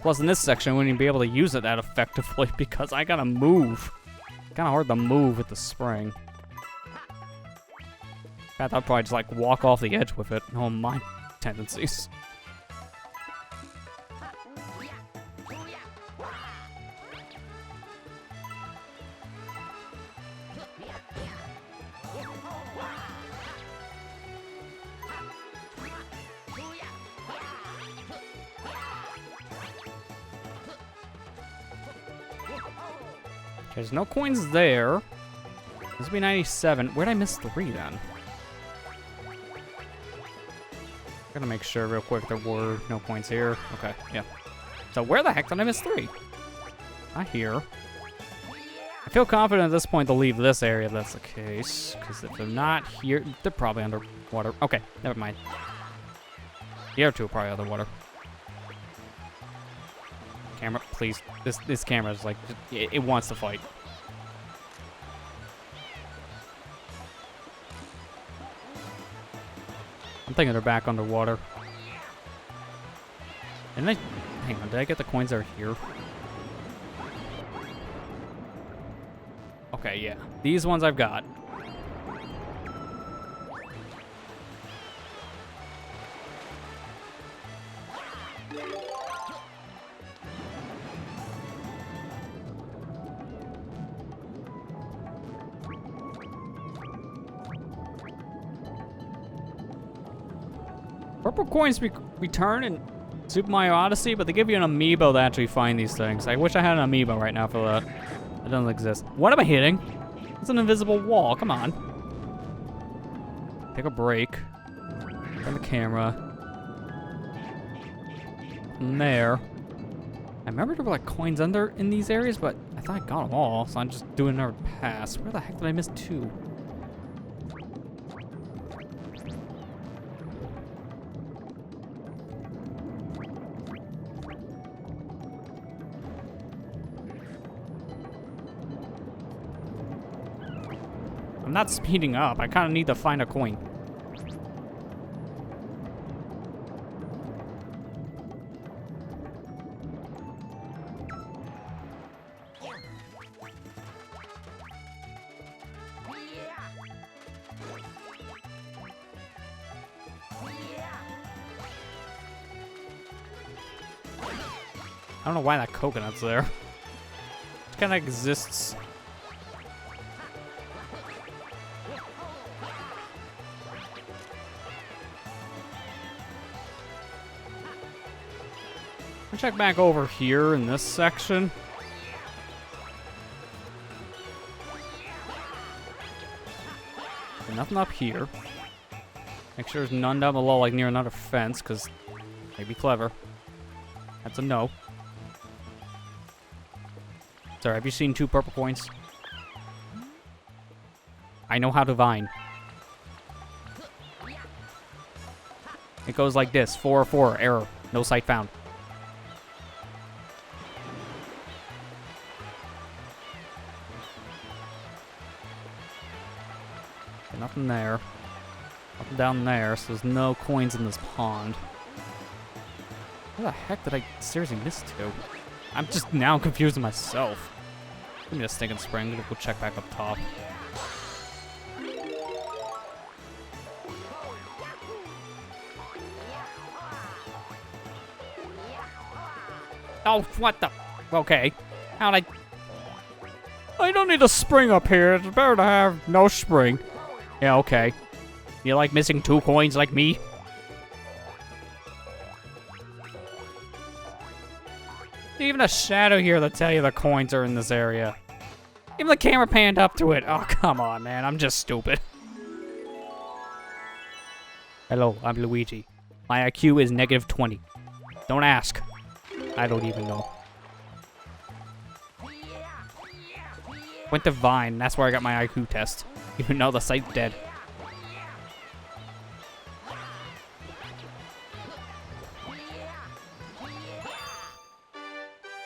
Plus in this section, I wouldn't even be able to use it that effectively because I gotta move. Kinda hard to move with the spring. In fact, I'd probably just like walk off the edge with it. Oh, my tendencies. There's no coins there. This would be 97. Where'd I miss 3 then? Gotta make sure real quick there were no coins here. Okay, yeah. So where the heck did I miss 3? Not here. I feel confident at this point to leave this area if that's the case. Because if they're not here, they're probably underwater. Okay, never mind. The other two are probably underwater. Camera, please. This camera is like, it wants to fight. I'm thinking they're back underwater. And hang on, did I get the coins that are here? Okay, yeah. These ones I've got. Purple coins return in Super Mario Odyssey, but they give you an amiibo to actually find these things. I wish I had an amiibo right now for that. It doesn't exist. What am I hitting? It's an invisible wall. Come on. Take a break. Turn the camera. From there. I remember there were like coins under in these areas, but I thought I got them all, so I'm just doing another pass. Where the heck did I miss 2? I'm not speeding up. I kind of need to find a coin. I don't know why that coconut's there. It kind of exists. I'll check back over here in this section. Nothing up here. Make sure there's none down below, like near another fence, because they'd be clever. That's a no. Sorry, have you seen 2 purple coins? I know how to vine. It goes like this: 404, error, no site found. Nothing there. Nothing down there, so there's no coins in this pond. Where the heck did I seriously miss to? I'm just now confusing myself. Give me a stinking spring. I'm gonna go check back up top. Oh, what the? Okay. How'd I don't need a spring up here. It's better to have no spring. Yeah, okay. You like missing 2 coins like me? Even a shadow here to tell you the coins are in this area. Even the camera panned up to it. Oh, come on, man. I'm just stupid. Hello, I'm Luigi. My IQ is -20. Don't ask. I don't even know. Went to Vine. That's where I got my IQ test. Even though the site's dead.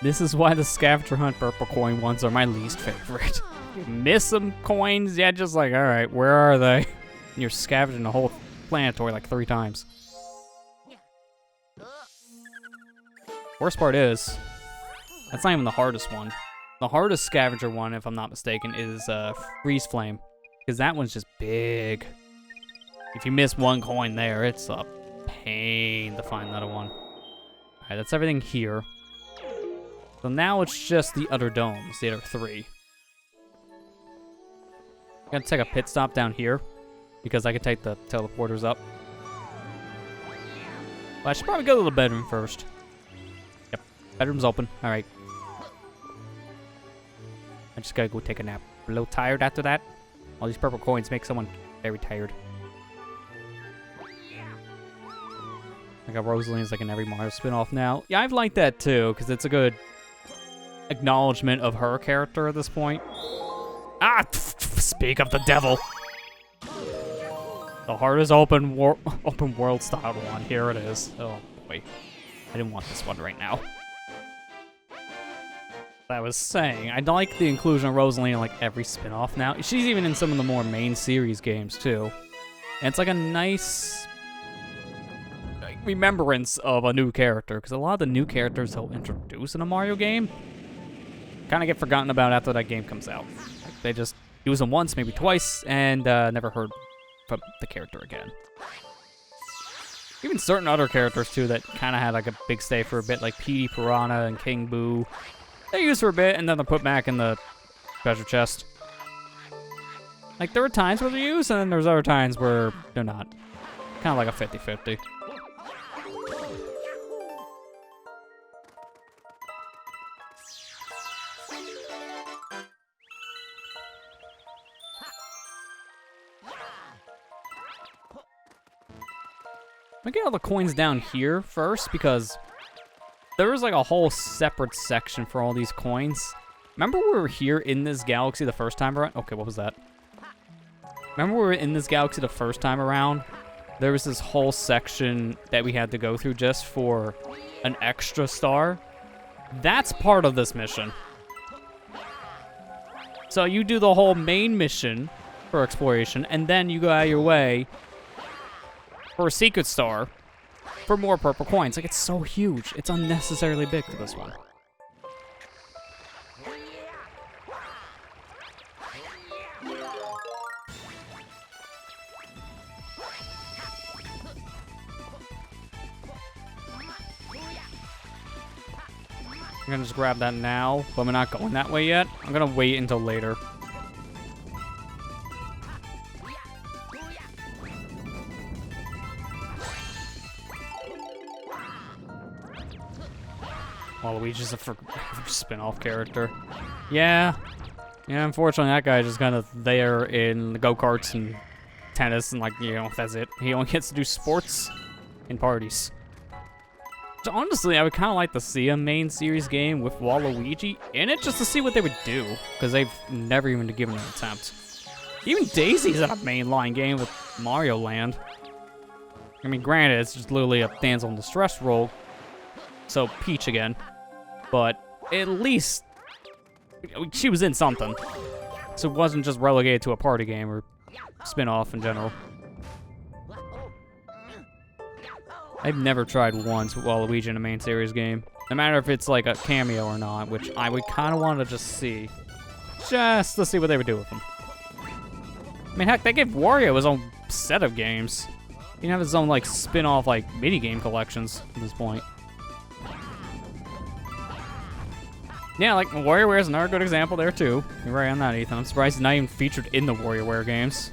This is why the scavenger hunt purple coin ones are my least favorite. You miss some coins, yeah, just like, alright, where are they? And you're scavenging the whole planetoid like 3 times. Worst part is, that's not even the hardest one. The hardest scavenger one, if I'm not mistaken, is Freeze Flame. Because that one's just big. If you miss 1 coin there, it's a pain to find another one. Alright, that's everything here. So now it's just the other domes, the other 3. I'm gonna take a pit stop down here, because I can take the teleporters up. But I should probably go to the bedroom first. Yep, bedroom's open. Alright. I just gotta go take a nap. I'm a little tired after that. All these purple coins make someone very tired. I got Rosalina's like in every Mario spin-off now. Yeah, I've liked that too, because it's a good acknowledgement of her character at this point. Ah, speak of the devil. The hardest open world style one. Here it is. Oh boy, I didn't want this one right now. I was saying, I like the inclusion of Rosalina in like every spin-off now. She's even in some of the more main series games too. And it's like a nice remembrance of a new character, because a lot of the new characters they'll introduce in a Mario game kind of get forgotten about after that game comes out. Like they just use them once, maybe twice, and never heard from the character again. Even certain other characters too that kind of had like a big stay for a bit, like Petey Piranha and King Boo. They're used for a bit, and then they're put back in the treasure chest. Like, there are times where they're used, and then there's other times where they're not. Kind of like a 50-50. Let me get all the coins down here first, because there was like a whole separate section for all these coins. Remember we were here in this galaxy the first time around? Okay, what was that? Remember we were in this galaxy the first time around? There was this whole section that we had to go through just for an extra star. That's part of this mission. So you do the whole main mission for exploration, and then you go out of your way for a secret star for more purple coins. Like, it's so huge. It's unnecessarily big for this one. I'm gonna just grab that now, but I'm not going that way yet. I'm gonna wait until later. Luigi's a spin-off character. Yeah. Yeah, unfortunately, that guy's just kind of there in the go-karts and tennis, and, like, you know, that's it. He only gets to do sports and parties. So, honestly, I would kind of like to see a main series game with Waluigi in it, just to see what they would do, because they've never even given it an attempt. Even Daisy's in a mainline game with Mario Land. I mean, granted, it's just literally a damsel in distress role, so Peach again, but at least she was in something, so it wasn't just relegated to a party game or spin-off in general. I've never tried once Waluigi in a main series game, no matter if it's like a cameo or not, which I would kind of want to just see, just to see what they would do with him. I mean, heck, they gave Wario his own set of games. He can have his own, like, spin-off, like, mini-game collections at this point. Yeah, like, WarioWare is another good example there, too. You're right on that, Ethan. I'm surprised he's not even featured in the WarioWare games.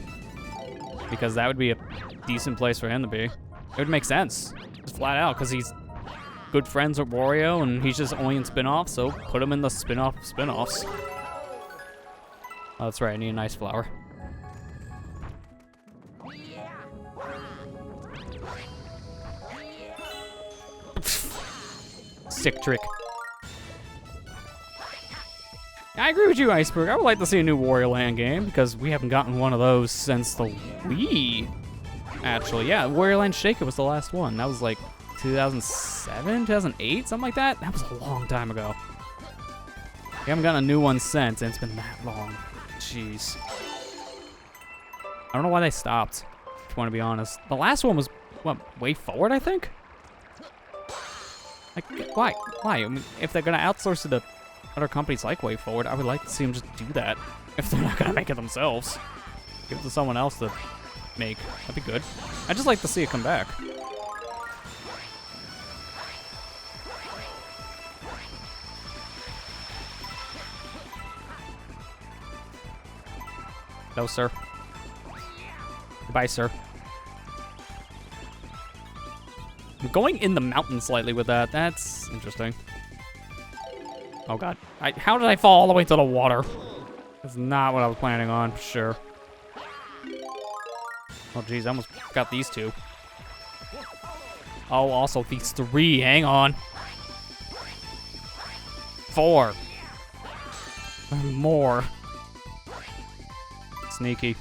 Because that would be a decent place for him to be. It would make sense. Just flat out, because he's good friends with Wario, and he's just only in spin-offs, so put him in the spin-off spin-offs. Oh, that's right, I need a nice flower. Sick trick. I agree with you, Iceberg. I would like to see a new Wario Land game, because we haven't gotten one of those since the Wii. Actually, yeah, Wario Land Shake It was the last one. That was like 2007, 2008, something like that. That was a long time ago. We haven't gotten a new one since, and it's been that long. Jeez. I don't know why they stopped, if you want to be honest. The last one was, what, Way Forward, I think? Like, why? Why? I mean, if they're going to outsource it to other companies like Way Forward, I would like to see them just do that. If they're not going to make it themselves. Give it to someone else to make. That'd be good. I'd just like to see it come back. No, sir. Goodbye, sir. I'm going in the mountain slightly with that. That's interesting. Oh, God. How did I fall all the way to the water? That's not what I was planning on, for sure. Oh, geez. I almost got these two. Oh, also these three. Hang on. 4. More. Sneaky.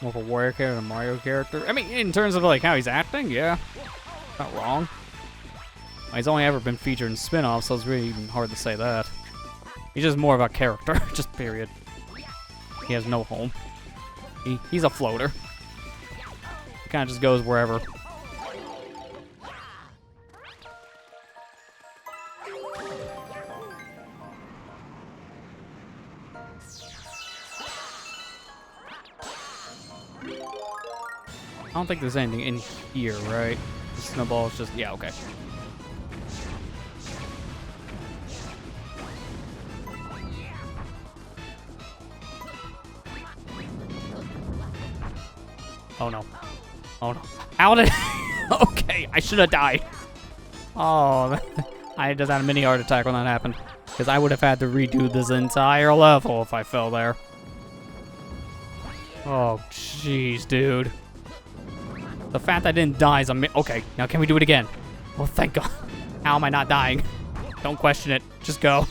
More of a Wario character than a Mario character. I mean, in terms of like how he's acting, yeah, not wrong. He's only ever been featured in spin-offs, so it's really even hard to say that. He's just more of a character, just period. He has no home. He's a floater. He kind of just goes wherever. I don't think there's anything in here, right? The snowball is just, yeah, okay. Oh no. Oh no. How did okay, I should have died. Oh, I just had a mini heart attack when that happened. Because I would have had to redo this entire level if I fell there. Oh, jeez, dude. The fact I didn't die is okay, now can we do it again? Oh, thank God. How am I not dying? Don't question it. Just go.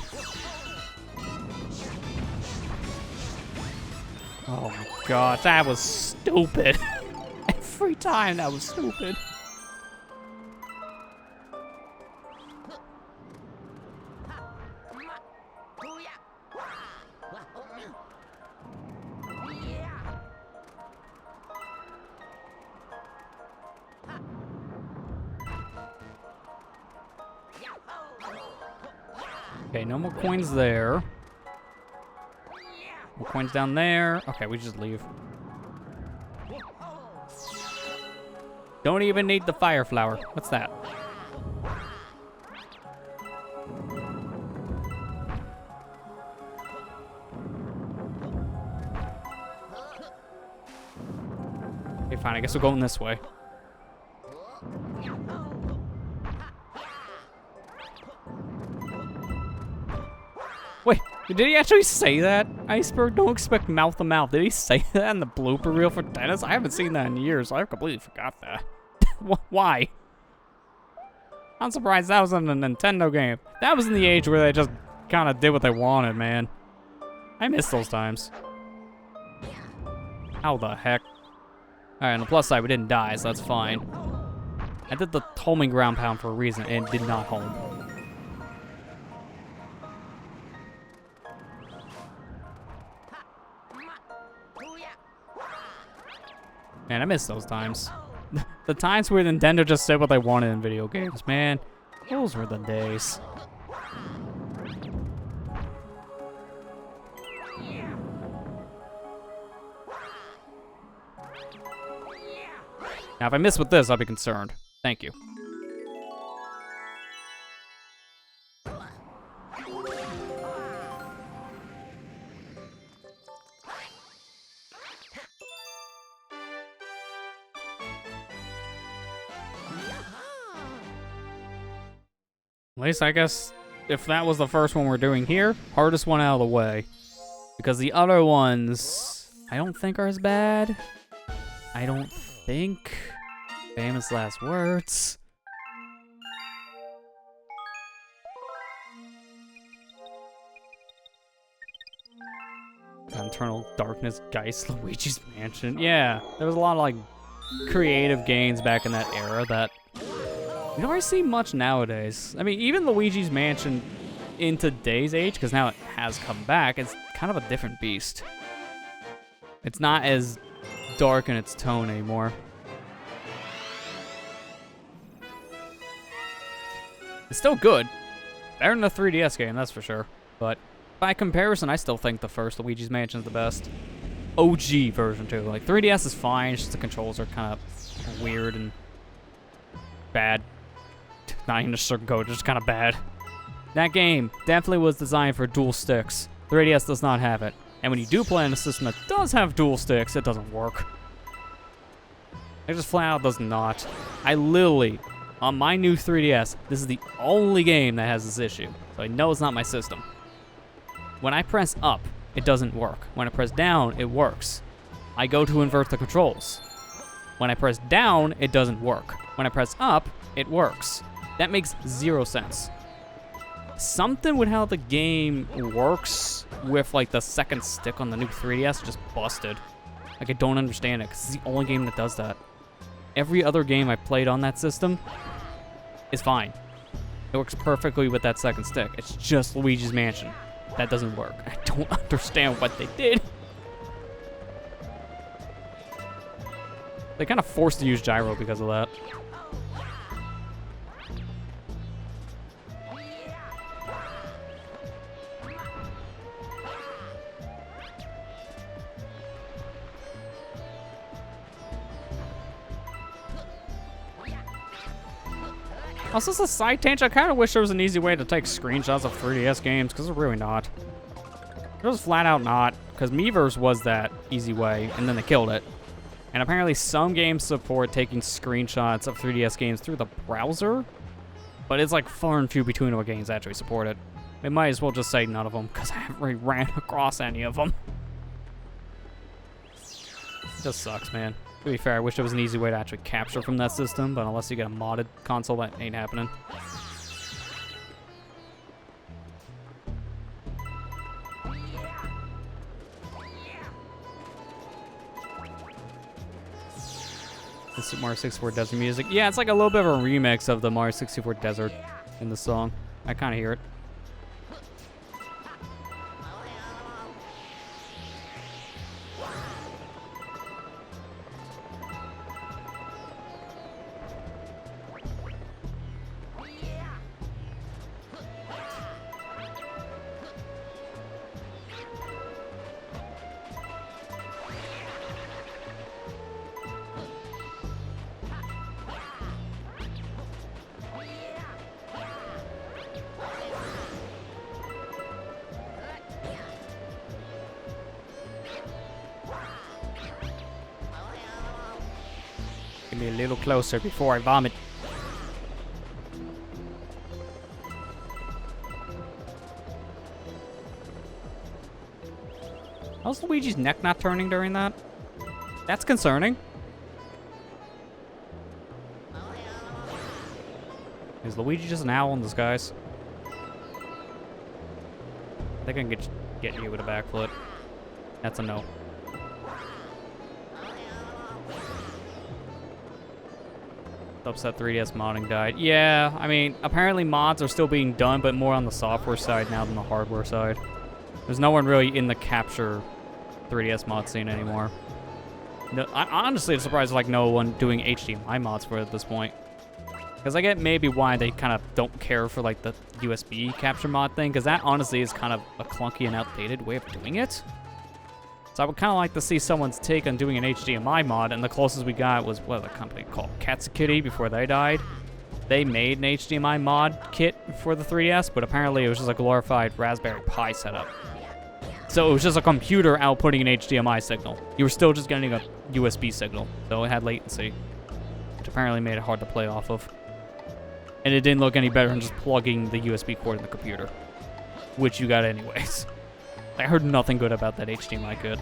Oh my God, that was stupid. Every time that was stupid. Okay, no more coins there. More coins down there. Okay, we just leave. Don't even need the fire flower. What's that? fine. I guess we're going this way. Wait, did he actually say that? Iceberg, don't expect mouth to mouth. Did he say that in the blooper reel for Dennis? I haven't seen that in years. I completely forgot that. Why? I'm surprised that was in a Nintendo game. That was in the age where they just kind of did what they wanted, man. I miss those times. How the heck? Alright, on the plus side, we didn't die, so that's fine. I did the homing ground pound for a reason, and it did not home. Man, I miss those times. The times where Nintendo just said what they wanted in video games, man. Those were the days. Now, if I miss with this, I'll be concerned. Thank you. At least, I guess, if that was the first one we're doing here, hardest one out of the way. Because the other ones, I don't think are as bad. I don't think. Famous last words. Internal Darkness, Geist, Luigi's Mansion. Yeah, there was a lot of, like, creative games back in that era that we don't really see much nowadays. I mean, even Luigi's Mansion in today's age, because now it has come back, it's kind of a different beast. It's not as dark in its tone anymore. It's still good. Better than the 3DS game, that's for sure. But by comparison, I still think the first Luigi's Mansion is the best. OG version, too. Like, 3DS is fine, it's just the controls are kind of weird and bad. Not even a sugarcoat, just kind of bad. That game definitely was designed for dual sticks. 3DS does not have it. And when you do play on a system that does have dual sticks, it doesn't work. It just flat out does not. I literally, on my new 3DS, this is the only game that has this issue. So I know it's not my system. When I press up, it doesn't work. When I press down, it works. I go to invert the controls. When I press down, it doesn't work. When I press up, it works. That makes zero sense. Something with how the game works with, like, the second stick on the new 3DS just busted. Like, I don't understand it, because it's the only game that does that. Every other game I played on that system is fine. It works perfectly with that second stick. It's just Luigi's Mansion. That doesn't work. I don't understand what they did. They kind of forced to use gyro because of that. Also, as a side tangent, I kind of wish there was an easy way to take screenshots of 3DS games, because there's really not. There's flat out not, because Miiverse was that easy way, and then they killed it. And apparently some games support taking screenshots of 3DS games through the browser, but it's like far and few between what games actually support it. They might as well just say none of them, because I haven't really ran across any of them. It just sucks, man. To be fair, I wish there was an easy way to actually capture from that system, but unless you get a modded console, that ain't happening. The Super Mario 64 Desert music. Yeah, it's like a little bit of a remix of the Mario 64 Desert in the song. I kind of hear it. Get me a little closer before I vomit. How's Luigi's neck not turning during that? That's concerning. Is Luigi just an owl in disguise? I think I can get you with a back flip. That's a no. Upset 3DS modding died. Yeah, I mean, apparently mods are still being done, but more on the software side now than the hardware side. There's no one really in the capture 3DS mod scene anymore. No, I honestly am surprised like no one doing HDMI mods for it at this point. Because I get maybe why they kind of don't care for like the USB capture mod thing, because that honestly is kind of a clunky and outdated way of doing it. So I would kind of like to see someone's take on doing an HDMI mod, and the closest we got was, what, a company called Katsukitty before they died. They made an HDMI mod kit for the 3DS, but apparently it was just a glorified Raspberry Pi setup. So it was just a computer outputting an HDMI signal. You were still just getting a USB signal, so it had latency, which apparently made it hard to play off of. And it didn't look any better than just plugging the USB cord in the computer, which you got anyways. I heard nothing good about that HDMI kit.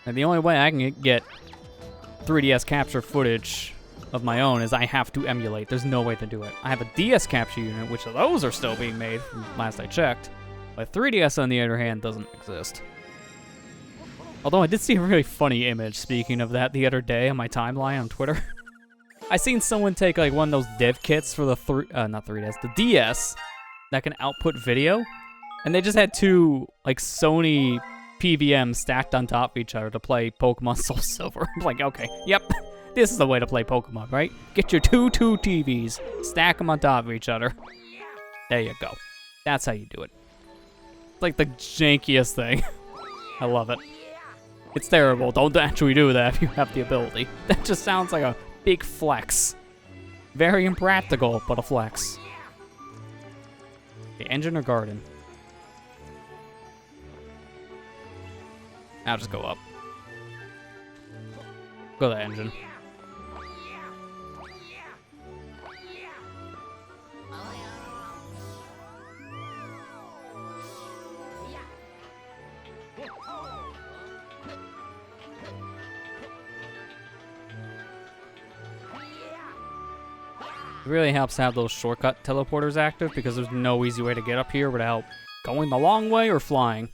And the only way I can get 3DS capture footage of my own is I have to emulate. There's no way to do it. I have a DS capture unit, which those are still being made from last I checked. But 3DS, on the other hand, doesn't exist. Although I did see a really funny image, speaking of that, the other day on my timeline on Twitter. I seen someone take like one of those dev kits for the the DS that can output video, and they just had two like Sony PVMs stacked on top of each other to play Pokemon Soul Silver. I'm like, okay, yep, this is the way to play Pokemon, right? Get your two TVs, stack them on top of each other. There you go. That's how you do it. It's like the jankiest thing. I love it. It's terrible. Don't actually do that if you have the ability. That just sounds like a big flex. Very impractical, but a flex. The engine or garden? I'll just go up. Go to the engine. It really helps to have those shortcut teleporters active because there's no easy way to get up here without going the long way or flying.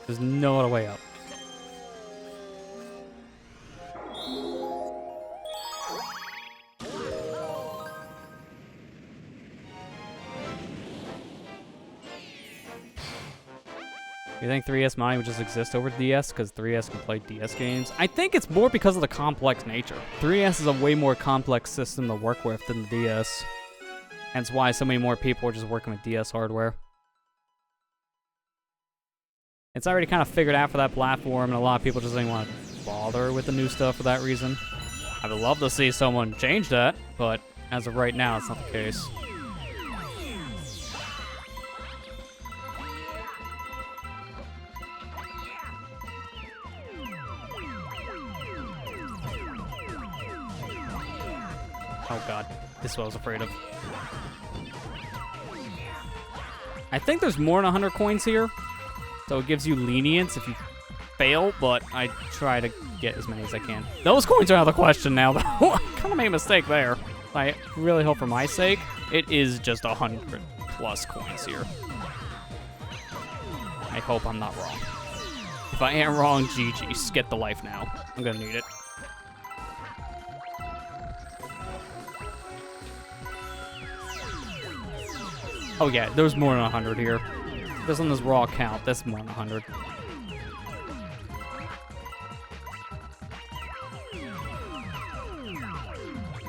There's no other way up. You think 3DS modding would just exist over DS because 3DS can play DS games? I think it's more because of the complex nature. 3DS is a way more complex system to work with than the DS. Hence why so many more people are just working with DS hardware. It's already kind of figured out for that platform, and a lot of people just don't want to bother with the new stuff for that reason. I would love to see someone change that, but as of right now, it's not the case. Oh god, this is what I was afraid of. I think there's more than 100 coins here, so it gives you lenience if you fail, but I try to get as many as I can. Those coins are out of the question now, though. I kind of made a mistake there. I really hope for my sake, it is just 100 plus coins here. I hope I'm not wrong. If I am wrong, GG, get the life now. I'm gonna need it. Oh yeah, there's more than 100 here. Just on this raw count, that's more than 100.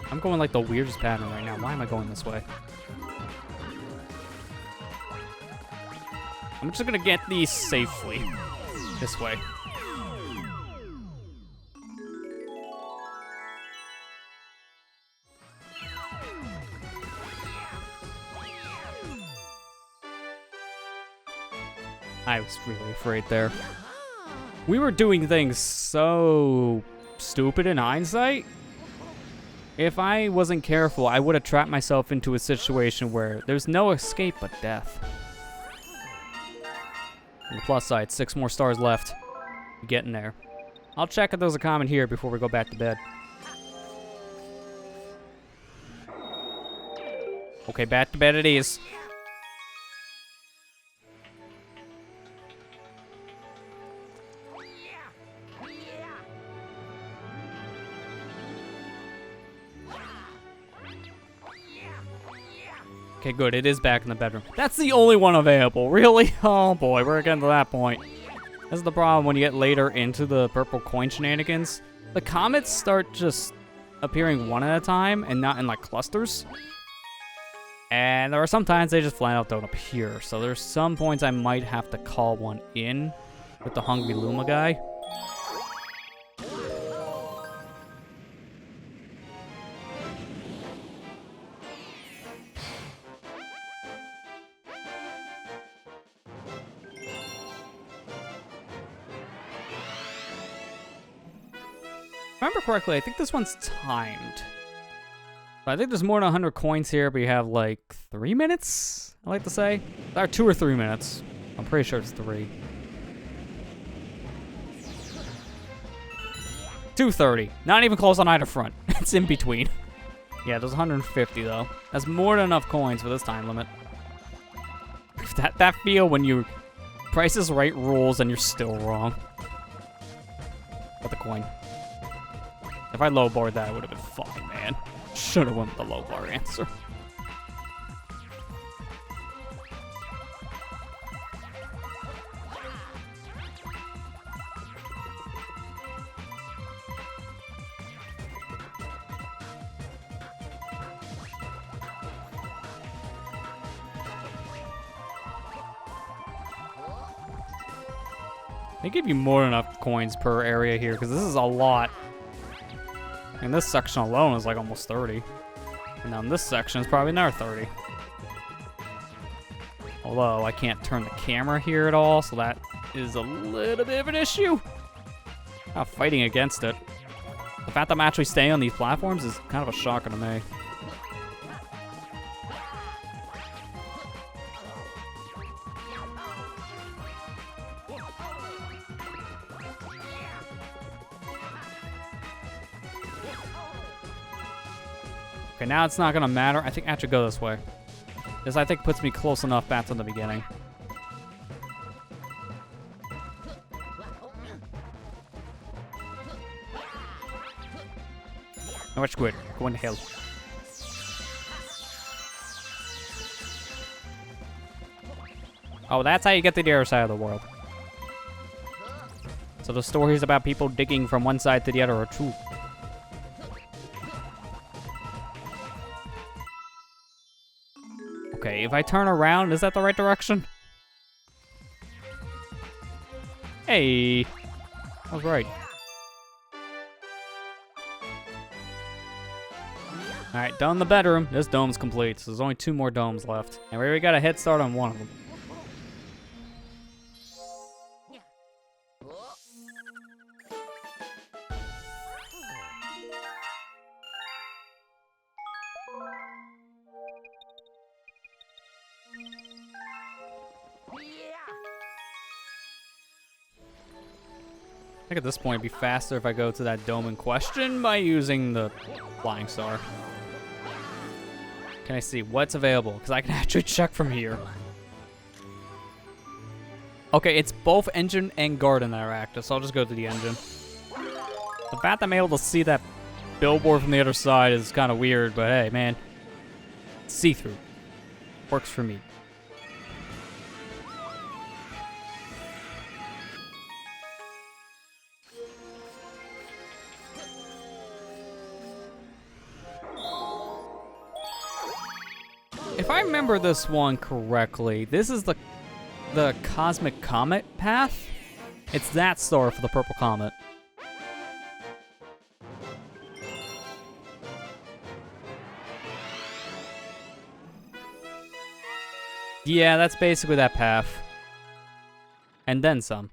I'm going like the weirdest pattern right now. Why am I going this way? I'm just gonna get these safely. This way. I was really afraid there. We were doing things so stupid in hindsight. If I wasn't careful, I would have trapped myself into a situation where there's no escape but death. On the plus side, 6 more stars left. Getting there. I'll check if there's a comment here before we go back to bed. Okay, back to bed it is. Okay, good. It is back in the bedroom. That's the only one available. Really? Oh boy, we're getting to that point. That's the problem when you get later into the purple coin shenanigans. The comets start just appearing one at a time and not in like clusters. And there are sometimes they just flat out don't appear. So there's some points I might have to call one in with the Hungry Luma guy. If I remember correctly, I think this one's timed. But I think there's more than 100 coins here, but you have like 3 minutes, I like to say. There are 2 or 3 minutes. I'm pretty sure it's 3. 2:30. Not even close on either front. It's in between. Yeah, there's 150 though. That's more than enough coins for this time limit. That feel when you Price is Right rules and you're still wrong. With the coin. If I lowbarred that, it would have been fine, man. Should have went with the low bar answer. They give you more than enough coins per area here, because this is a lot. And this section alone is like almost 30. And now in this section is probably another 30. Although I can't turn the camera here at all, so that is a little bit of an issue. Not fighting against it. The fact that I'm actually staying on these platforms is kind of a shocker to me. Okay, now it's not gonna matter. I think I should go this way. This, I think, puts me close enough back to the beginning. No, it's good. Go in the hill. Oh, that's how you get to the other side of the world. So the stories about people digging from one side to the other are true. Okay, if I turn around, is that the right direction? Hey! I was right. Alright, done the bedroom. This dome's complete, so there's only 2 more domes left. And we already got a head start on one of them. I think at this point it'd be faster if I go to that dome in question by using the flying star. Can I see what's available? Because I can actually check from here. Okay, it's both engine and garden that are active, so I'll just go to the engine. The fact that I'm able to see that billboard from the other side is kind of weird, but hey, man. See-through. Works for me. If I remember this one correctly, this is the Cosmic Comet path. It's that star for the Purple Comet. Yeah, that's basically that path. And then some.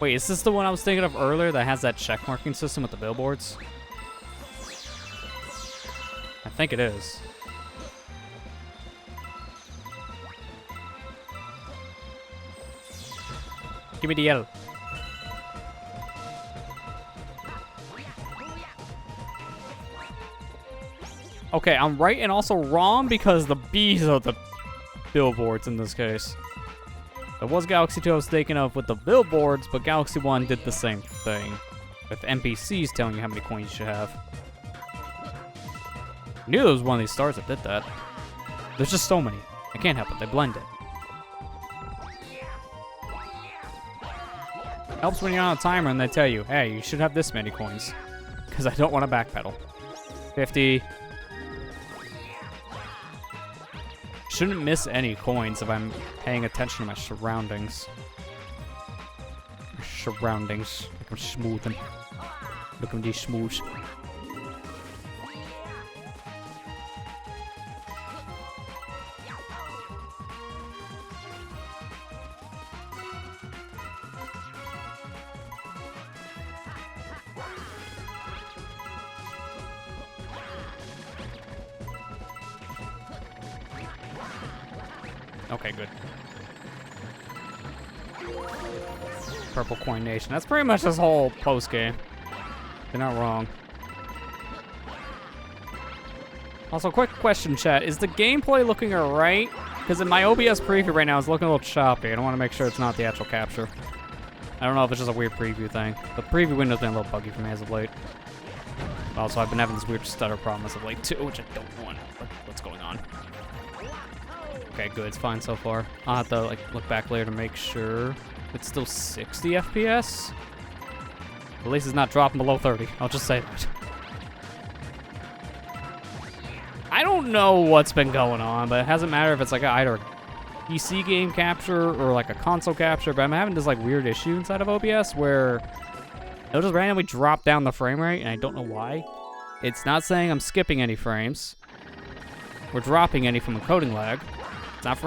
Wait, is this the one I was thinking of earlier that has that check marking system with the billboards? I think it is. Give me the yellow. Okay, I'm right and also wrong because the B's are the billboards in this case. It was Galaxy 2 I was thinking of with the billboards, but Galaxy 1 did the same thing. With NPCs telling you how many coins you should have. I knew there was one of these stars that did that. There's just so many. I can't help it, they blend it. Helps when you're on a timer and they tell you, hey, you should have this many coins. Because I don't want to backpedal. 50. Shouldn't miss any coins if I'm paying attention to my surroundings. Like I'm smoothing. Look at these smooths. Okay, good. Purple Coin Nation. That's pretty much this whole post game. You're not wrong. Also, quick question, chat. Is the gameplay looking alright? Because in my OBS preview right now, it's looking a little choppy. I don't want to make sure it's not the actual capture. I don't know if it's just a weird preview thing. The preview window's been a little buggy for me as of late. Also, I've been having this weird stutter problem as of late too, which I don't want. What's going on? Okay, good. It's fine so far. I'll have to look back later to make sure it's still 60 FPS. At least it's not dropping below 30. I'll just say that. I don't know what's been going on, but it hasn't mattered if it's either a PC game capture or a console capture, but I'm having this weird issue inside of OBS where it'll just randomly drop down the frame rate, and I don't know why. It's not saying I'm skipping any frames or dropping any from encoding lag. It's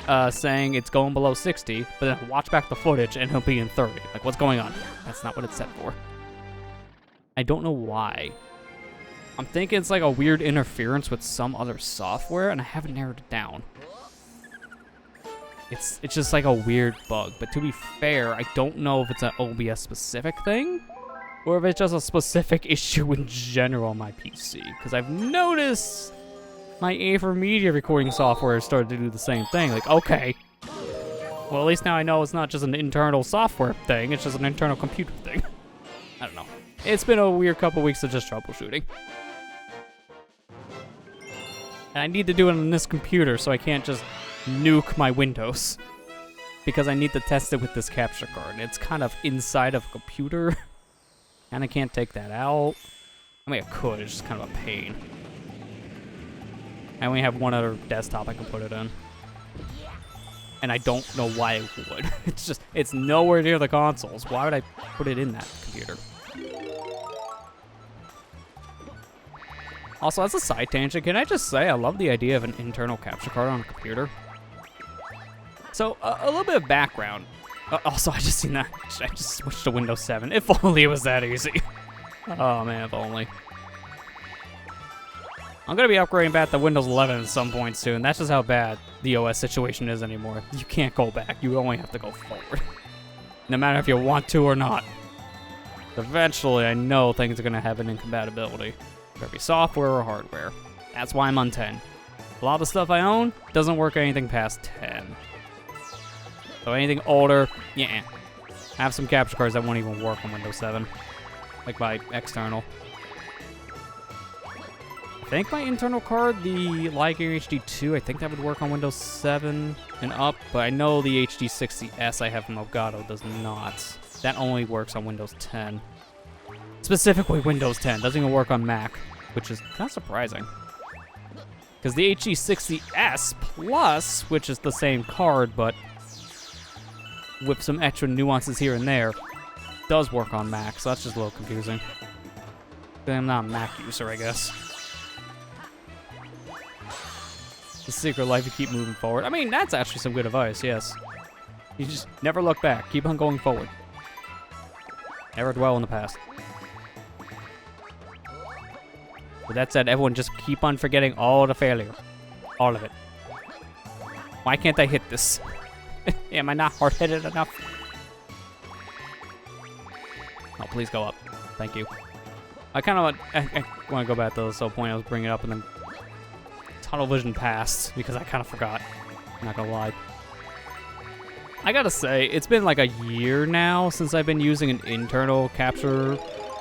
not saying it's going below 60, but then I'll watch back the footage and it'll be in 30. What's going on? That's not what it's set for. I don't know why. I'm thinking it's a weird interference with some other software, and I haven't narrowed it down. It's just a weird bug, but to be fair, I don't know if it's an OBS specific thing, or if it's just a specific issue in general on my PC, because I've noticed my A4 media recording software started to do the same thing. Okay. Well, at least now I know it's not just an internal software thing, it's just an internal computer thing. I don't know. It's been a weird couple weeks of just troubleshooting. And I need to do it on this computer, so I can't just nuke my Windows. Because I need to test it with this capture card. It's kind of inside of a computer. And I can't take that out. I mean, I could, it's just kind of a pain. I only have one other desktop I can put it in. And I don't know why I would. It's nowhere near the consoles. Why would I put it in that computer? Also, as a side tangent, can I just say I love the idea of an internal capture card on a computer? So, a little bit of background. Also, I just seen that. I just switched to Windows 7. If only it was that easy. Oh man, if only. I'm gonna be upgrading back to Windows 11 at some point soon. That's just how bad the OS situation is anymore. You can't go back. You only have to go forward. No matter if you want to or not. Eventually, I know things are gonna have an incompatibility. Whether it be software or hardware. That's why I'm on 10. A lot of the stuff I own doesn't work anything past 10. So anything older, yeah. I have some capture cards that won't even work on Windows 7. Like my external. I think my internal card, the Ligear HD2, I think that would work on Windows 7 and up, but I know the HD60S I have from Elgato does not. That only works on Windows 10. Specifically Windows 10, doesn't even work on Mac, which is kind of surprising. Because the HD60S Plus, which is the same card, but with some extra nuances here and there, does work on Mac, so that's just a little confusing. I'm not a Mac user, I guess. The secret life, you keep moving forward. I mean, that's actually some good advice, yes. You just never look back. Keep on going forward. Never dwell in the past. With that said, everyone just keep on forgetting all the failure. All of it. Why can't I hit this? Am I not hard-headed enough? Oh, please go up. Thank you. I kind of want to go back to this whole point I was bringing up, and then tunnel vision passed because I kind of forgot. I'm not gonna lie. I gotta say, it's been like a year now since I've been using an internal capture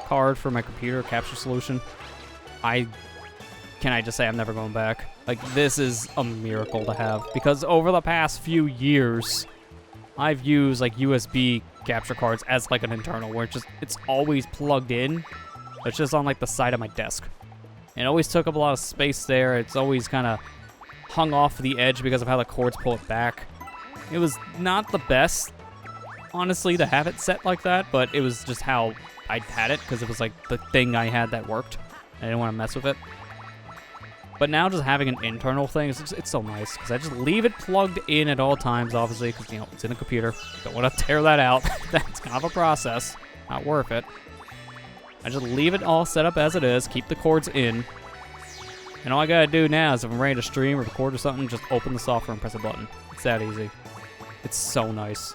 card for my computer capture solution. Can I just say I'm never going back? Like, this is a miracle to have, because over the past few years, I've used like USB capture cards as like an internal, where it's always plugged in. It's just on like the side of my desk. It always took up a lot of space there. It's always kind of hung off the edge because of how the cords pull it back. It was not the best, honestly, to have it set like that, but it was just how I had it, because it was like the thing I had that worked. I didn't want to mess with it. But now just having an internal thing, it's so nice, because I just leave it plugged in at all times, obviously, because, you know, it's in a computer. Don't want to tear that out. That's kind of a process. Not worth it. I just leave it all set up as it is, keep the cords in, and all I gotta do now is if I'm ready to stream or record or something, just open the software and press a button. It's that easy. It's so nice.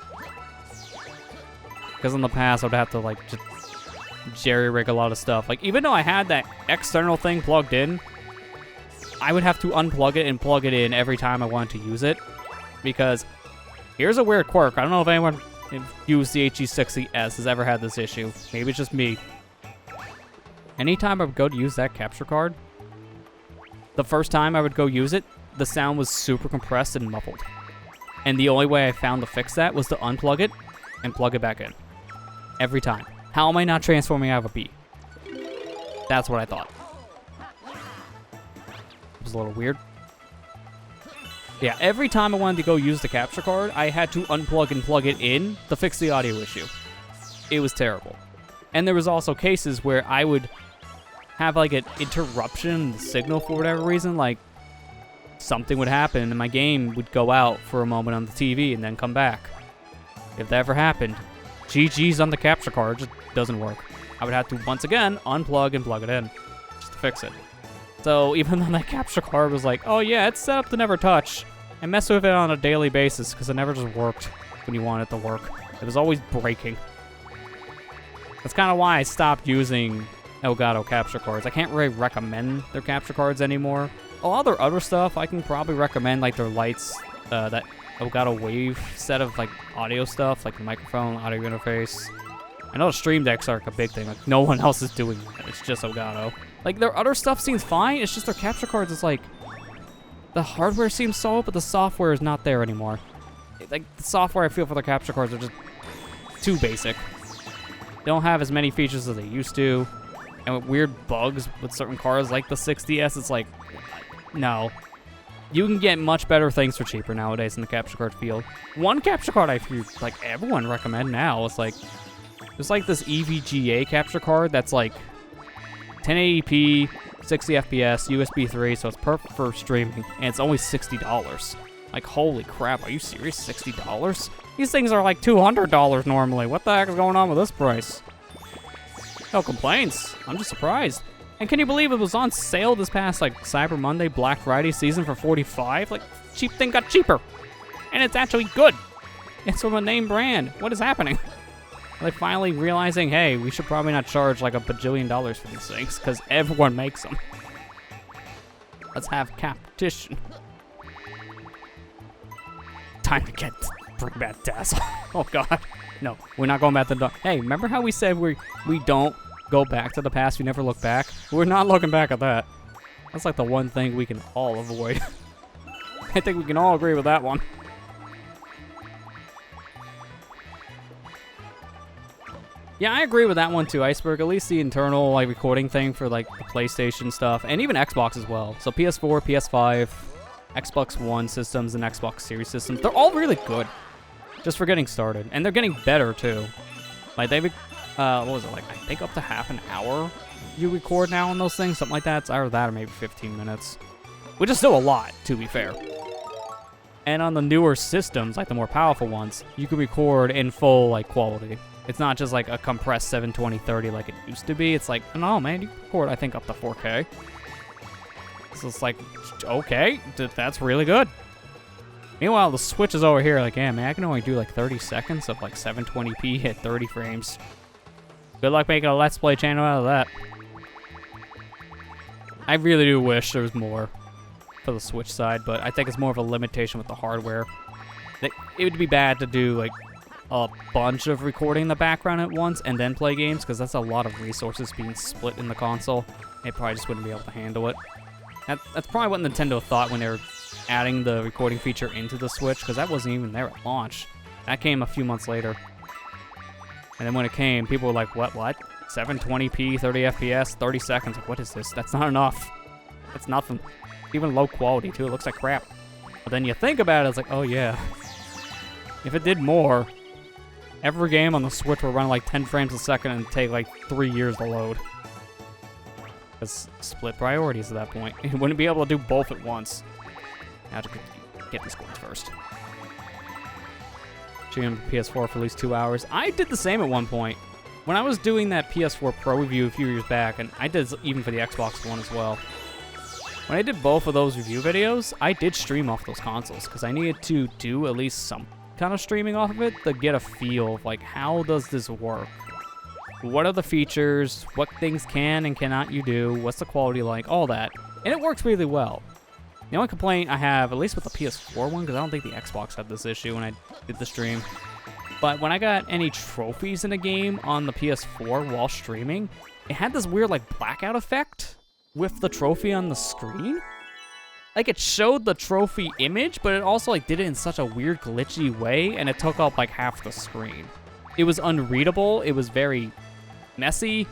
Because in the past, I would have to, like, just jerry-rig a lot of stuff. Like, even though I had that external thing plugged in, I would have to unplug it and plug it in every time I wanted to use it. Because here's a weird quirk. I don't know if anyone who's used the HG60S has ever had this issue. Maybe it's just me. Anytime I would go to use that capture card, the first time I would go use it, the sound was super compressed and muffled. And the only way I found to fix that was to unplug it and plug it back in. Every time. How am I not transforming out of a bee? That's what I thought. It was a little weird. Yeah, every time I wanted to go use the capture card, I had to unplug and plug it in to fix the audio issue. It was terrible. And there was also cases where I would have like an interruption in the signal for whatever reason, like something would happen and my game would go out for a moment on the TV and then come back. If that ever happened, GG's on the capture card, just doesn't work. I would have to once again unplug and plug it in just to fix it. So even though that capture card was like, oh yeah, it's set up to never touch, I mess with it on a daily basis because it never just worked when you want it to work. It was always breaking. That's kind of why I stopped using Elgato capture cards. I can't really recommend their capture cards anymore. A lot of their other stuff, I can probably recommend, like their lights, that Elgato Wave set of like audio stuff, like the microphone, audio interface. I know the Stream Decks are like a big thing. Like no one else is doing that. It's just Elgato. Like their other stuff seems fine. It's just their capture cards is like the hardware seems solid, but the software is not there anymore. Like the software I feel for their capture cards are just too basic. They don't have as many features as they used to. And with weird bugs with certain cars like the 60S, it's like, no. You can get much better things for cheaper nowadays in the capture card field. One capture card I feel like everyone recommend now is like, there's like this EVGA capture card that's like 1080p, 60 FPS, USB 3, so it's perfect for streaming, and it's only $60. Like, holy crap, are you serious? $60? These things are like $200 normally. What the heck is going on with this price? No complaints. I'm just surprised. And can you believe it was on sale this past, like, Cyber Monday, Black Friday season for $45? Like, cheap thing got cheaper. And it's actually good. It's from a name brand. What is happening? Are they finally realizing, hey, we should probably not charge like $1 bajillion for these things, because everyone makes them. Let's have competition. Time to bring back Dazzle. Oh, God. No, we're not going back to the... Hey, remember how we said we don't go back to the past, we never look back? We're not looking back at that. That's like the one thing we can all avoid. I think we can all agree with that one. Yeah, I agree with that one too, Iceberg. At least the internal like recording thing for like the PlayStation stuff, and even Xbox as well. So PS4, PS5, Xbox One systems, and Xbox Series systems, they're all really good. Just for getting started, and they're getting better too. Like they, what was it like? I think up to half an hour you record now on those things, something like that. It's either that or maybe 15 minutes. which is still a lot, to be fair. And on the newer systems, like the more powerful ones, you can record in full like quality. It's not just like a compressed 720/30 like it used to be. It's like, no, man, you can record, I think, up to 4K. So it's like, okay, that's really good. Meanwhile, the Switch is over here like, yeah, man, I can only do like 30 seconds of like 720p at 30 frames. Good luck making a Let's Play channel out of that. I really do wish there was more for the Switch side, but I think it's more of a limitation with the hardware. It would be bad to do like a bunch of recording in the background at once and then play games, because that's a lot of resources being split in the console. It probably just wouldn't be able to handle it. That's probably what Nintendo thought when they were adding the recording feature into the Switch, because that wasn't even there at launch. That came a few months later. And then when it came, people were like, what? 720p, 30 FPS, 30 seconds. Like, what is this? That's not enough. That's nothing. Even low quality, too. It looks like crap. But then you think about it, it's like, oh, yeah. If it did more, every game on the Switch would run like 10 frames a second and take like 3 years to load. Because split priorities at that point. You wouldn't be able to do both at once. Now to get these coins first. Stream PS4 for at least 2 hours. I did the same at one point. When I was doing that PS4 Pro review a few years back, and I did even for the Xbox One as well. When I did both of those review videos, I did stream off those consoles, because I needed to do at least some kind of streaming off of it to get a feel of, like, how does this work? What are the features? What things can and cannot you do? What's the quality like? All that. And it works really well. The only complaint I have, at least with the PS4 one, because I don't think the Xbox had this issue when I did the stream, but when I got any trophies in a game on the PS4 while streaming, it had this weird, like, blackout effect with the trophy on the screen. Like, it showed the trophy image, but it also, like, did it in such a weird, glitchy way, and it took up, like, half the screen. It was unreadable. It was very messy.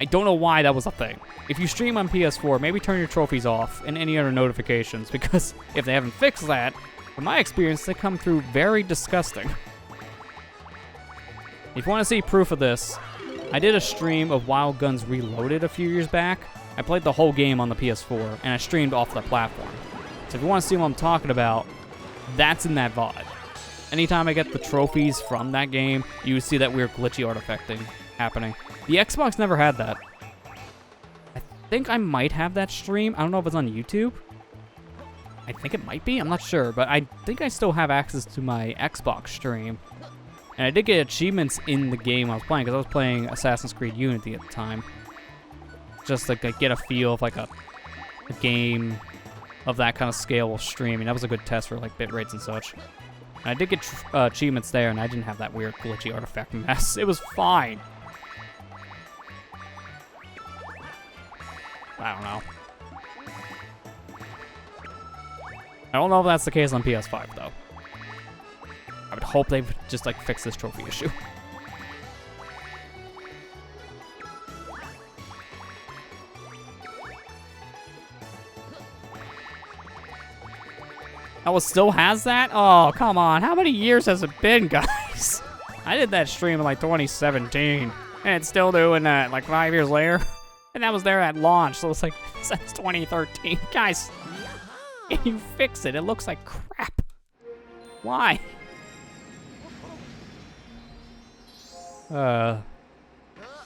I don't know why that was a thing. If you stream on PS4, maybe turn your trophies off and any other notifications, because if they haven't fixed that, from my experience, they come through very disgusting. If you want to see proof of this, I did a stream of Wild Guns Reloaded a few years back. I played the whole game on the PS4, and I streamed off the platform. So if you want to see what I'm talking about, that's in that VOD. Anytime I get the trophies from that game, you see that weird glitchy artifacting happening. The Xbox never had that. I think I might have that stream. I don't know if it's on YouTube. I think it might be. I'm not sure, but I think I still have access to my Xbox stream. And I did get achievements in the game I was playing, because I was playing Assassin's Creed Unity at the time. Just like get a feel of like a game of that kind of scale while streaming. That was a good test for like bit rates and such. And I did get achievements there, and I didn't have that weird glitchy artifact mess. It was fine. I don't know. I don't know if that's the case on PS5 though. I would hope they would just like fix this trophy issue. Oh, it still has that? Oh, come on. How many years has it been, guys? I did that stream in like 2017, and it's still doing that like 5 years later. And that was there at launch, so it's like since 2013. Guys, can you fix it? It looks like crap. Why?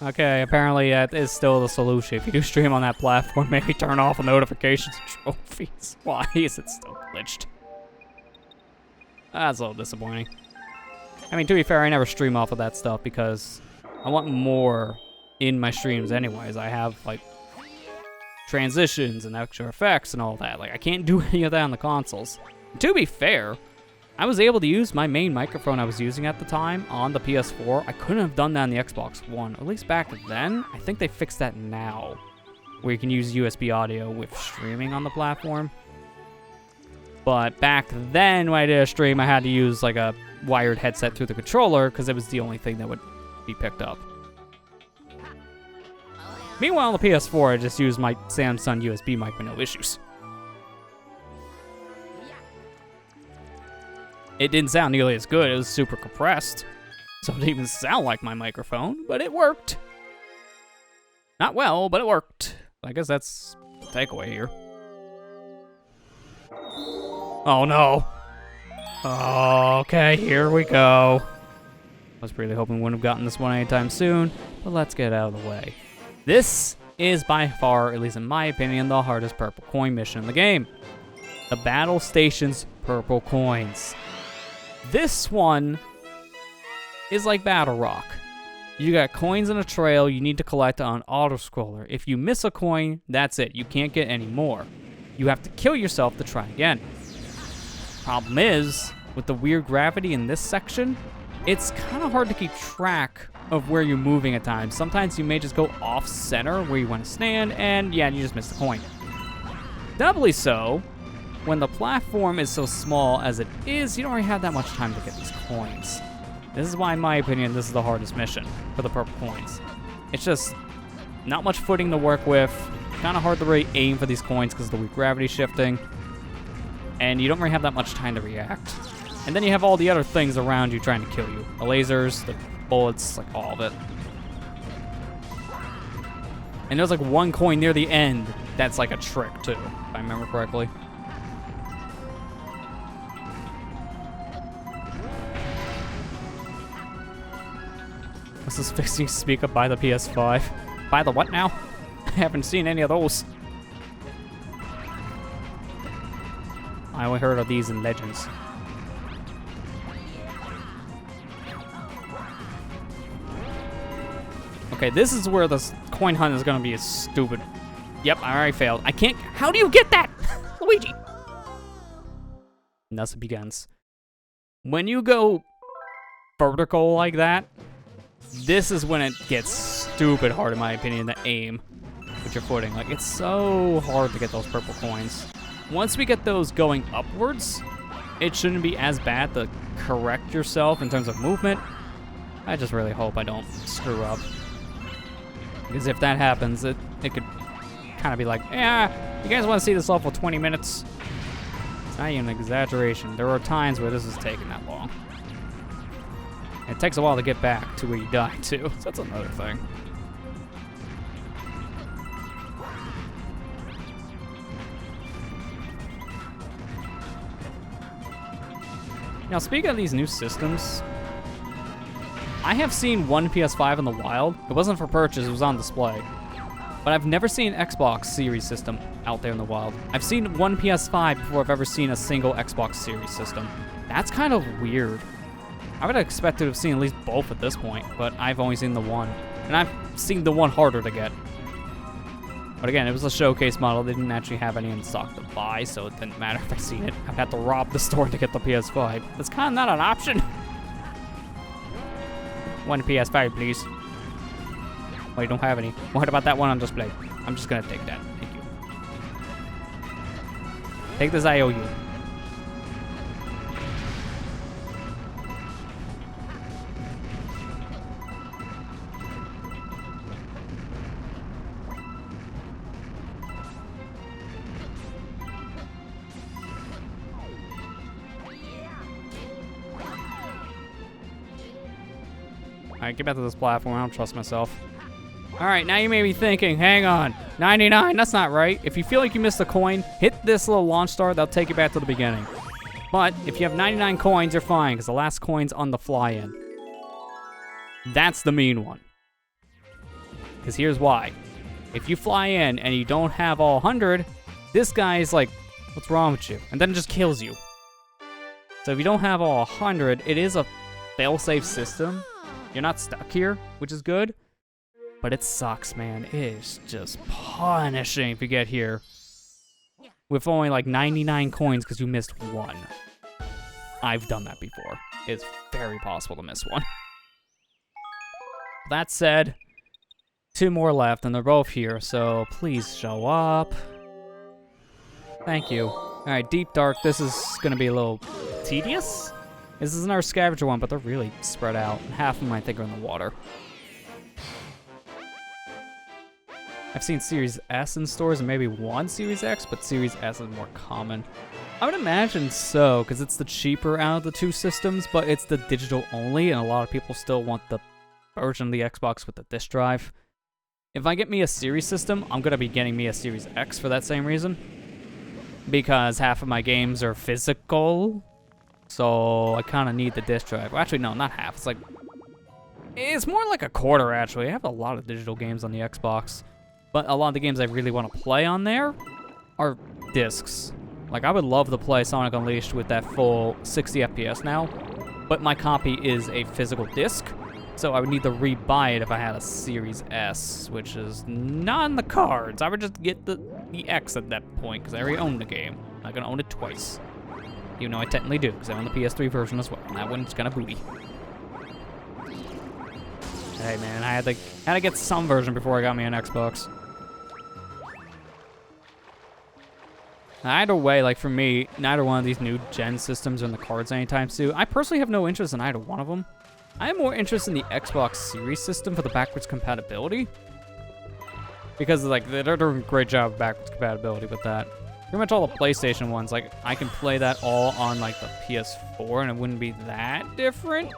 Okay, apparently that is still the solution. If you do stream on that platform, maybe turn off the notifications and trophies. Why is it still glitched? That's a little disappointing. I mean, to be fair, I never stream off of that stuff because I want more in my streams anyways. I have, like, transitions and extra effects and all that. Like, I can't do any of that on the consoles. And to be fair, I was able to use my main microphone I was using at the time on the PS4. I couldn't have done that on the Xbox One, at least back then. I think they fixed that now, where you can use USB audio with streaming on the platform. But back then, when I did a stream, I had to use like a wired headset through the controller because it was the only thing that would be picked up. Meanwhile, on the PS4, I just used my Samsung USB mic with no issues. It didn't sound nearly as good. It was super compressed. So it didn't even sound like my microphone, but it worked. Not well, but it worked. I guess that's the takeaway here. Oh no. Okay, here we go. I was really hoping we wouldn't have gotten this one anytime soon, but let's get out of the way. This is by far, at least in my opinion, the hardest purple coin mission in the game. The Battle Station's purple coins. This one is like Battle Rock. You got coins in a trail you need to collect on auto-scroller. If you miss a coin, that's it. You can't get any more. You have to kill yourself to try again. Problem is, with the weird gravity in this section, it's kind of hard to keep track of where you're moving at times. Sometimes you may just go off-center where you want to stand, and yeah, you just missed the coin. Doubly so, when the platform is so small as it is, you don't really have that much time to get these coins. This is why, in my opinion, this is the hardest mission for the purple coins. It's just not much footing to work with, kind of hard to really aim for these coins because of the weak gravity shifting, and you don't really have that much time to react. And then you have all the other things around you trying to kill you. The lasers, the bullets, like all of it. And there's like one coin near the end that's like a trick too, if I remember correctly. This is fixing speak up by the PS5. By the what now? I haven't seen any of those. I only heard of these in Legends. Okay, this is where the coin hunt is gonna be stupid. Yep, I already failed. I can't. How do you get that? Luigi! And thus it begins. When you go vertical like that, this is when it gets stupid hard, in my opinion, to aim with your footing. Like, it's so hard to get those purple coins. Once we get those going upwards, it shouldn't be as bad to correct yourself in terms of movement. I just really hope I don't screw up. Because if that happens, it could kind of be like, yeah, you guys want to see this level for 20 minutes? It's not even an exaggeration. There are times where this is taking that long. It takes a while to get back to where you died too, so that's another thing. Now, speaking of these new systems, I have seen one PS5 in the wild. It wasn't for purchase, it was on display. But I've never seen an Xbox Series system out there in the wild. I've seen one PS5 before I've ever seen a single Xbox Series system. That's kind of weird. I would have expected to have seen at least both at this point, but I've only seen the one. And I've seen the one harder to get. But again, it was a showcase model. They didn't actually have any in stock to buy, so it didn't matter if I seen it. I'd have to rob the store to get the PS5. That's kind of not an option. One PS5, please. Oh, you don't have any. What about that one on display? I'm just gonna take that. Thank you. Take this IOU. Alright, get back to this platform. I don't trust myself. Alright, now you may be thinking, hang on, 99, that's not right. If you feel like you missed a coin, hit this little launch star, that'll take you back to the beginning. But if you have 99 coins, you're fine, because the last coin's on the fly-in. That's the mean one. Because here's why. If you fly in and you don't have all 100, this guy's like, what's wrong with you? And then it just kills you. So if you don't have all 100, it is a fail-safe system. You're not stuck here, which is good. But it sucks, man. It is just punishing if you get here with only like 99 coins because you missed one. I've done that before. It's very possible to miss one. That said, 2 more left, and they're both here, so please show up. Thank you. Alright, Deep Dark, this is going to be a little tedious. This is another scavenger one, but they're really spread out. Half of them, I think, are in the water. I've seen Series S in stores and maybe one Series X, but Series S is more common. I would imagine so, because it's the cheaper out of the 2 systems, but it's the digital only, and a lot of people still want the version of the Xbox with the disk drive. If I get me a Series system, I'm going to be getting me a Series X for that same reason. because half of my games are physical, so I kind of need the disc drive. Well, actually, no, not half. It's more like a quarter, actually. I have a lot of digital games on the Xbox, but a lot of the games I really want to play on there are discs. Like, I would love to play Sonic Unleashed with that full 60 FPS now, but my copy is a physical disc, so I would need to re-buy it if I had a Series S, which is not in the cards. I would just get the X at that point, because I already own the game. I'm not gonna own it twice. Even though I technically do, because I own the PS3 version as well, and that one's kind of booty. Hey man, I had to get some version before I got me an Xbox. Either way, like for me, neither one of these new gen systems are in the cards anytime soon. I personally have no interest in either one of them. I have more interest in the Xbox Series system for the backwards compatibility. Because like they're doing a great job of backwards compatibility with that. Pretty much all the PlayStation ones, like I can play that all on like the PS4 and it wouldn't be that different.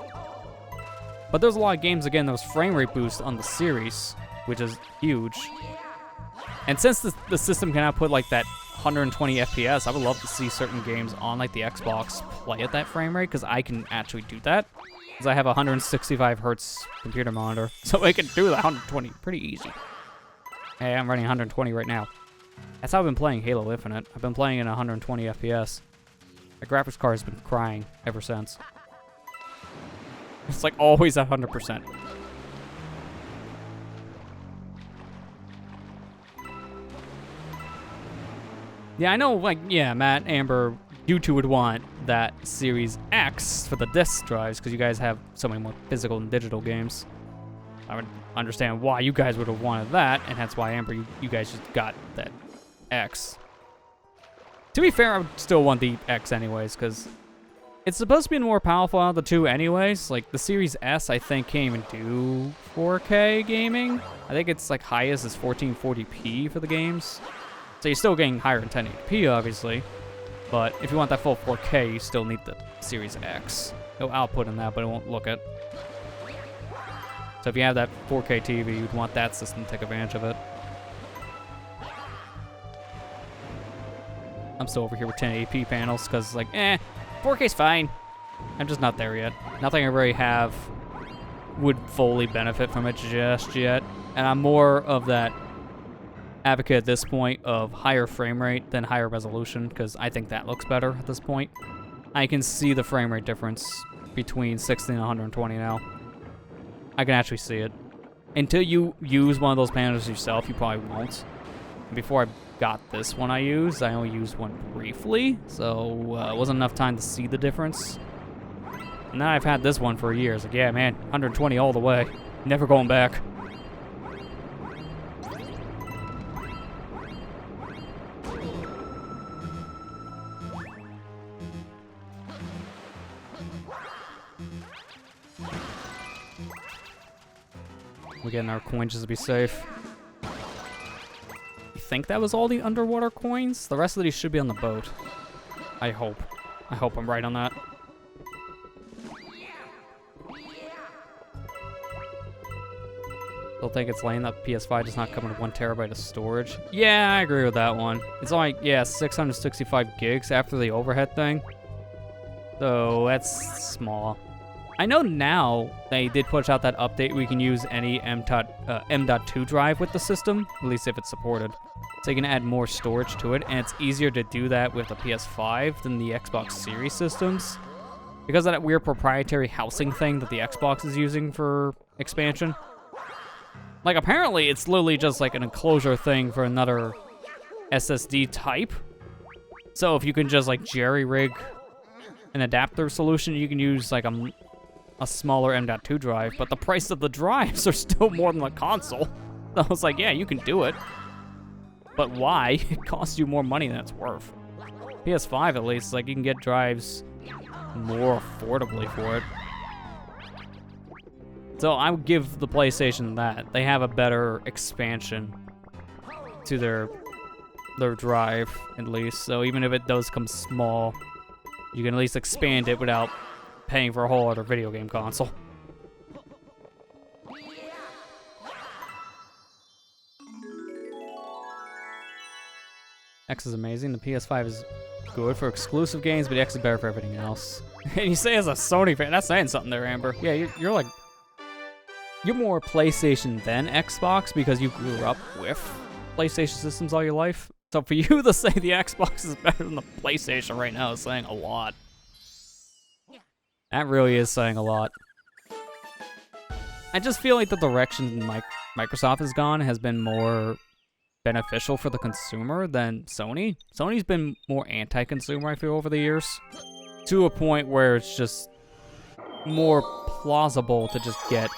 But there's a lot of games, again, those frame rate boosts on the Series, which is huge. And since the system can output like that 120 FPS, I would love to see certain games on like the Xbox play at that frame rate, because I can actually do that. Because I have a 165 hertz computer monitor, so I can do the 120 pretty easy. Hey, I'm running 120 right now. That's how I've been playing Halo Infinite. I've been playing in 120 FPS. My graphics card has been crying ever since. It's like always at 100%. Yeah, I know, like, yeah, Matt, Amber, you two would want that Series X for the disc drives, because you guys have so many more physical and digital games. I would understand why you guys would have wanted that, and that's why, Amber, you guys just got that X. To be fair, I would still want the X anyways, because it's supposed to be more powerful out of the two anyways. Like, the Series S, I think, can't even do 4K gaming. I think it's, like, highest is 1440p for the games. So you're still getting higher in 1080p, obviously. But if you want that full 4K, you still need the Series X. No output in that, but it won't look it. So if you have that 4K TV, you'd want that system to take advantage of it. I'm still over here with 1080p panels, because, like, 4K's fine. I'm just not there yet. Nothing I really have would fully benefit from it just yet. And I'm more of that advocate at this point of higher frame rate than higher resolution, because I think that looks better at this point. I can see the frame rate difference between 60 and 120 now. I can actually see it. Until you use one of those panels yourself, you probably won't. And before I got this one I only used one briefly, so it wasn't enough time to see the difference. And now I've had this one for years. Like, yeah, man, 120 all the way. Never going back. We're getting our coins just to be safe. You think that was all the underwater coins? The rest of these should be on the boat. I hope. I hope I'm right on that. Still think it's lame that PS5 does not come with 1 terabyte of storage. Yeah, I agree with that one. It's only, yeah, 665 gigs after the overhead thing. So that's small. I know now they did push out that update where you can use any M.2 drive with the system, at least if it's supported. So you can add more storage to it, and it's easier to do that with the PS5 than the Xbox Series systems, because of that weird proprietary housing thing that the Xbox is using for expansion. Like, apparently it's literally just like an enclosure thing for another SSD type. So if you can just like jerry-rig an adapter solution, you can use like a smaller M.2 drive, but the price of the drives are still more than the console. So I was like, yeah, you can do it. But why? It costs you more money than it's worth. PS5, at least, like, you can get drives more affordably for it. So I would give the PlayStation that. They have a better expansion to their drive, at least. So even if it does come small, you can at least expand it without paying for a whole other video game console. X is amazing. The PS5 is good for exclusive games, but the X is better for everything else. And you say as a Sony fan, that's saying something there, Amber. Yeah, you're like, you're more PlayStation than Xbox because you grew up with PlayStation systems all your life. So for you to say the Xbox is better than the PlayStation right now is saying a lot. That really is saying a lot. I just feel like the direction Microsoft has gone has been more beneficial for the consumer than Sony. Sony's been more anti-consumer, I feel, over the years. To a point where it's just more plausible to just get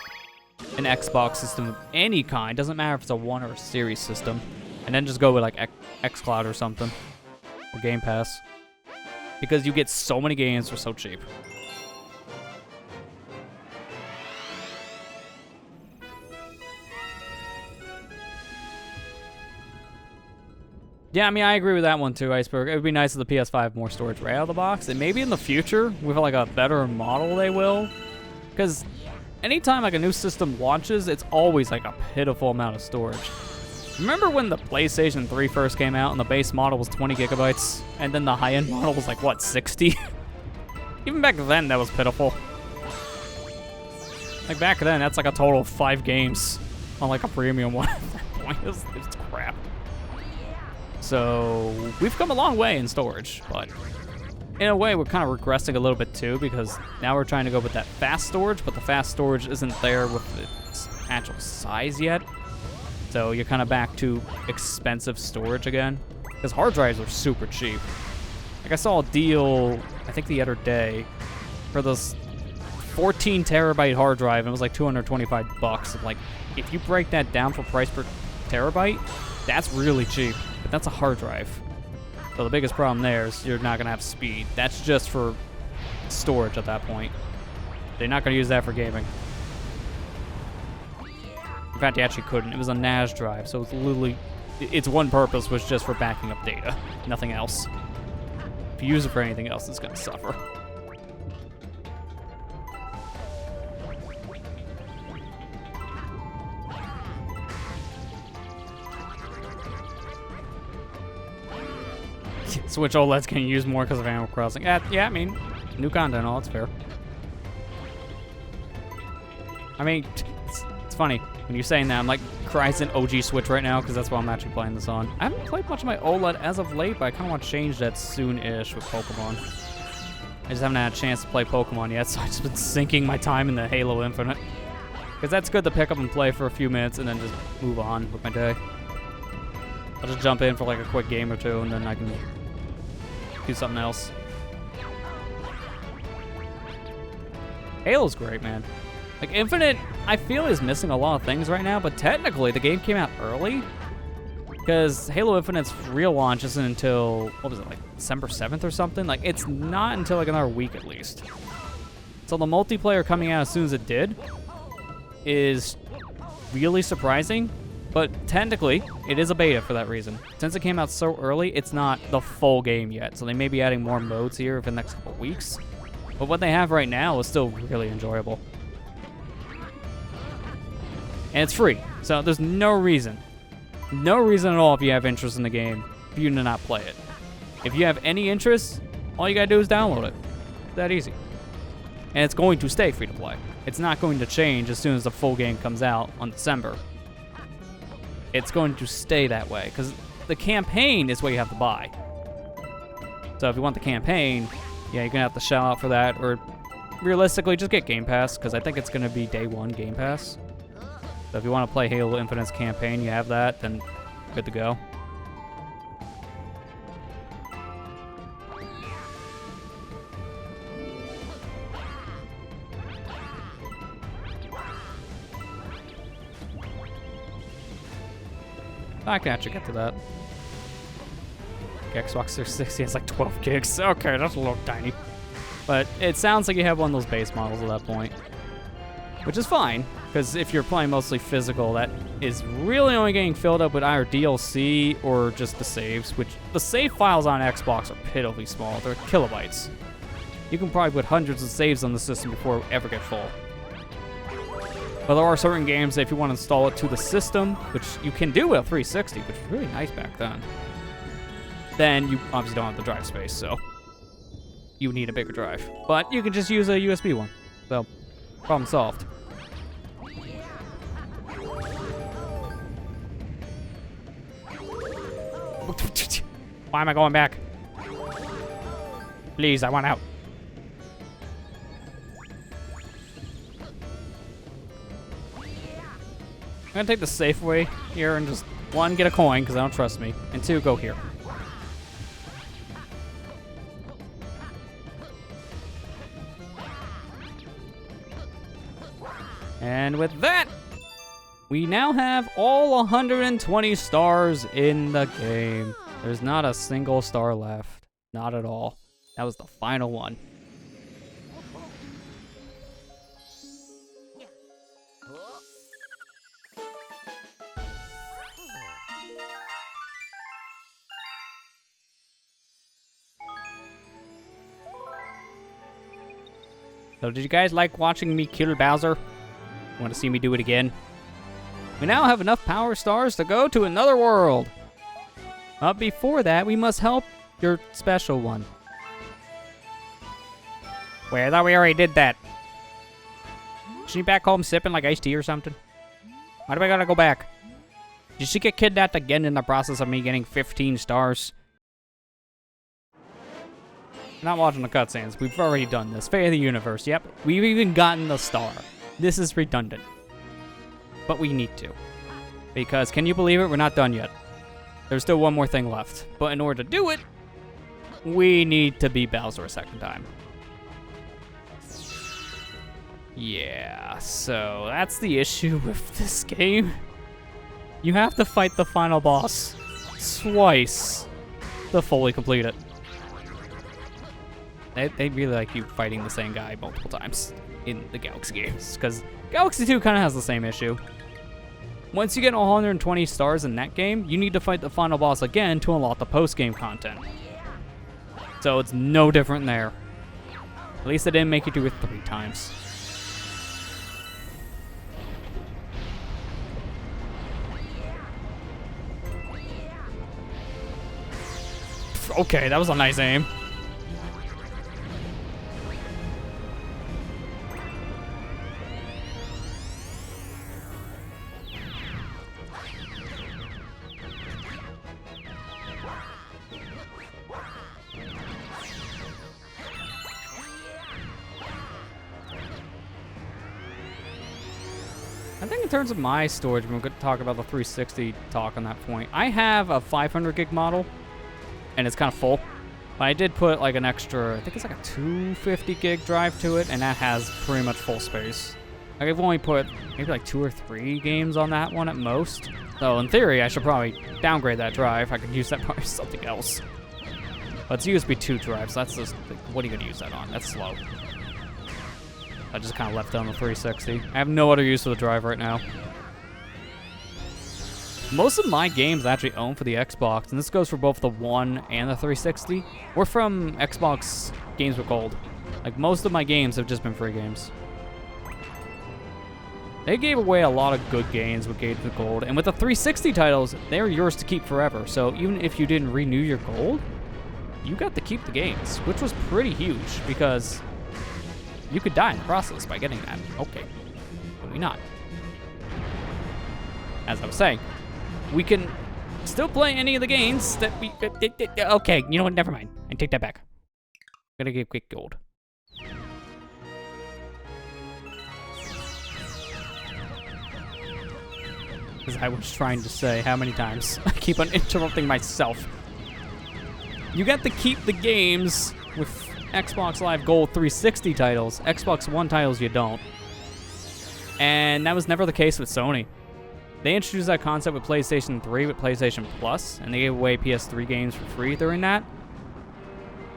an Xbox system of any kind. Doesn't matter if it's a One or a Series system. And then just go with like xCloud or something. Or Game Pass. Because you get so many games for so cheap. Yeah, I mean, I agree with that one too, Iceberg. It would be nice if the PS5 had more storage right out of the box. And maybe in the future, with like a better model, they will. Because anytime like a new system launches, it's always like a pitiful amount of storage. Remember when the PlayStation 3 first came out and the base model was 20 gigabytes? And then the high-end model was like, what, 60? Even back then, that was pitiful. Like back then, that's like a total of 5 games on like a premium one at that point. It was crap. So we've come a long way in storage, but in a way we're kind of regressing a little bit too because now we're trying to go with that fast storage, but the fast storage isn't there with its actual size yet. So you're kind of back to expensive storage again because hard drives are super cheap. Like I saw a deal, I think the other day, for this 14 terabyte hard drive, and it was like $225. And like, if you break that down for price per terabyte, that's really cheap. But that's a hard drive. So the biggest problem there is you're not gonna have speed. That's just for storage at that point. They're not gonna use that for gaming. In fact, you actually couldn't. It was a NAS drive, so it's literally, its one purpose was just for backing up data, nothing else. If you use it for anything else, it's gonna suffer. Switch OLEDs can use more because of Animal Crossing. Yeah, I mean, new content, all, that's fair. I mean, it's funny. When you're saying that, I'm like Cryzen OG Switch right now because that's what I'm actually playing this on. I haven't played much of my OLED as of late, but I kind of want to change that soon-ish with Pokemon. I just haven't had a chance to play Pokemon yet, so I've just been sinking my time in the Halo Infinite. Because that's good to pick up and play for a few minutes and then just move on with my day. I'll just jump in for like a quick game or two and then I can do something else. Halo's great, man. Like, Infinite, I feel is missing a lot of things right now, but technically, the game came out early. Because Halo Infinite's real launch isn't until, what was it, like December 7th or something? Like, it's not until like another week at least. So the multiplayer coming out as soon as it did is really surprising. But technically, it is a beta for that reason. Since it came out so early, it's not the full game yet. So they may be adding more modes here for the next couple weeks. But what they have right now is still really enjoyable. And it's free, so there's no reason at all if you have interest in the game for you to not play it. If you have any interest, all you gotta do is download it. It's that easy. And it's going to stay free to play. It's not going to change as soon as the full game comes out on December. It's going to stay that way, because the campaign is what you have to buy. So if you want the campaign, yeah, you're gonna have to shell out for that, or realistically, just get Game Pass, because I think it's gonna be day one Game Pass. So if you want to play Halo Infinite's campaign, you have that, then good to go. I can actually get to that. Xbox 360 has like 12 gigs. Okay, that's a little tiny. But it sounds like you have one of those base models at that point. Which is fine, because if you're playing mostly physical, that is really only getting filled up with either DLC or just the saves, which the save files on Xbox are pitifully small. They're kilobytes. You can probably put hundreds of saves on the system before it ever get full. But there are certain games that if you want to install it to the system, which you can do with a 360, which was really nice back then. then you obviously don't have the drive space, so you need a bigger drive. But you can just use a USB one. So, problem solved. Why am I going back? Please, I want out. I'm gonna take the safe way here and just, one, get a coin, because I don't trust me, and two, go here. And with that, we now have all 120 stars in the game. There's not a single star left. Not at all. That was the final one. So did you guys like watching me kill Bowser? Want to see me do it again? We now have enough power stars to go to another world. But before that, we must help your special one. Wait, I thought we already did that. Is she back home sipping like iced tea or something? Why do I gotta go back? Did she get kidnapped again in the process of me getting 15 stars? Not watching the cutscenes. We've already done this. Fate of the Universe. Yep. We've even gotten the star. This is redundant. But we need to. Because, can you believe it? We're not done yet. There's still one more thing left. But in order to do it, we need to beat Bowser a second time. Yeah, so that's the issue with this game. You have to fight the final boss twice to fully complete it. They really like you fighting the same guy multiple times in the Galaxy games, because Galaxy 2 kind of has the same issue. Once you get 120 stars in that game, you need to fight the final boss again to unlock the post-game content. So it's no different there. At least they didn't make you do it 3 times. Okay, that was a nice aim. I think in terms of my storage, we're going to talk about the 360 talk on that point. I have a 500 gig model, and it's kind of full. But I did put like an extra, I think it's like a 250 gig drive to it, and that has pretty much full space. Like I've only put maybe like 2 or 3 games on that one at most. So in theory, I should probably downgrade that drive. I could use that probably something else. But it's USB 2 drive, so that's just, what are you going to use that on? That's slow. I just kind of left it on the 360. I have no other use for the drive right now. Most of my games I actually own for the Xbox, and this goes for both the One and the 360, were from Xbox Games with Gold. Like, most of my games have just been free games. They gave away a lot of good games with Games with Gold, and with the 360 titles, they were yours to keep forever. So even if you didn't renew your gold, you got to keep the games, which was pretty huge, because you could die in the process by getting that. Okay, maybe not. As I was saying, we can still play any of the games that we... Okay, you know what? Never mind. I take that back. I'm gonna get quick gold. As I was trying to say, how many times? I keep on interrupting myself. You got to keep the games with Xbox Live Gold 360 titles. Xbox One titles you don't. And that was never the case with Sony. They introduced that concept with PlayStation 3 with PlayStation Plus, and they gave away PS3 games for free during that.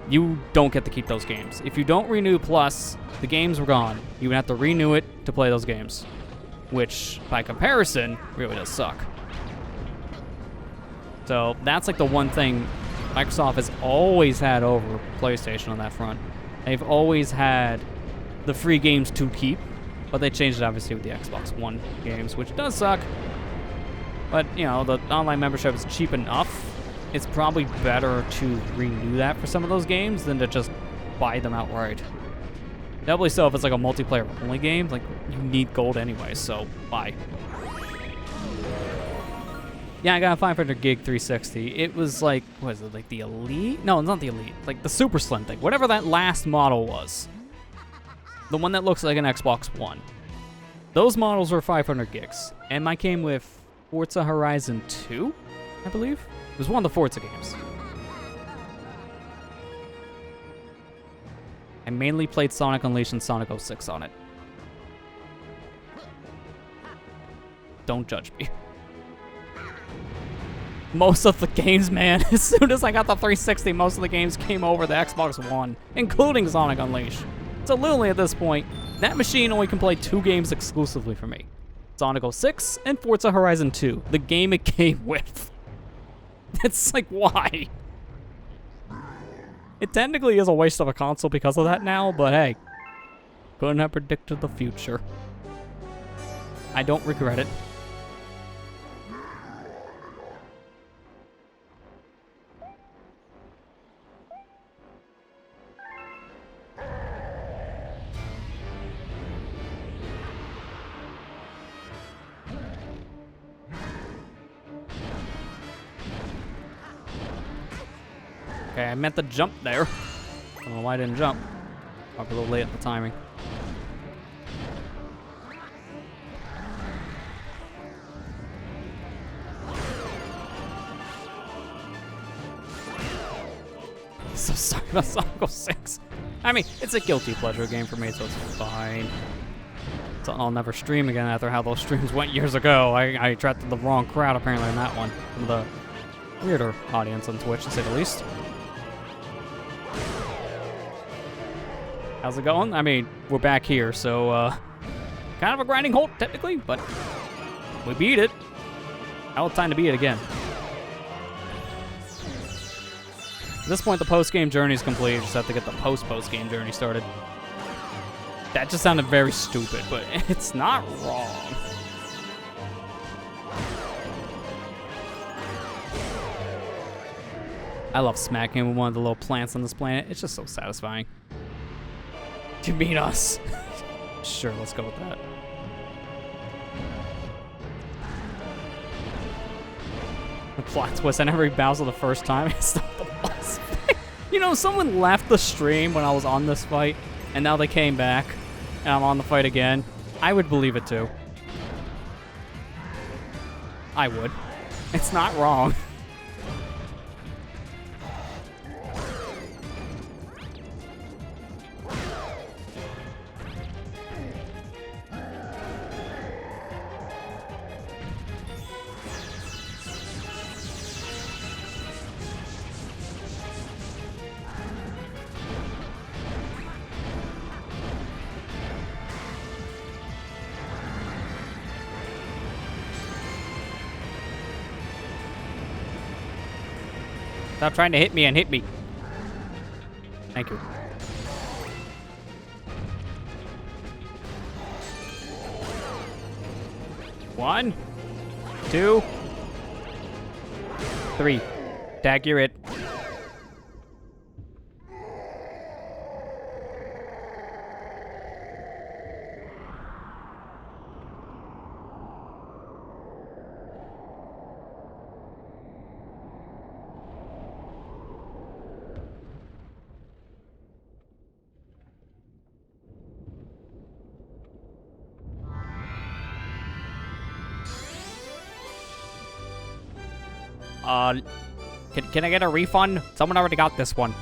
You don't get to keep those games. If you don't renew Plus, the games were gone. You would have to renew it to play those games, which, by comparison, really does suck. So that's like the one thing Microsoft has always had over PlayStation on that front. They've always had the free games to keep, but they changed it obviously with the Xbox One games, which does suck. But, you know, the online membership is cheap enough it's probably better to renew that for some of those games than to just buy them outright. Doubly so if it's like a multiplayer only game, like you need gold anyway, so buy. Yeah, I got a 500 gig 360. It was like, what is it, like the Elite? No, it's not the Elite. Like the Super Slim thing, whatever that last model was. The one that looks like an Xbox One. Those models were 500 gigs. And mine came with Forza Horizon 2, I believe. It was one of the Forza games. I mainly played Sonic Unleashed and Sonic 06 on it. Don't judge me. Most of the games, man, as soon as I got the 360, most of the games came over the Xbox One, including Sonic Unleashed. So literally at this point, that machine only can play 2 games exclusively for me. Sonic 06 and Forza Horizon 2, the game it came with. It's like, why? It technically is a waste of a console because of that now, but hey, couldn't have predicted the future. I don't regret it. Okay, I meant to jump there. I don't know why I didn't jump. Probably a little late at the timing. So sorry about Sonic 06. I mean, it's a guilty pleasure game for me, so it's fine. So I'll never stream again after how those streams went years ago. I attracted the wrong crowd apparently in that one. Some of the weirder audience on Twitch, to say the least. How's it going? I mean, we're back here, so kind of a grinding halt technically, but we beat it. Now it's time to beat it again. At this point, the post-game journey is complete. You just have to get the post-game journey started. That just sounded very stupid, but it's not wrong. I love smacking with one of the little plants on this planet. It's just so satisfying. To beat us. Sure, let's go with that. The plot twist, I never read Bowser the first time. It's not the boss fight. You know, someone left the stream when I was on this fight, and now they came back, and I'm on the fight again. I would believe it too. I would. It's not wrong. Stop trying to hit me and hit me. Thank you. One, 2, 3. Tag, you're it. Can I get a refund? Someone already got this one.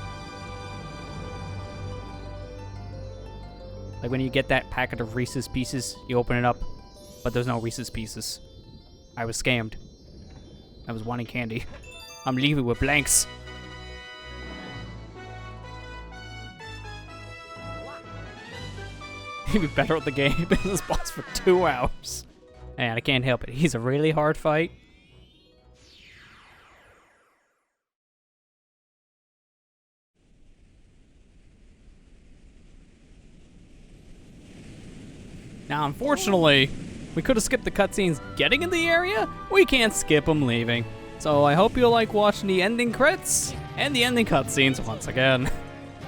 Like when you get that packet of Reese's Pieces, you open it up, but there's no Reese's Pieces. I was scammed. I was wanting candy. I'm leaving with blanks. He'd be better at the game than this boss for 2 hours. And I can't help it. He's a really hard fight. Now, unfortunately, we could have skipped the cutscenes getting in the area. We can't skip them leaving. So I hope you like watching the ending credits and the ending cutscenes once again.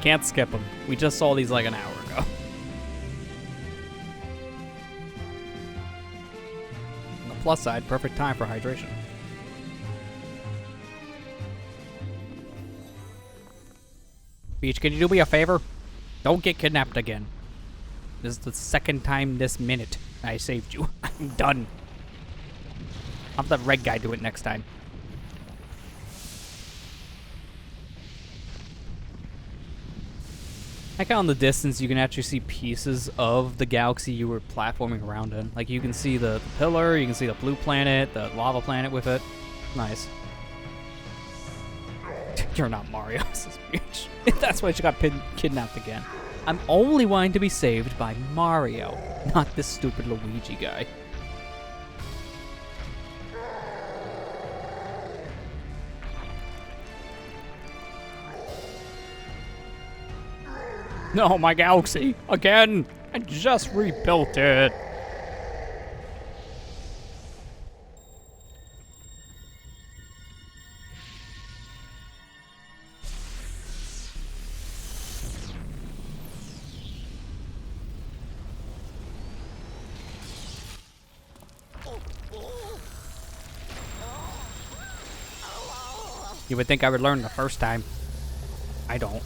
Can't skip them. We just saw these like an hour ago. On the plus side, perfect time for hydration. Peach, can you do me a favor? Don't get kidnapped again. This is the second time this minute I saved you. I'm done. I'll have that red guy do it next time. Like how in the distance you can actually see pieces of the galaxy you were platforming around in. Like you can see the pillar, you can see the blue planet, the lava planet with it. Nice. You're not Mario, says Peach. That's why she got kidnapped again. I'm only wanting to be saved by Mario, not this stupid Luigi guy. No, my galaxy! Again! I just rebuilt it! You would think I would learn the first time. I don't.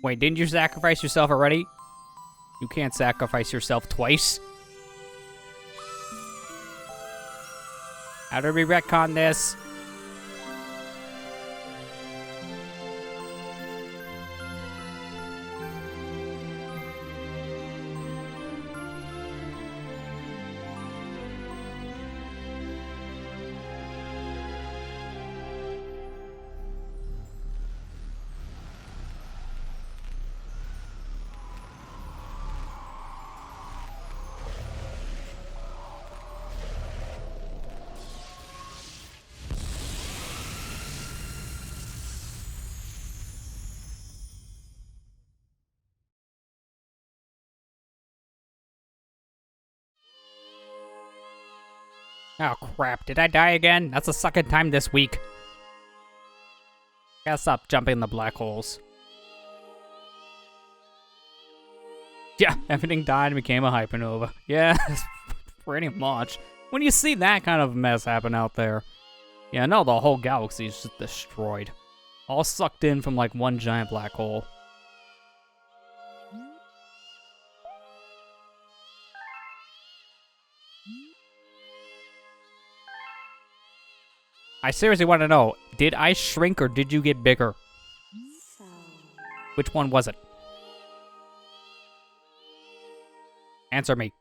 Wait, didn't you sacrifice yourself already? You can't sacrifice yourself twice. How do we retcon this? Oh crap, did I die again? That's the second time this week. Gotta stop jumping in the black holes. Yeah, everything died and became a hypernova. Yeah, pretty much. When you see that kind of mess happen out there. Yeah, no, the whole galaxy is just destroyed. All sucked in from like one giant black hole. I seriously want to know, did I shrink or did you get bigger? Which one was it? Answer me.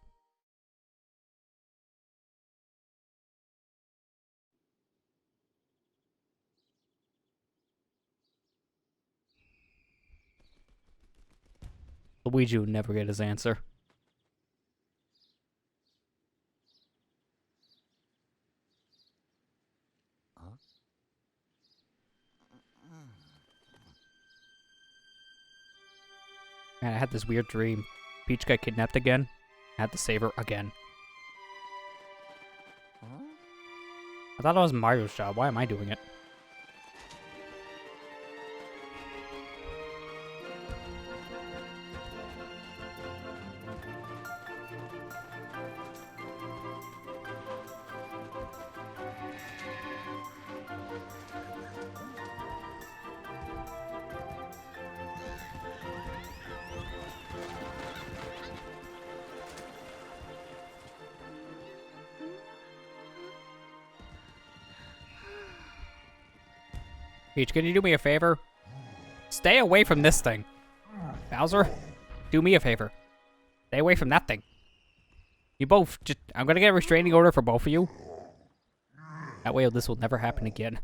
Luigi would never get his answer. Man, I had this weird dream. Peach got kidnapped again. I had to save her again. I thought it was Mario's job. Why am I doing it? Peach, can you do me a favor? Stay away from this thing. Bowser, do me a favor. Stay away from that thing. You both just... I'm gonna get a restraining order for both of you. That way this will never happen again.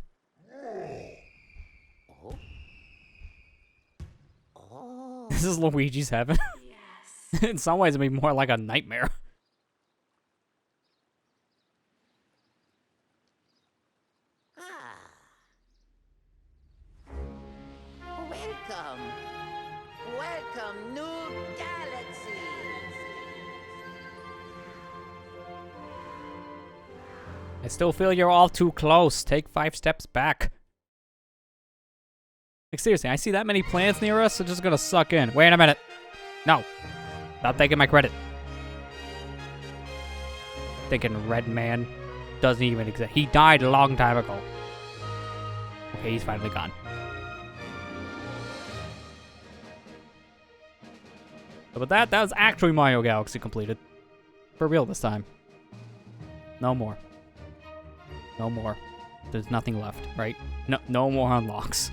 This is Luigi's heaven. Yes. In some ways, it'd be more like a nightmare. I still feel you're all too close. Take 5 steps back. Like, seriously, I see that many plants near us, they're just gonna suck in. Wait a minute. No. Stop taking my credit. Thinking Red Man doesn't even exist. He died a long time ago. Okay, he's finally gone. So with that was actually Mario Galaxy completed. For real this time. No more. No more. There's nothing left, right? No more unlocks.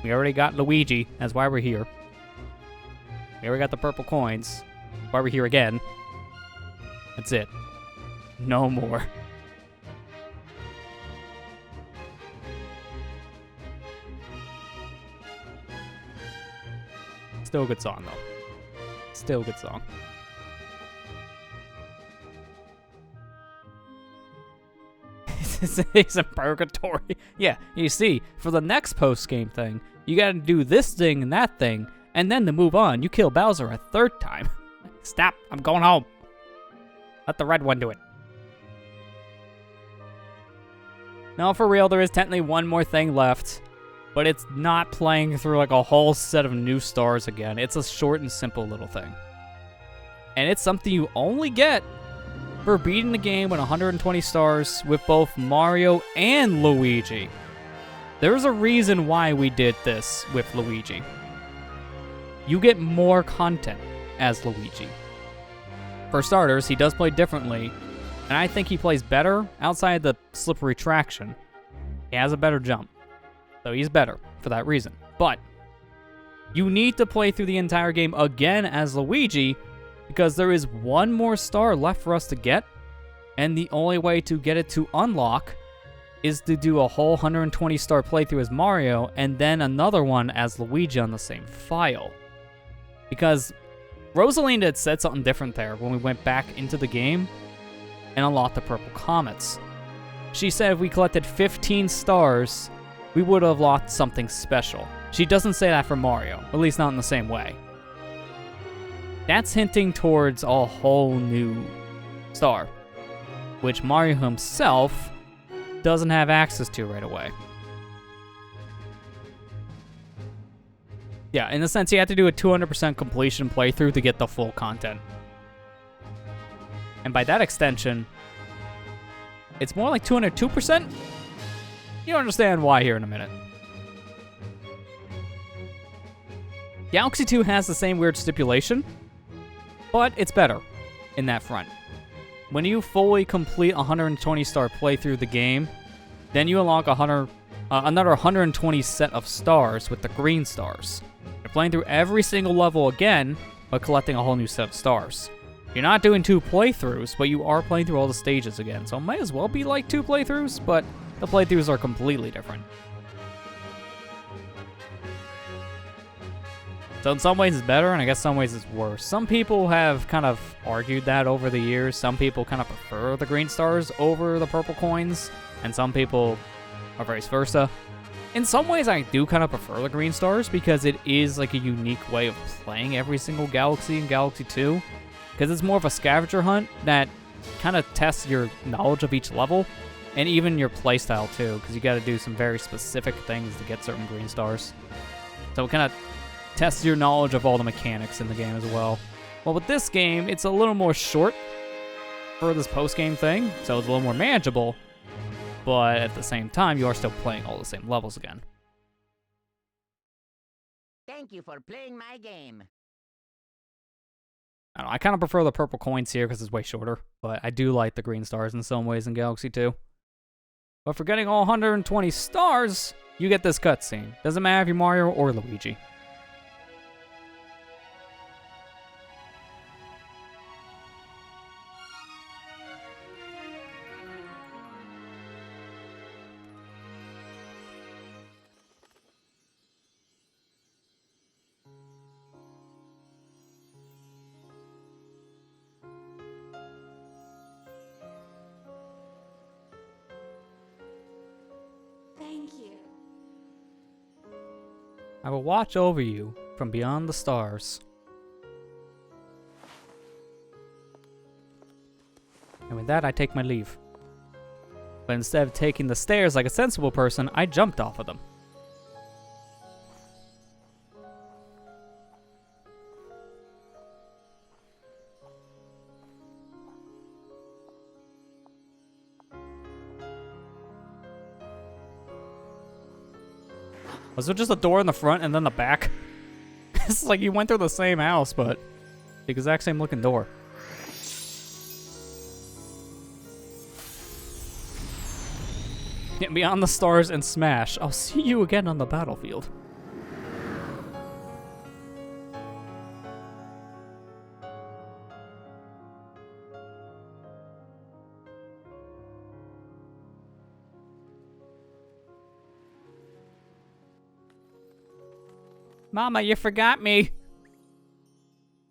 We already got Luigi. That's why we're here. We already got the purple coins. That's why we're here again. That's it. No more. Still a good song, though. Still a good song. He's in purgatory. Yeah, you see, for the next post-game thing, you gotta do this thing and that thing, and then to move on, you kill Bowser a 3rd time. Stop, I'm going home. Let the red one do it. No, for real, there is technically one more thing left, but it's not playing through like a whole set of new stars again. It's a short and simple little thing. And it's something you only get for beating the game with 120 stars with both Mario and Luigi. There's a reason why we did this with Luigi. You get more content as Luigi. For starters, he does play differently, and I think he plays better outside the slippery traction. He has a better jump, so he's better for that reason. But you need to play through the entire game again as Luigi, because there is one more star left for us to get, and the only way to get it to unlock is to do a whole 120 star playthrough as Mario, and then another one as Luigi on the same file. Because Rosalinda had said something different there when we went back into the game and unlocked the purple comets. She said if we collected 15 stars, we would have locked something special. She doesn't say that for Mario, at least not in the same way. That's hinting towards a whole new star, which Mario himself doesn't have access to right away. Yeah, in a sense, you have to do a 200% completion playthrough to get the full content. And by that extension, it's more like 202%? You'll understand why here in a minute. Galaxy 2 has the same weird stipulation, but it's better in that front. When you fully complete 120 star playthrough the game, then you unlock another 120 set of stars with the green stars. You're playing through every single level again, but collecting a whole new set of stars. You're not doing 2 playthroughs, but you are playing through all the stages again, so it might as well be like 2 playthroughs, but the playthroughs are completely different. So in some ways it's better, and I guess some ways it's worse. Some people have kind of argued that over the years. Some people kind of prefer the green stars over the purple coins, and some people are vice versa. In some ways I do kind of prefer the green stars because it is like a unique way of playing every single Galaxy in Galaxy 2. Because it's more of a scavenger hunt that kind of tests your knowledge of each level, and even your playstyle too, because you got to do some very specific things to get certain green stars. So it kind of tests your knowledge of all the mechanics in the game as well. Well, with this game, it's a little more short for this post-game thing, so it's a little more manageable, but at the same time, you are still playing all the same levels again. Thank you for playing my game. I don't know, I kind of prefer the purple coins here because it's way shorter, but I do like the green stars in some ways in Galaxy 2. But for getting all 120 stars, you get this cutscene. Doesn't matter if you're Mario or Luigi. Thank you. I will watch over you from beyond the stars. And with that, I take my leave. But instead of taking the stairs like a sensible person, I jumped off of them. Was there just a door in the front and then the back? It's like you went through the same house, but the exact same looking door. Get beyond the stars and smash. I'll see you again on the battlefield. Mama, you forgot me.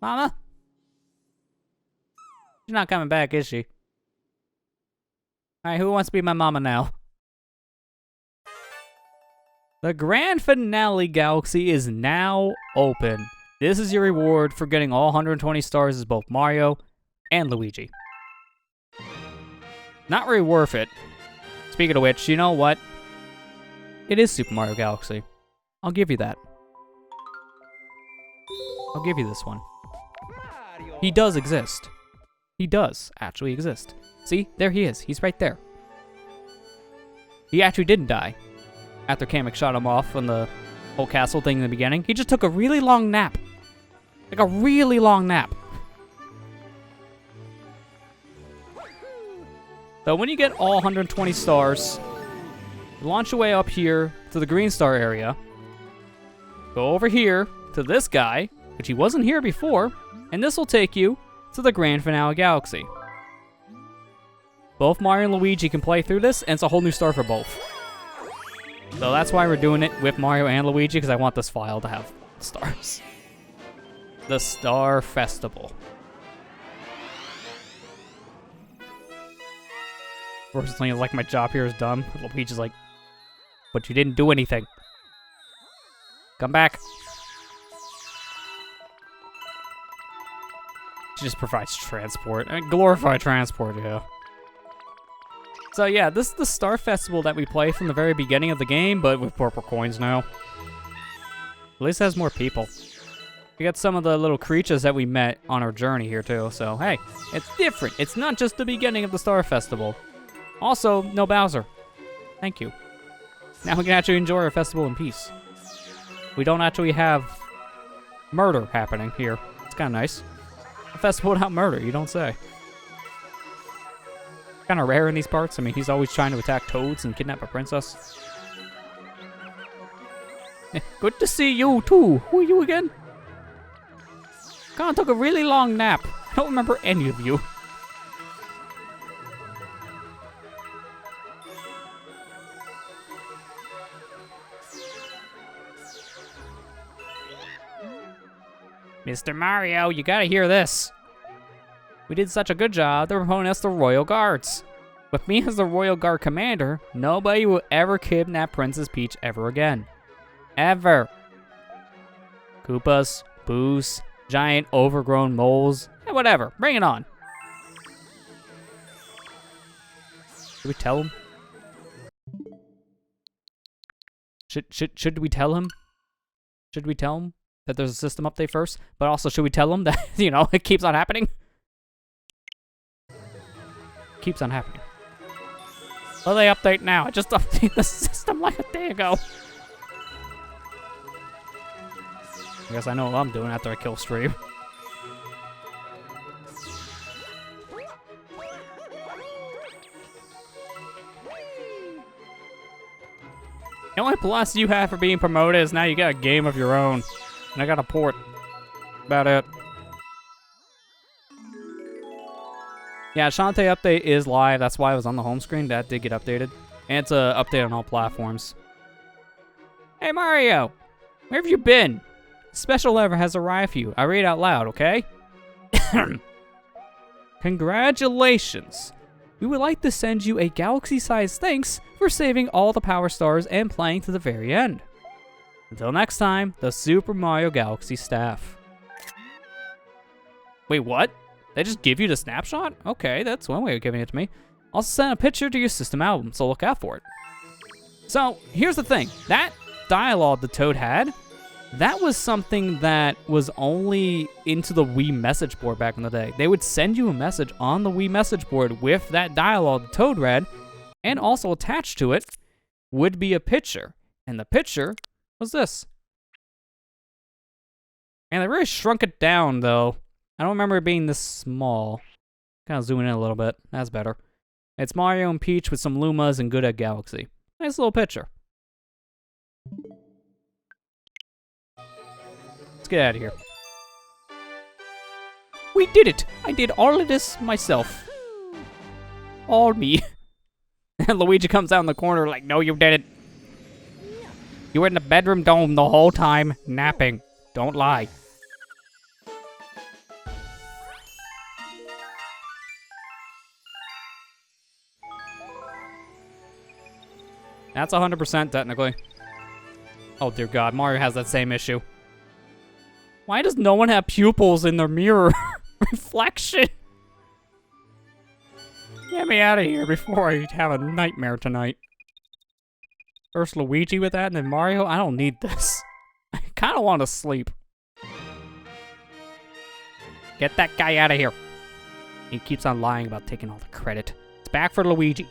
Mama? She's not coming back, is she? Alright, who wants to be my mama now? The grand finale galaxy is now open. This is your reward for getting all 120 stars as both Mario and Luigi. Not really worth it. Speaking of which, you know what? It is Super Mario Galaxy. I'll give you that. I'll give you this one. He does exist. He does actually exist. See, there he is. He's right there. He actually didn't die after Kamek shot him off on the whole castle thing in the beginning. He just took a really long nap. Like a really long nap. So when you get all 120 stars, launch your way up here to the green star area. Go over here to this guy, which he wasn't here before, and this will take you to the Grand Finale Galaxy. Both Mario and Luigi can play through this, and it's a whole new star for both. So that's why we're doing it with Mario and Luigi, because I want this file to have stars. The Star Festival. Personally, like my job here is done. Luigi's like, but you didn't do anything. Come back. She just provides transport. I mean, glorified transport, yeah. So yeah, this is the Star Festival that we play from the very beginning of the game, but with purple coins now. At least it has more people. We got some of the little creatures that we met on our journey here too, so hey, it's different. It's not just the beginning of the Star Festival. Also, no Bowser. Thank you. Now we can actually enjoy our festival in peace. We don't actually have murder happening here. It's kind of nice. A festival without murder, you don't say. Kind of rare in these parts. I mean, he's always trying to attack toads and kidnap a princess. Good to see you, too. Who are you again? Kinda took a really long nap. I don't remember any of you. Mr. Mario, you gotta hear this. We did such a good job, they're promoting us the Royal Guards. With me as the Royal Guard commander, nobody will ever kidnap Princess Peach ever again. Ever. Koopas, Boos, giant overgrown moles, whatever, bring it on. Should we tell him? Should we tell him? Should we tell him that there's a system update first? But also, should we tell him that, you know, it keeps on happening? Keeps on happening. Well, they update now. I just updated the system like a day ago. I guess I know what I'm doing after I kill Stream. The only plus you have for being promoted is now you got a game of your own. And I got a port. About it. Yeah, Shantae update is live. That's why I was on the home screen. That did get updated. And it's an update on all platforms. Hey, Mario! Where have you been? Special lever has arrived for you. I read out loud, okay? Congratulations! We would like to send you a galaxy-sized thanks for saving all the power stars and playing to the very end. Until next time, the Super Mario Galaxy staff. Wait, what? They just give you the snapshot? Okay, that's one way of giving it to me. Also send a picture to your system album, so look out for it. So, here's the thing. That dialogue the Toad had, that was something that was only into the Wii message board back in the day. They would send you a message on the Wii message board with that dialogue the Toad read, and also attached to it would be a picture. And the picture was this. And they really shrunk it down, though. I don't remember it being this small. Kind of zooming in a little bit. That's better. It's Mario and Peach with some Lumas and Good Egg Galaxy. Nice little picture. Let's get out of here. We did it! I did all of this myself. All me. And Luigi comes out in the corner like, no, you didn't. You were in the bedroom dome the whole time, napping. Don't lie. That's 100% technically. Oh dear God, Mario has that same issue. Why does no one have pupils in their mirror reflection? Get me out of here before I have a nightmare tonight. First Luigi with that, and then Mario? I don't need this. I kind of want to sleep. Get that guy out of here. He keeps on lying about taking all the credit. It's back for Luigi.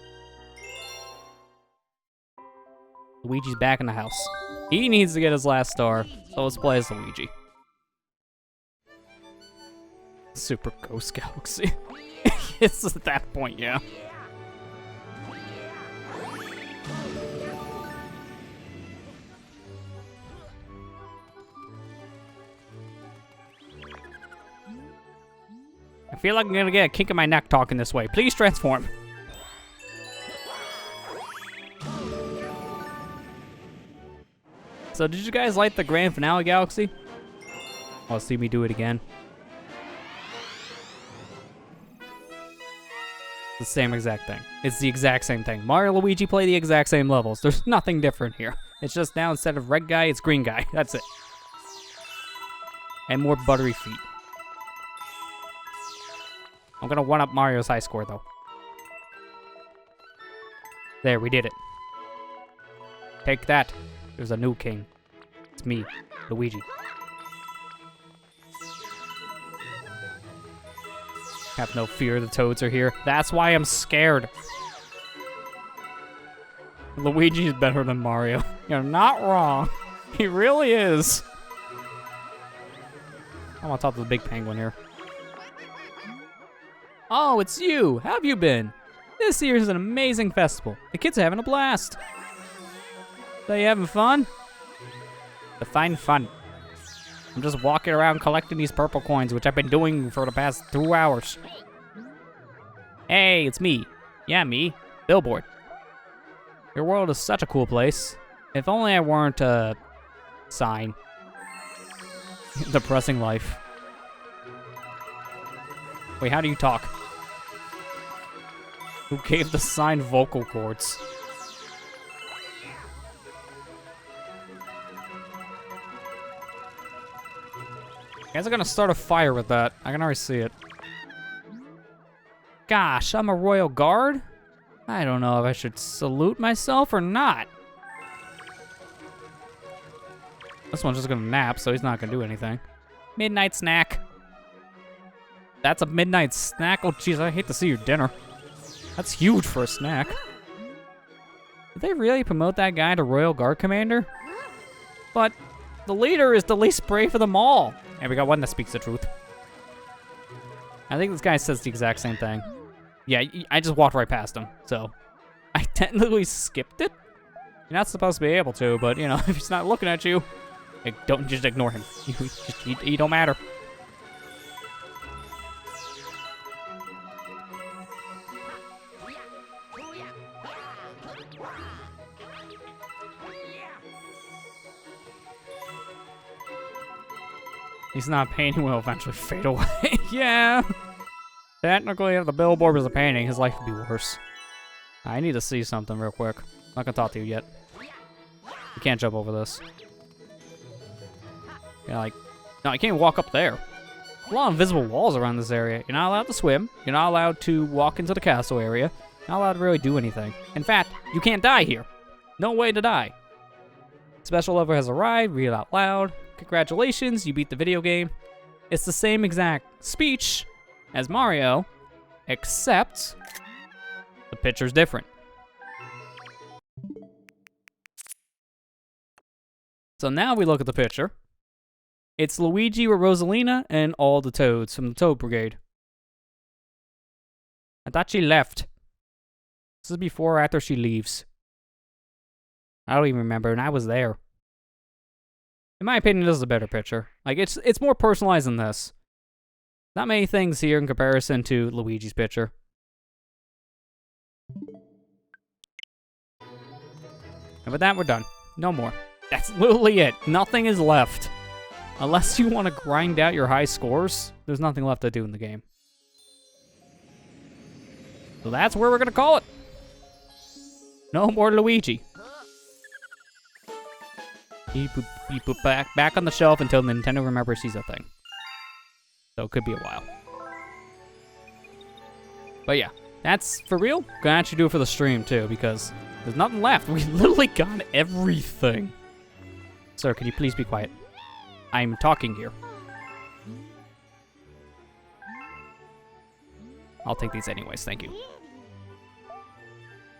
Luigi's back in the house. He needs to get his last star, so let's play as Luigi. Super Ghost Galaxy. It's at that point, yeah. I feel like I'm gonna get a kick in my neck talking this way. Please transform. So did you guys like the grand finale Galaxy? Oh, see me do it again. The same exact thing. It's the exact same thing. Mario and Luigi play the exact same levels. There's nothing different here. It's just now instead of red guy, it's green guy. That's it. And more buttery feet. I'm gonna one-up Mario's high score, though. There, we did it. Take that. There's a new king. It's me, Luigi. Have no fear, the Toads are here. That's why I'm scared. Luigi is better than Mario. You're not wrong. He really is. I want to talk to the big penguin here. Oh, it's you. How have you been? This year is an amazing festival. The kids are having a blast. So you having fun? Define fun. I'm just walking around collecting these purple coins, which I've been doing for the past 2 hours. Hey, it's me. Yeah, me. Billboard. Your world is such a cool place. If only I weren't a sign. Depressing life. Wait, how do you talk? Who gave the sign vocal cords? You guys are gonna start a fire with that. I can already see it. Gosh, I'm a royal guard? I don't know if I should salute myself or not. This one's just gonna nap, so he's not gonna do anything. Midnight snack. That's a midnight snack? Oh, jeez, I hate to see your dinner. That's huge for a snack. Did they really promote that guy to Royal Guard Commander? But the leader is the least brave of them all. And we got one that speaks the truth. I think this guy says the exact same thing. Yeah, I just walked right past him, so I technically skipped it. You're not supposed to be able to, but you know, if he's not looking at you, don't just ignore him. He don't matter. He's not painting will eventually fade away. Yeah. Technically, if the billboard was a painting, his life would be worse. I need to see something real quick. I'm not gonna talk to you yet. You can't jump over this. Yeah, like, no, you can't even walk up there. A lot of invisible walls around this area. You're not allowed to swim. You're not allowed to walk into the castle area. Not allowed to really do anything. In fact, you can't die here. No way to die. Special level has arrived. Read it out loud. Congratulations, you beat the video game. It's the same exact speech as Mario, except the picture's different. So now we look at the picture. It's Luigi with Rosalina and all the Toads from the Toad Brigade. I thought she left. This is before or after she leaves. I don't even remember, and I was there. In my opinion, this is a better picture. Like, it's more personalized than this. Not many things here in comparison to Luigi's picture. And with that, we're done. No more. That's literally it. Nothing is left. Unless you want to grind out your high scores, there's nothing left to do in the game. So that's where we're going to call it. No more Luigi. He put back on the shelf until Nintendo remembers he's a thing. So it could be a while. But yeah, that's for real. Gonna actually do it for the stream too, because there's nothing left. We literally got everything. Sir, can you please be quiet? I'm talking here. I'll take these anyways, thank you.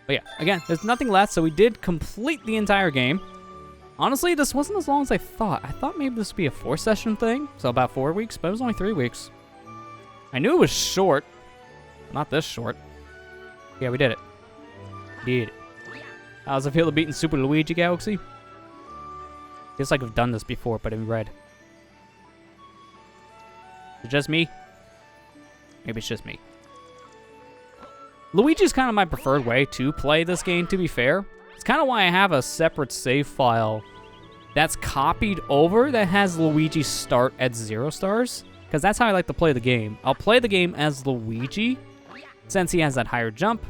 But yeah, again, there's nothing left, so we did complete the entire game. Honestly, this wasn't as long as I thought. I thought maybe this would be a 4-session thing, so about 4 weeks, but it was only 3 weeks. I knew it was short. Not this short. Yeah, we did it. Did it. How's it feel to beat in Super Luigi Galaxy? Feels like I've done this before, but in red. Is it just me? Maybe it's just me. Luigi's kind of my preferred way to play this game, to be fair. It's kind of why I have a separate save file that's copied over that has Luigi start at 0 stars. Because that's how I like to play the game. I'll play the game as Luigi, since he has that higher jump.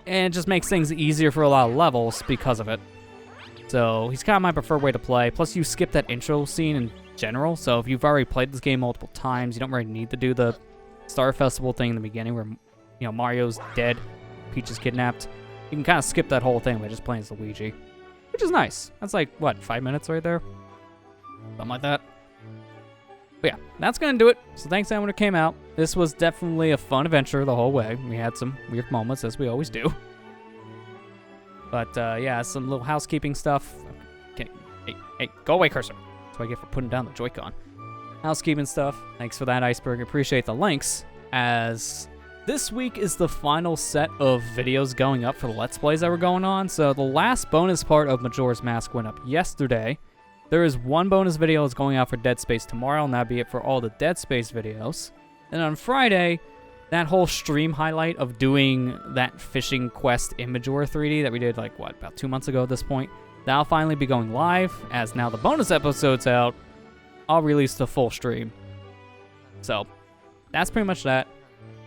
And it just makes things easier for a lot of levels because of it. So he's kind of my preferred way to play. Plus you skip that intro scene in general. So if you've already played this game multiple times, you don't really need to do the Star Festival thing in the beginning where, you know, Mario's dead, Peach is kidnapped. You can kind of skip that whole thing by just playing as Luigi. Which is nice. That's like, what, 5 minutes right there? Something like that. But yeah, that's going to do it. So thanks everyone who came out. This was definitely a fun adventure the whole way. We had some weird moments, as we always do. But yeah, some little housekeeping stuff. Okay, hey, go away, cursor. That's what I get for putting down the Joy-Con. Housekeeping stuff. Thanks for that, Iceberg. Appreciate the links. As this week is the final set of videos going up for the Let's Plays that were going on. So the last bonus part of Majora's Mask went up yesterday. There is one bonus video that's going out for Dead Space tomorrow, and that'll be it for all the Dead Space videos. And on Friday, that whole stream highlight of doing that fishing quest in Majora 3D that we did, like, what, about 2 months ago at this point, that'll finally be going live, as now the bonus episode's out, I'll release the full stream. So, that's pretty much that.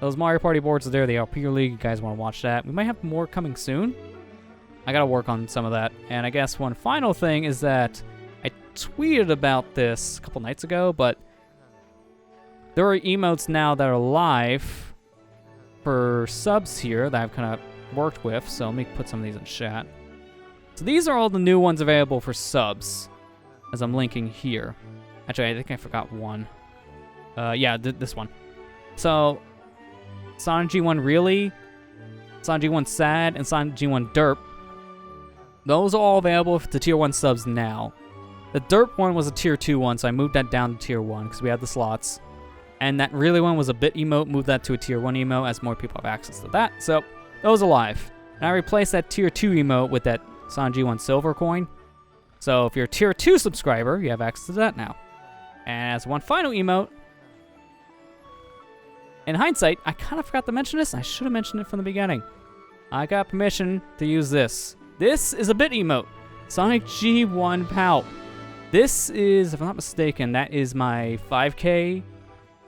Those Mario Party boards are there, the Alpier League, you guys want to watch that. We might have more coming soon. I gotta work on some of that. And I guess one final thing is that I tweeted about this a couple nights ago, but there are emotes now that are live for subs here that I've kind of worked with, so let me put some of these in chat. So these are all the new ones available for subs, as I'm linking here. Actually, I think I forgot one. Yeah, this one. So, Sonic G1 Really, Sonic G1 Sad, and Sonic G1 Derp. Those are all available for the Tier 1 subs now. The Derp one was a Tier 2 one, so I moved that down to Tier 1 because we had the slots. And that Really one was a bit emote, moved that to a Tier 1 emote as more people have access to that. So, those are live. And I replaced that Tier 2 emote with that Sonic G1 Silver coin. So, if you're a Tier 2 subscriber, you have access to that now. And as one final emote, in hindsight, I kind of forgot to mention this. I should have mentioned it from the beginning. I got permission to use this. This is a bit emote. Sonic G1 Pout. This is, if I'm not mistaken, that is my 5K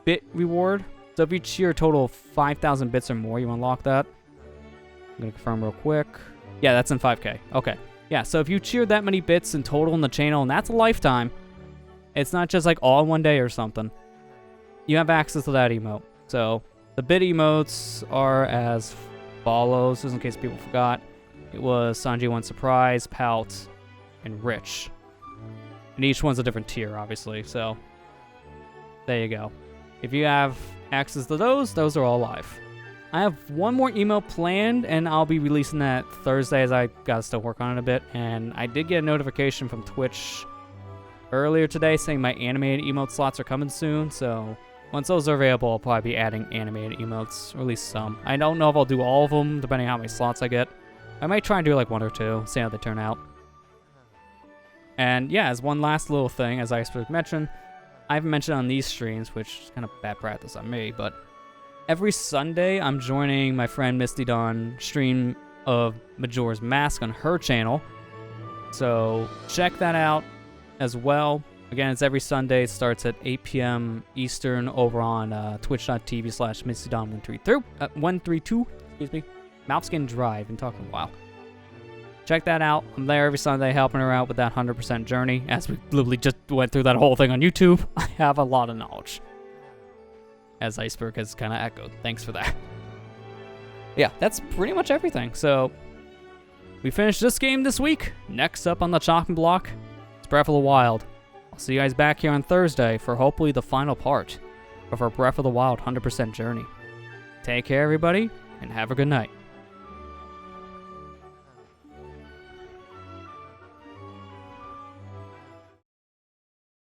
bit reward. So if you cheer a total of 5,000 bits or more, you unlock that. I'm going to confirm real quick. Yeah, that's in 5K. Okay. Yeah, so if you cheered that many bits in total in the channel, and that's a lifetime, it's not just like all in one day or something, you have access to that emote. So the bit emotes are as follows, just in case people forgot. It was Sanji 1 Surprise, Pout, and Rich. And each one's a different tier, obviously, so there you go. If you have access to those are all live. I have one more email planned, and I'll be releasing that Thursday as I gotta still work on it a bit. And I did get a notification from Twitch earlier today saying my animated emote slots are coming soon, so once those are available, I'll probably be adding animated emotes, or at least some. I don't know if I'll do all of them, depending on how many slots I get. I might try and do like 1 or 2, see how they turn out. And yeah, as one last little thing, as I mentioned, I haven't mentioned on these streams, which is kind of bad practice on me, but every Sunday I'm joining my friend Misty Dawn stream of Majora's Mask on her channel. So check that out as well. Again, it's every Sunday. It starts at 8 p.m. Eastern over on twitch.tv/MistyDawn132. Excuse me. Mouth's getting dry. I've been talking a while. Check that out. I'm there every Sunday helping her out with that 100% journey. As we literally just went through that whole thing on YouTube, I have a lot of knowledge. As Iceberg has kind of echoed. Thanks for that. Yeah, that's pretty much everything. So, we finished this game this week. Next up on the chopping block, it's Breath of the Wild. I'll see you guys back here on Thursday for hopefully the final part of our Breath of the Wild 100% journey. Take care, everybody, and have a good night.